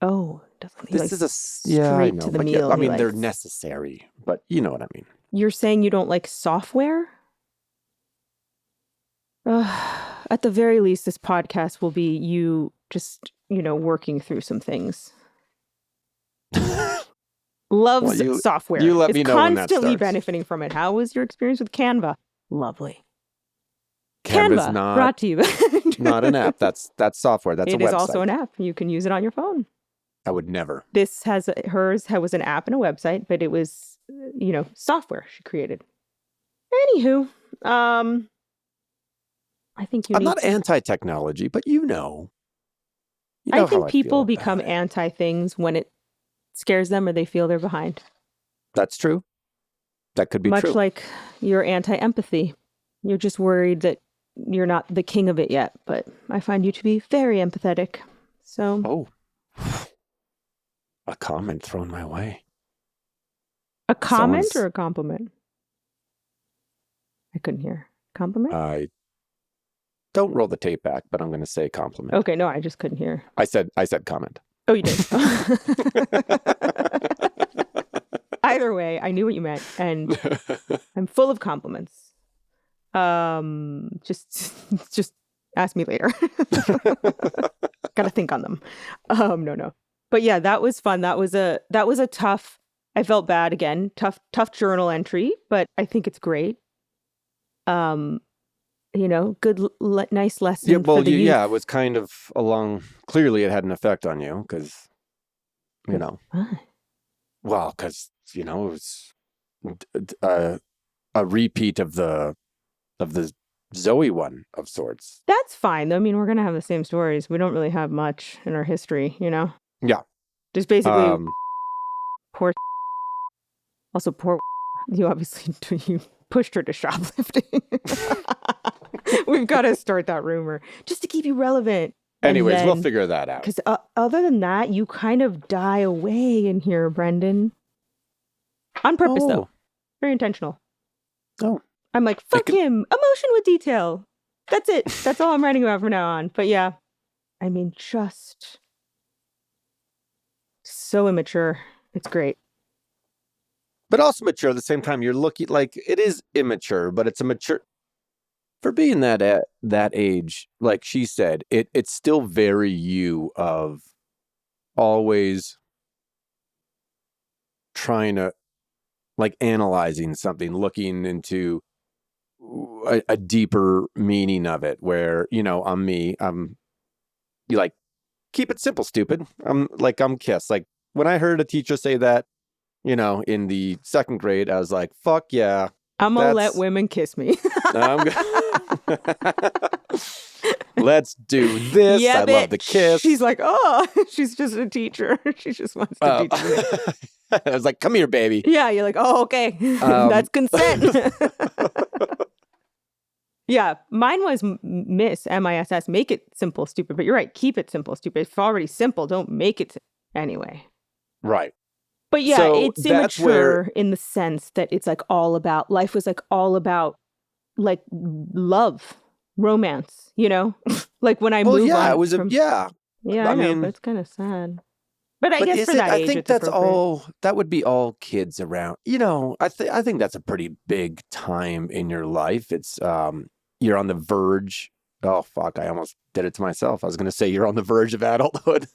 Oh, doesn't he? This is straight I know, to the meal. I mean, they're necessary, but you know what I mean. You're saying you don't like software? At the very least, this podcast will be you just, working through some things. Loves software. You let me know when that constantly starts. Benefiting from it. How was your experience with Canva? Lovely. Canva's Canva, brought to you. Not an app. That's software. That's a website. It is also an app. You can use it on your phone. I would never. Hers was an app and a website, but it was, software she created. Anywho, I think I'm not anti-technology, but I think people become anti things when it scares them or they feel they're behind. That's true. That could be Much true. like your anti-empathy. You're just worried that you're not the king of it yet, but I find you to be very empathetic. So. Oh. A comment thrown my way. A comment or a compliment? I couldn't hear. Compliment? I don't roll the tape back, but I'm going to say compliment. Okay, no, I just couldn't hear. I said comment. Oh, you did. Either way, I knew what you meant, and I'm full of compliments. Just ask me later. Gotta think on them. No. But yeah, that was fun. That was a tough. I felt bad again. Tough journal entry, but I think it's great. Good, nice lesson. Yeah, well, for the youth. yeah, it was kind of clearly it had an effect on you because, well, because, it was a repeat of the Zoe one of sorts. That's fine. I mean, we're going to have the same stories. We don't really have much in our history, Yeah. Just basically poor. Also, poor. You obviously you pushed her to shoplifting. We've got to start that rumor just to keep you relevant. Anyways, we'll figure that out. Because other than that, you kind of die away in here, Brendan. On purpose, though. Very intentional. Oh. I'm like, fuck him. Emotion with detail. That's it. That's all I'm writing about from now on. But yeah, I mean, just so immature. It's great. But also mature at the same time. You're looking like it is immature, but it's a mature for being that age. Like she said, it's still very you of always trying to like analyzing something, looking into a deeper meaning of it. Where I'm me. You like keep it simple, stupid. I'm Kiss. Like when I heard a teacher say that. In the second grade, I was like, fuck yeah. I'm going to let women kiss me. Let's do this. Yeah, I love the kiss. She's like, she's just a teacher. She just wants to teach me. I was like, come here, baby. Yeah, you're like, oh, okay. That's consent. Yeah, mine was Miss, M-I-S-S. Make it simple, stupid. But you're right. Keep it simple, stupid. If it's already simple, don't make it anyway. Right. But yeah, so it's immature in the sense that it's like all about, life was like all about like love, romance, like when I moved on. It was Yeah, I know, but it's kind of sad. But I guess for that age, I think that's all, that would be all kids around. I think that's a pretty big time in your life. It's, you're on the verge. Oh, fuck, I almost did it to myself. I was going to say you're on the verge of adulthood.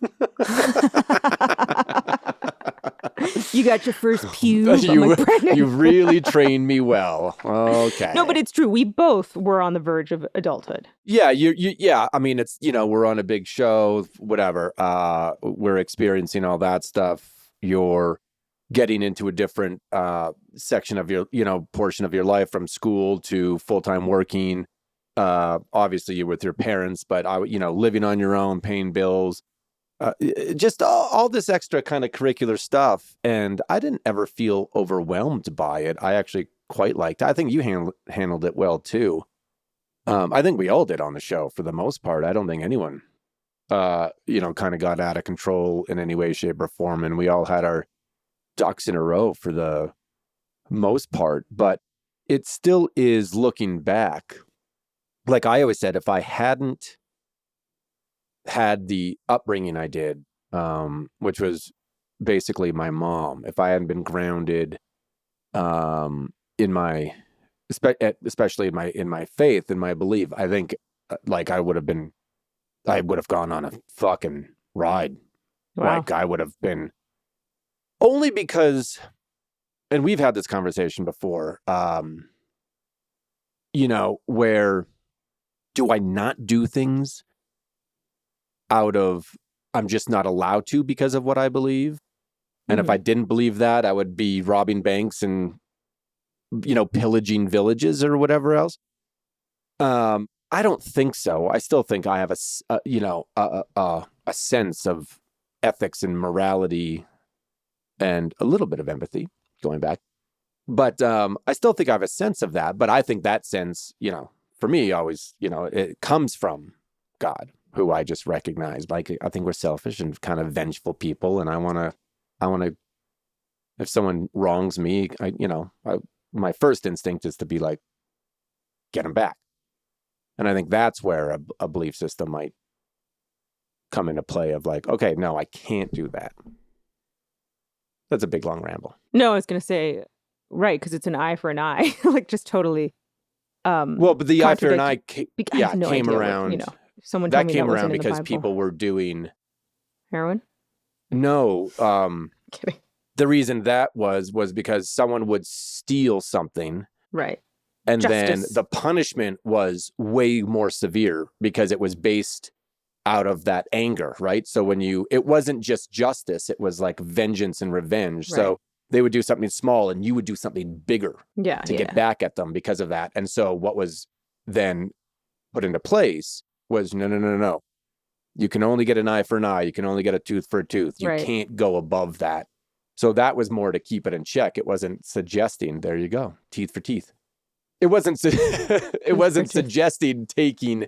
You got your first pubes. You really trained me well. Okay. No, but it's true. We both were on the verge of adulthood. Yeah, yeah. I mean, it's we're on a big show, whatever. We're experiencing all that stuff. You're getting into a different section of your, portion of your life, from school to full-time working. Obviously, you're with your parents, but living on your own, paying bills. Just all this extra kind of curricular stuff. And I didn't ever feel overwhelmed by it. I actually quite liked it. I think you handled it well, too. I think we all did on the show for the most part. I don't think anyone, kind of got out of control in any way, shape, or form. And we all had our ducks in a row for the most part. But it still is, looking back, like I always said, if I hadn't had the upbringing I did, which was basically my mom, if I hadn't been grounded in my, especially in my faith, in my belief, I think I would have gone on a fucking ride. Wow. Like I would have been, only because, and we've had this conversation before, where do I not do things out of, I'm just not allowed to because of what I believe? And if I didn't believe that, I would be robbing banks and, pillaging villages or whatever else. I don't think so. I still think I have a sense of ethics and morality and a little bit of empathy going back. But I still think I have a sense of that. But I think that sense, for me, always, it comes from God, who I just recognize. Like, I think we're selfish and kind of vengeful people. And I want to, if someone wrongs me, my first instinct is to be like, get them back. And I think that's where a belief system might come into play of like, okay, no, I can't do that. That's a big, long ramble. No, I was going to say, right, because it's an eye for an eye. Like, just totally. Well, but the eye for an eye came around. What, someone told me came that around because people were doing heroin. No, Kidding. the reason that was because someone would steal something, right? And Justice. then the punishment was way more severe because it was based out of that anger, right? So it wasn't just justice, it was like vengeance and revenge. Right. So they would do something small and you would do something bigger to get back at them because of that. And so what was then put into place was, no. You can only get an eye for an eye. You can only get a tooth for a tooth. You can't go above that. So that was more to keep it in check. It wasn't suggesting, there you go, teeth for teeth. It wasn't suggesting taking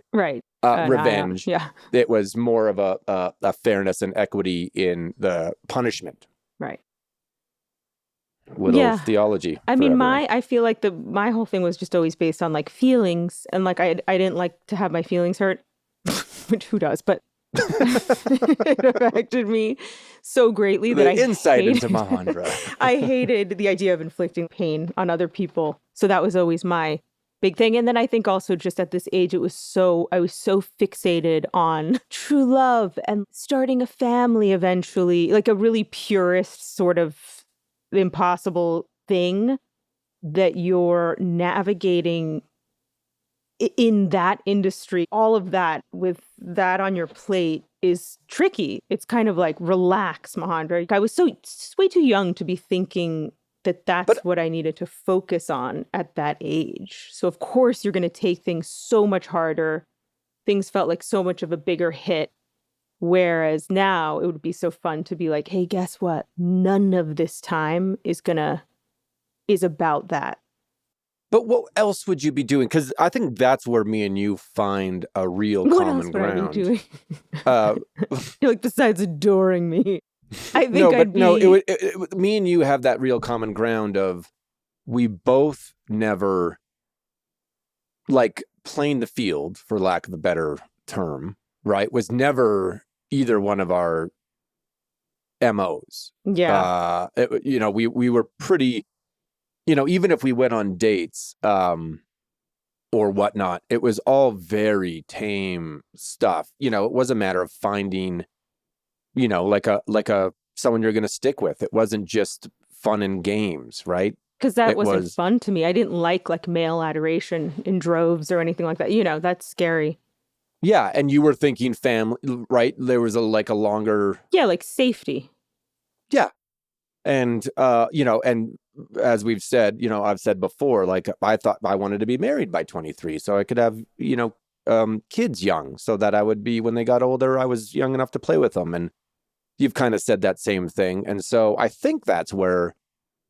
revenge. Yeah. It was more of a fairness and equity in the punishment. Right. Little theology. I mean, I feel like my whole thing was just always based on like feelings, and like I didn't like to have my feelings hurt, which who does? But it affected me so greatly that insight into Majandra. I hated the idea of inflicting pain on other people. So that was always my big thing. And then I think also just at this age, I was so fixated on true love and starting a family eventually, like a really purist sort of impossible thing that you're navigating in that industry. All of that with that on your plate is tricky. It's kind of like, relax, Majandra. I was way too young to be thinking that's what I needed to focus on at that age. So of course you're going to take things so much harder. Things felt like so much of a bigger hit. Whereas now it would be so fun to be like, hey, guess what? None of this time is about that. But what else would you be doing? Because I think that's where me and you find a real common ground. What else would I be doing? You're like, besides adoring me. I think me and you have that real common ground of we both never, like, playing the field, for lack of a better term, right, was never either one of our MOs. Yeah. We were pretty, even if we went on dates or whatnot, it was all very tame stuff. It was a matter of finding, like a someone you're going to stick with. It wasn't just fun and games, right? Because that wasn't fun to me. I didn't like male adoration in droves or anything like that. That's scary. Yeah, and you were thinking family, right? There was a longer... Yeah, like safety. Yeah. And, and as we've said, I've said before, like, I thought I wanted to be married by 23 so I could have, kids young so that I would be, when they got older, I was young enough to play with them. And you've kind of said that same thing. And so I think that's where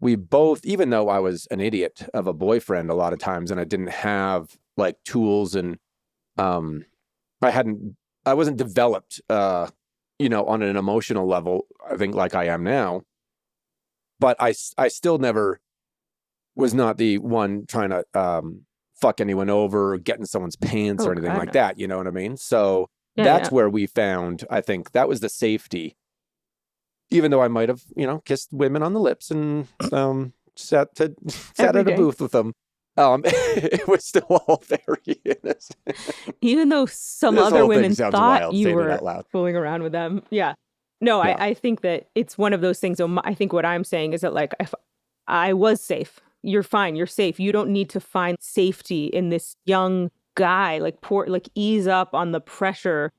we both, even though I was an idiot of a boyfriend a lot of times and I didn't have like tools and, I wasn't developed, on an emotional level, I think, like I am now. But I still never was not the one trying to fuck anyone over or get in someone's pants or anything like that. You know what I mean? So that's where we found, I think, that was the safety. Even though I might have, kissed women on the lips and sat at a booth with them. It was still all very innocent. Even though some other women thought you were fooling around with them. Yeah. No, yeah. I think that it's one of those things. I think what I'm saying is that, like, if I was safe, you're fine, you're safe. You don't need to find safety in this young guy. Like, ease up on the pressure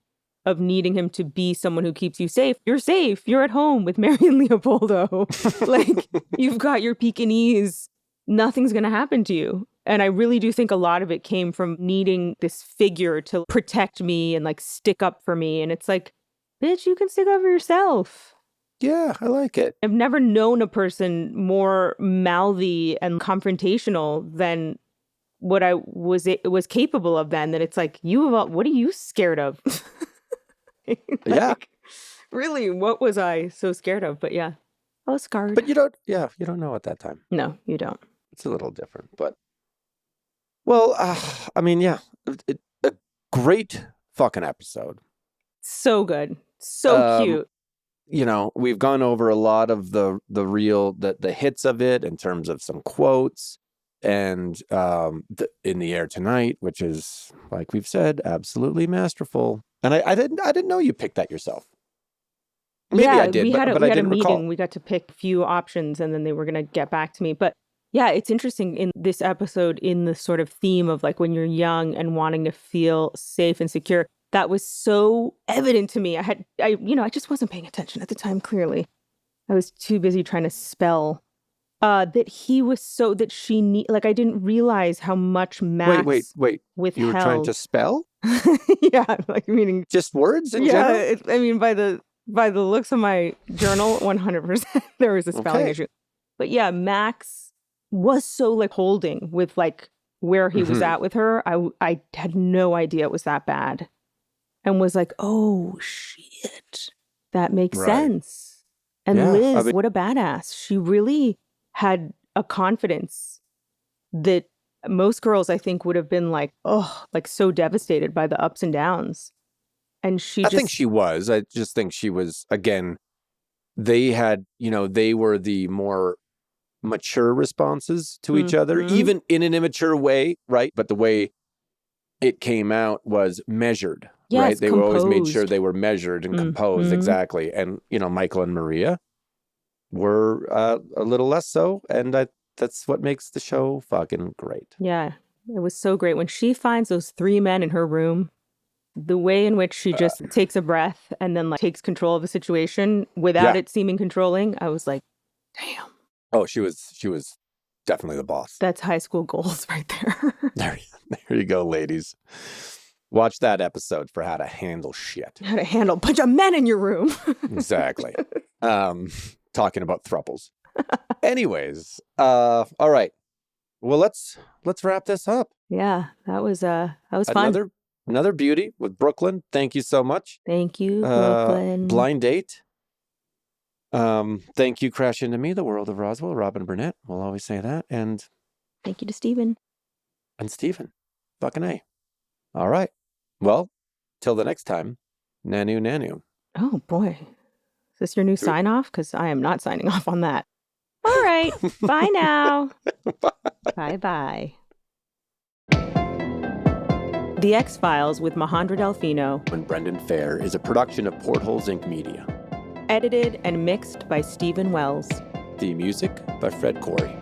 of needing him to be someone who keeps you safe. You're safe. You're at home with Mary and Leopoldo. Like, you've got your Pekingese. Nothing's going to happen to you. And I really do think a lot of it came from needing this figure to protect me and like stick up for me. And it's like, bitch, you can stick up for yourself. Yeah, I like it. I've never known a person more mouthy and confrontational than what I was capable of then. That it's like, what are you scared of? Yeah. Really, what was I so scared of? But yeah, I was scarred. But you don't know at that time. No, you don't. It's a little different, but well, I mean, yeah, a great fucking episode. So good. So cute. You know, we've gone over a lot of the hits of it in terms of some quotes and In the Air Tonight, which is, like we've said, absolutely masterful. And I didn't know you picked that yourself. Maybe I did, we had but I didn't a meeting. recall. We got to pick a few options, and then they were going to get back to me. But yeah, it's interesting in this episode, in the sort of theme of like when you're young and wanting to feel safe and secure. That was so evident to me. I just wasn't paying attention at the time, clearly. I was too busy trying to spell that he was so that she I didn't realize how much Max Wait. withheld. You were trying to spell? Yeah, like meaning Just words in general? I mean, by the looks of my journal, 100% there was a spelling issue. But yeah, Max was so like holding with like where he was at with her. I had no idea it was that bad. And was like, oh, shit, that makes sense. And Yeah, Liz, what a badass. She really had a confidence that most girls, I think, would have been like, oh, like so devastated by the ups and downs. And I think she was. I just think she was, again, they were the more mature responses to each other, even in an immature way, right? But the way it came out was measured. Yes, right? They always made sure composed. they were measured and composed. Exactly. And, Michael and Maria were a little less so. And that's what makes the show fucking great. Yeah, it was so great. When she finds those three men in her room, the way in which she just takes a breath and then like takes control of the situation without it seeming controlling, I was like, damn. Oh, she was definitely the boss. That's high school goals right there. There you go, ladies. Watch that episode for how to handle shit. How to handle a bunch of men in your room. Exactly. Talking about thruples. Anyways, all right. Well, let's wrap this up. Yeah, that was fun. Another beauty with Brooklyn. Thank you so much. Thank you, Brooklyn. Blind date. Thank you, Crash Into Me, The World of Roswell, Robin Burnett. We'll always say that. And thank you to Stephen. And Stephen. Fucking A. All right. Well, till the next time, Nanu. Oh, boy. Is this your new sign off? Because I am not signing off on that. All right. Bye now. Bye. The X-Files with Majandra Delfino and Brendan Fehr is a production of Portholes Inc. Media. Edited and mixed by Stephen Wells. Theme music by Fred Corey.